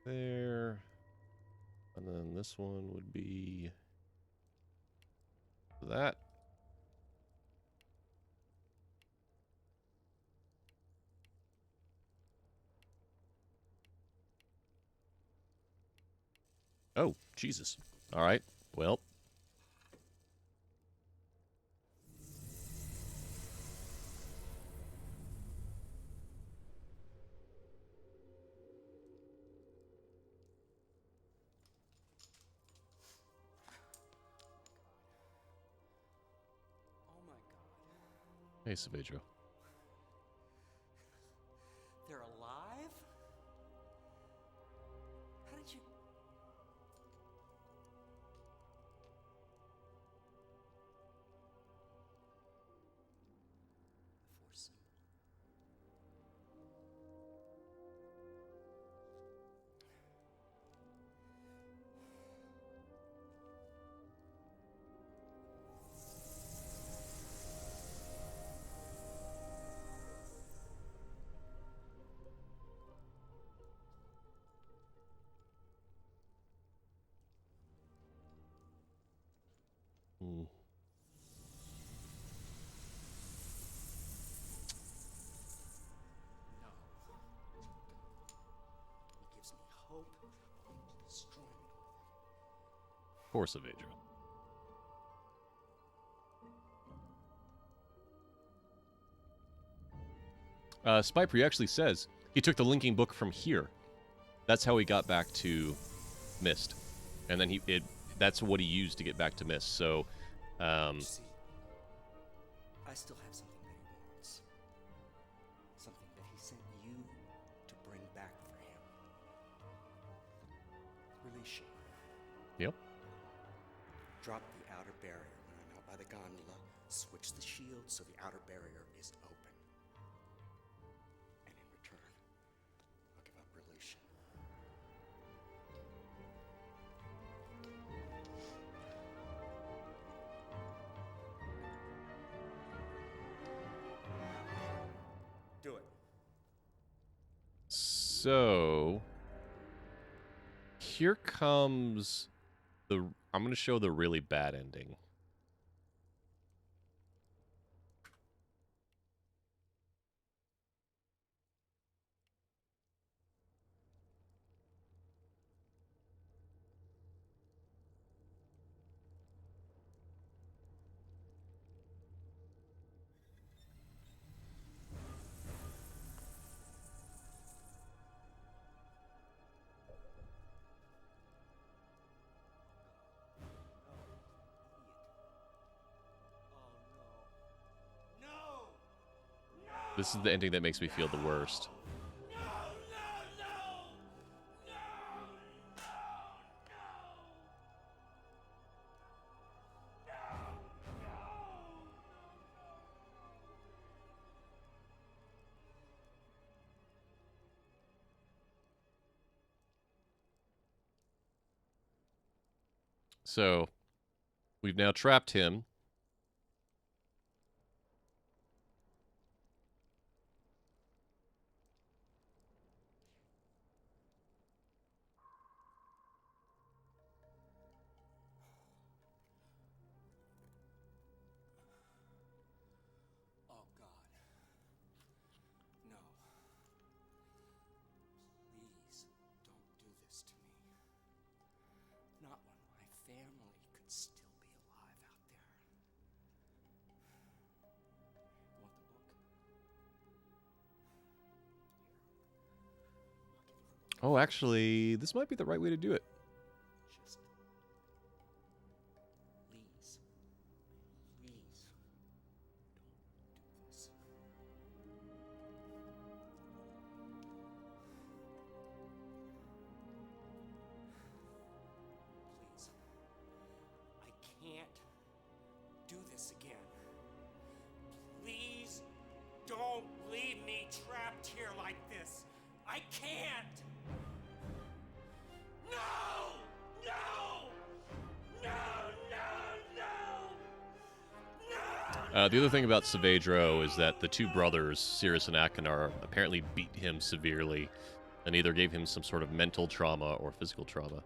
there, and then this one would be that. Oh, Jesus. All right. Well. Oh my god. Hey, Savedro. They're alive? How did you... The Force symbol. Hmm. No. He gives me hope, only to destroy me with it. Poor Savedro. Spypree actually says he took the linking book from here. That's how he got back to Myst. And then that's what he used to get back to Myst. So, See, I still have something that he wants. Something that he sent you to bring back for him. Release shield. yep. Drop the outer barrier when I'm out by the gondola. Switch the shield so the outer barrier is open. And in return, I'll give up relation. Do it. So, here comes I'm going to show the really bad ending. This is the ending that makes me feel the worst. So, we've now trapped him. Oh, God. No. Please don't do this to me. Not when my family could still be alive out there. Oh, actually, this might be the right way to do it. Just please, please don't do this. Please. I can't do this again. Please don't leave me trapped here like this. I can't. No! No! No! No! No! No! The other thing about Saavedro is that the two brothers, Sirius and Akanar, apparently beat him severely and either gave him some sort of mental trauma or physical trauma.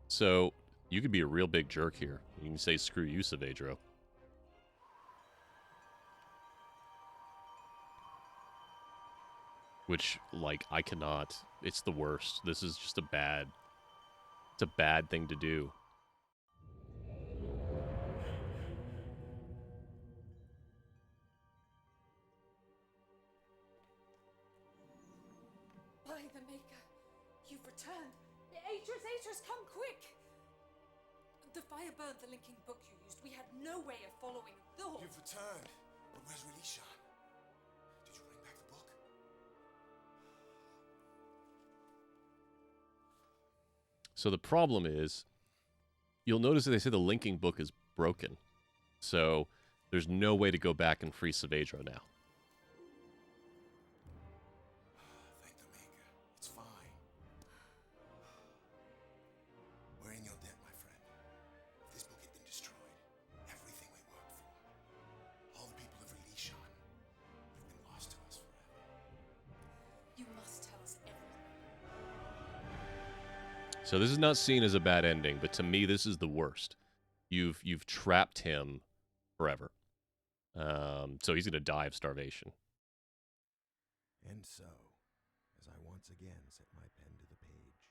So you could be a real big jerk here. You can say, screw you, Saavedro. Which, like, I cannot. It's the worst. This is just it's a bad thing to do. By the Maker, you've returned. Atris, come quick! The fire burned the linking book you used. We had no way of following the... You've returned. But where's Relishan? Did you bring back the book? So the problem is, you'll notice that they say the linking book is broken. So there's no way to go back and free Saavedro now. Thank the Maker. It's fine. We're in your debt, my friend. If this book had been destroyed, everything we worked for, all the people of Relishan, have been lost to us forever. You must tell us everything. So this is not seen as a bad ending, but to me, this is the worst. You've trapped him forever. So he's going to die of starvation. And so, as I once again set my pen to the page,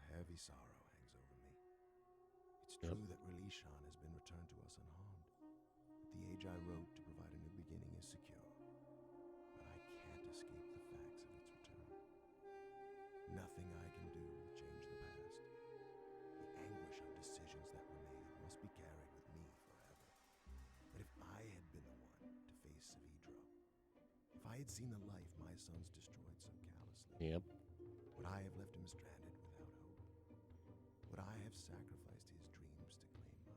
a heavy sorrow hangs over me. It's Yep. true that Relishan has been returned to us unharmed, but the age I wrote to provide a new beginning is secure. But I can't escape the facts of its return. Nothing I can do will change the past. The anguish of decisions that were made must be carried with me forever. But if I had been the one to face Saavedro, if I had seen the life my sons destroyed so callously, Yep. would I have left him stranded without hope? Would I have sacrificed his dreams to claim my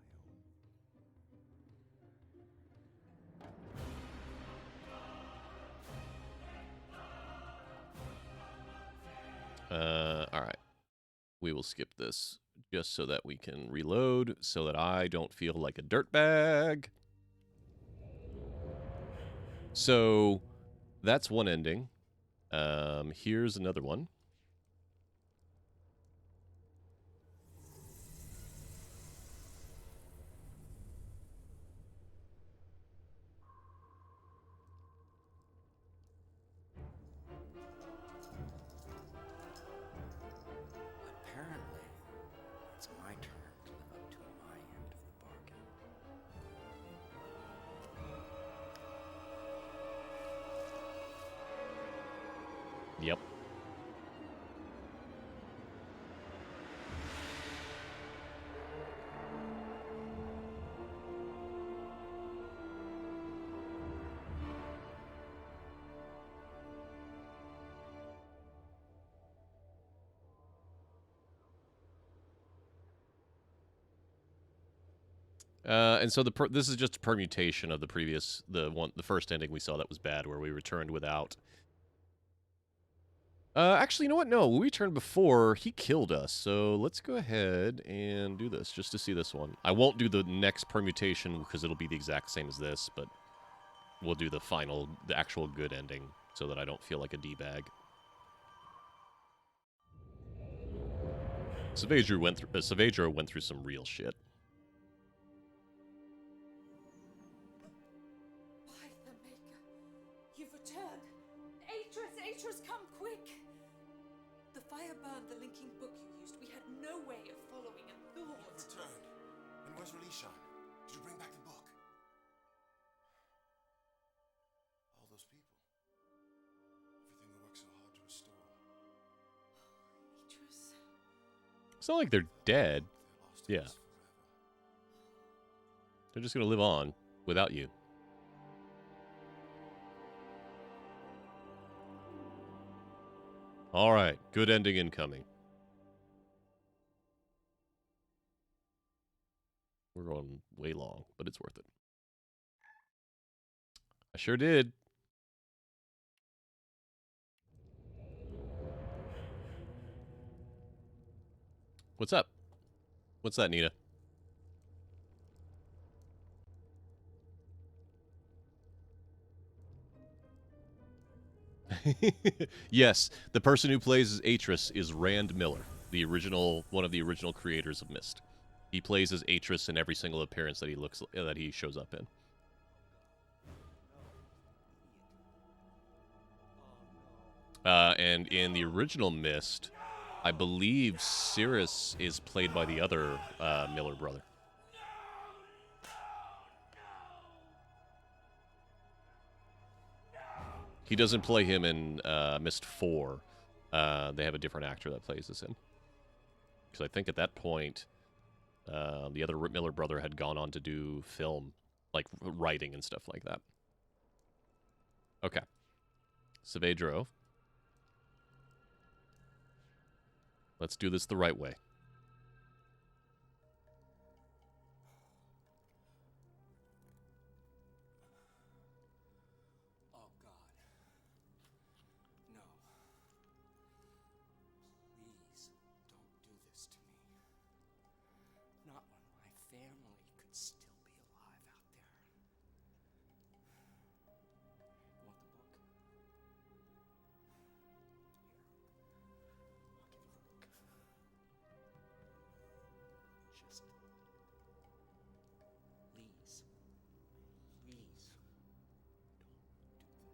own? All right. We will skip this just so that we can reload, so that I don't feel like a dirtbag. So that's one ending. Here's another one. Apparently, it's my turn to live up to my end of the bargain. Yep. And so this is just a permutation of the previous, the first ending we saw that was bad, where we returned without. Actually, you know what? No, when we returned before, he killed us. So let's go ahead and do this just to see this one. I won't do the next permutation because it'll be the exact same as this, but we'll do the actual good ending, so that I don't feel like a d-bag. Saavedro went through some real shit. By the Maker, you've returned. Atris, come quick! The fire burned the linking book you used. We had no way of following and You've thought... returned. And where's Relishan? Did you bring back the book? All those people. It's not like they're dead. Yeah. They're just going to live on without you. All right. Good ending incoming. We're going way long, but it's worth it. I sure did. What's up? What's that, Nina? Yes, the person who plays as Atris is Rand Miller, the original one of the original creators of Myst. He plays as Atris in every single appearance that he shows up in. And in the original Myst, I believe Cirrus is played by the other Miller brother. He doesn't play him in Myst 4. They have a different actor that plays as him. Because I think at that point, the other Miller brother had gone on to do film, like writing and stuff like that. Okay. Saavedro. Let's do this the right way. Oh, God. No. Please don't do this to me. Not when my family could still be alive out there. You want the book? Just please, please don't do this.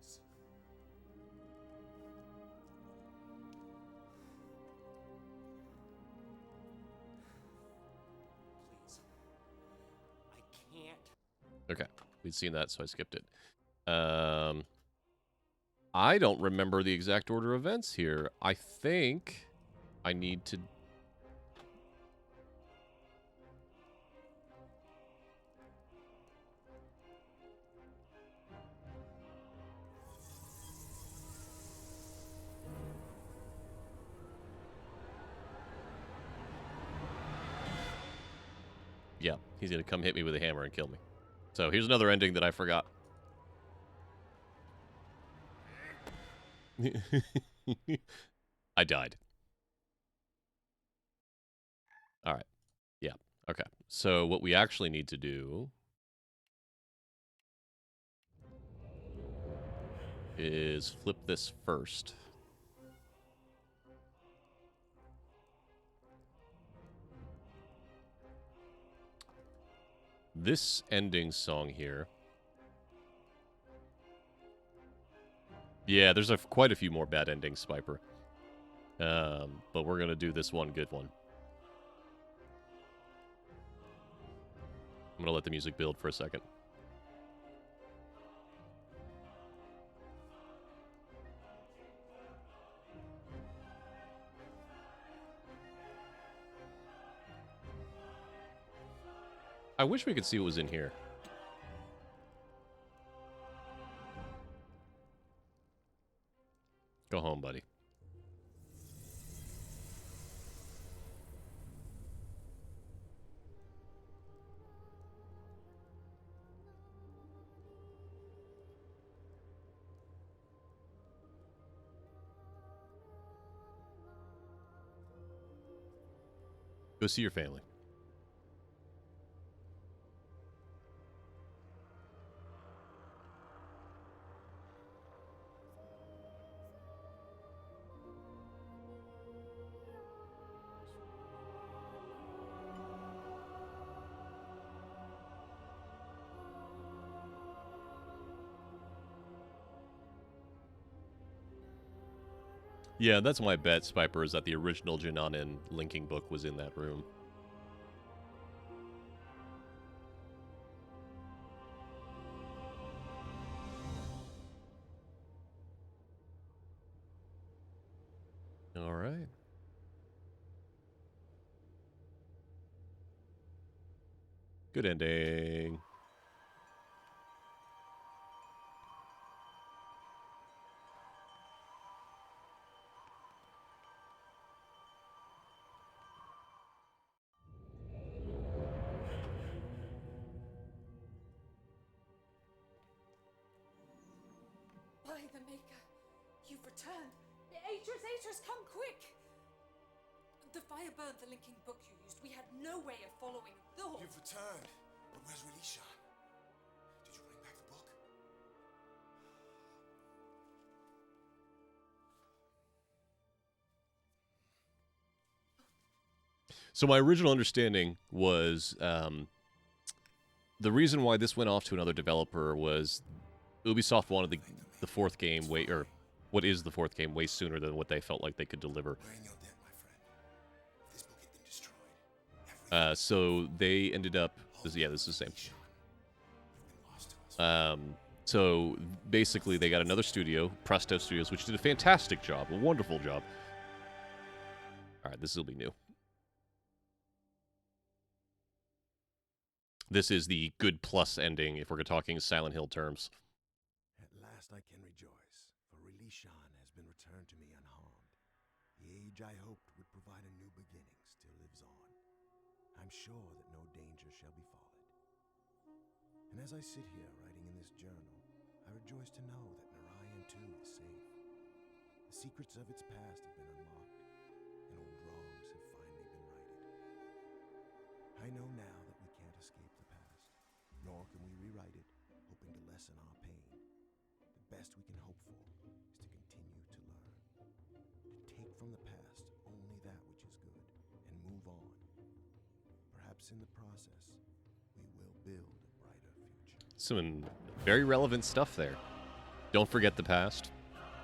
Please. I can't. Okay. We'd seen that, so I skipped it. I don't remember the exact order of events here. I think I need to... Yeah, he's going to come hit me with a hammer and kill me. So here's another ending that I forgot. I died. All right. Yeah. Okay. So what we actually need to do is flip this first. This ending song here. Yeah, there's quite a few more bad endings, Spiper. But we're going to do this one good one. I'm going to let the music build for a second. I wish we could see what was in here. Go home, buddy. Go see your family. Yeah, that's my bet, Spiper, is that the original Jananan linking book was in that room. All right. Good ending. By the Maker, you've returned. Atris, come quick! The fire burned the linking book you used. We had no way of following the horse. You've returned. But where's Relishan? Did you bring back the book? So my original understanding was the reason why this went off to another developer was Ubisoft wanted the fourth game or what is the fourth game way sooner than what they felt like they could deliver. We're in your debt, my friend. If this book had been destroyed, So they ended up. This is the same. Relishan would have been lost to us. So basically, they got another studio, Presto Studios, which did a fantastic job, a wonderful job. All right, this will be new. This is the good plus ending, if we're talking Silent Hill terms. At last I can rejoice, for Relishan has been returned to me unharmed. The age I hoped would provide a new beginning still lives on. I'm sure that no danger shall befall it. And as I sit here writing in this journal, I rejoice to know that Narayan too is safe. The secrets of its past have been unlocked, and old wrongs have finally been righted. I know now that we can't escape the past, nor can we rewrite it, hoping to lessen our pain. The best we can hope for is to continue to learn, to take from the past only that which is good, and move on. Perhaps in the process, we will build a brighter future. Some very relevant stuff there. Don't forget the past.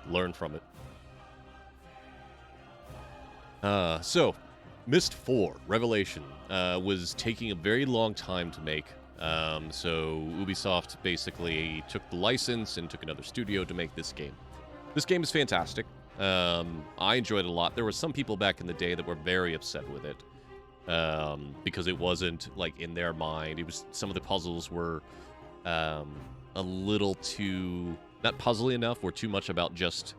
Learn from it. So, Myst 4, Revelation, was taking a very long time to make. So Ubisoft basically took the license and took another studio to make this game. This game is fantastic. I enjoyed it a lot. There were some people back in the day that were very upset with it. Because it wasn't, like, in their mind. It was, some of the puzzles were a little too, not puzzly enough, or too much about just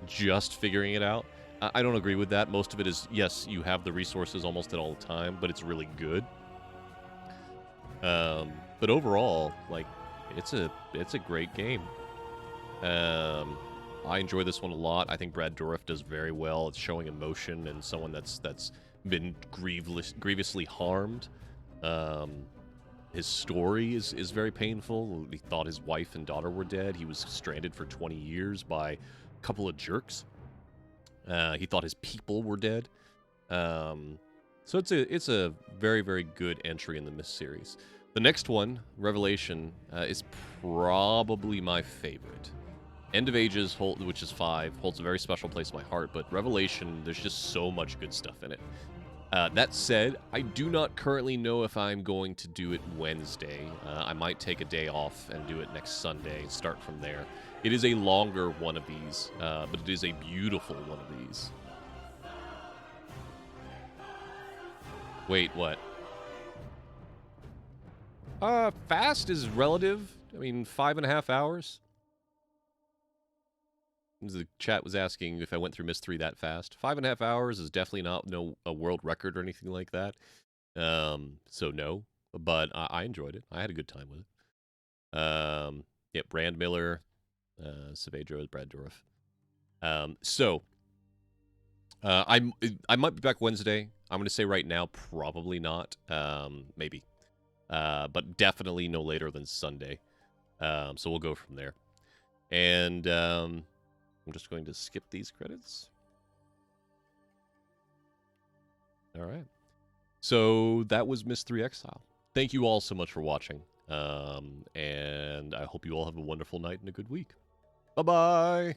figuring it out. I don't agree with that. Most of it is, yes, you have the resources almost at all the time, but it's really good. But overall, like, it's a great game. I enjoy this one a lot. I think Brad Dourif does very well. It's showing emotion and someone that's been grievously harmed. His story is very painful. He thought his wife and daughter were dead. He was stranded for 20 years by a couple of jerks. He thought his people were dead. So it's a very, very good entry in the Myst series. The next one, Revelation, is probably my favorite. End of Ages, which is 5, holds a very special place in my heart, but Revelation, there's just so much good stuff in it. That said, I do not currently know if I'm going to do it Wednesday. I might take a day off and do it next Sunday and start from there. It is a longer one of these, but it is a beautiful one of these. Wait, what? Fast is relative. I mean, 5.5 hours. The chat was asking if I went through Myst 3 that fast. 5.5 hours is definitely not a world record or anything like that. So no, but I enjoyed it. I had a good time with it. Yeah, Brand Miller, Saavedra is Brad Dourif. I might be back Wednesday. I'm going to say right now, probably not. Maybe. But definitely no later than Sunday. So we'll go from there. And I'm just going to skip these credits. All right. So that was Myst 3 Exile. Thank you all so much for watching. And I hope you all have a wonderful night and a good week. Bye-bye.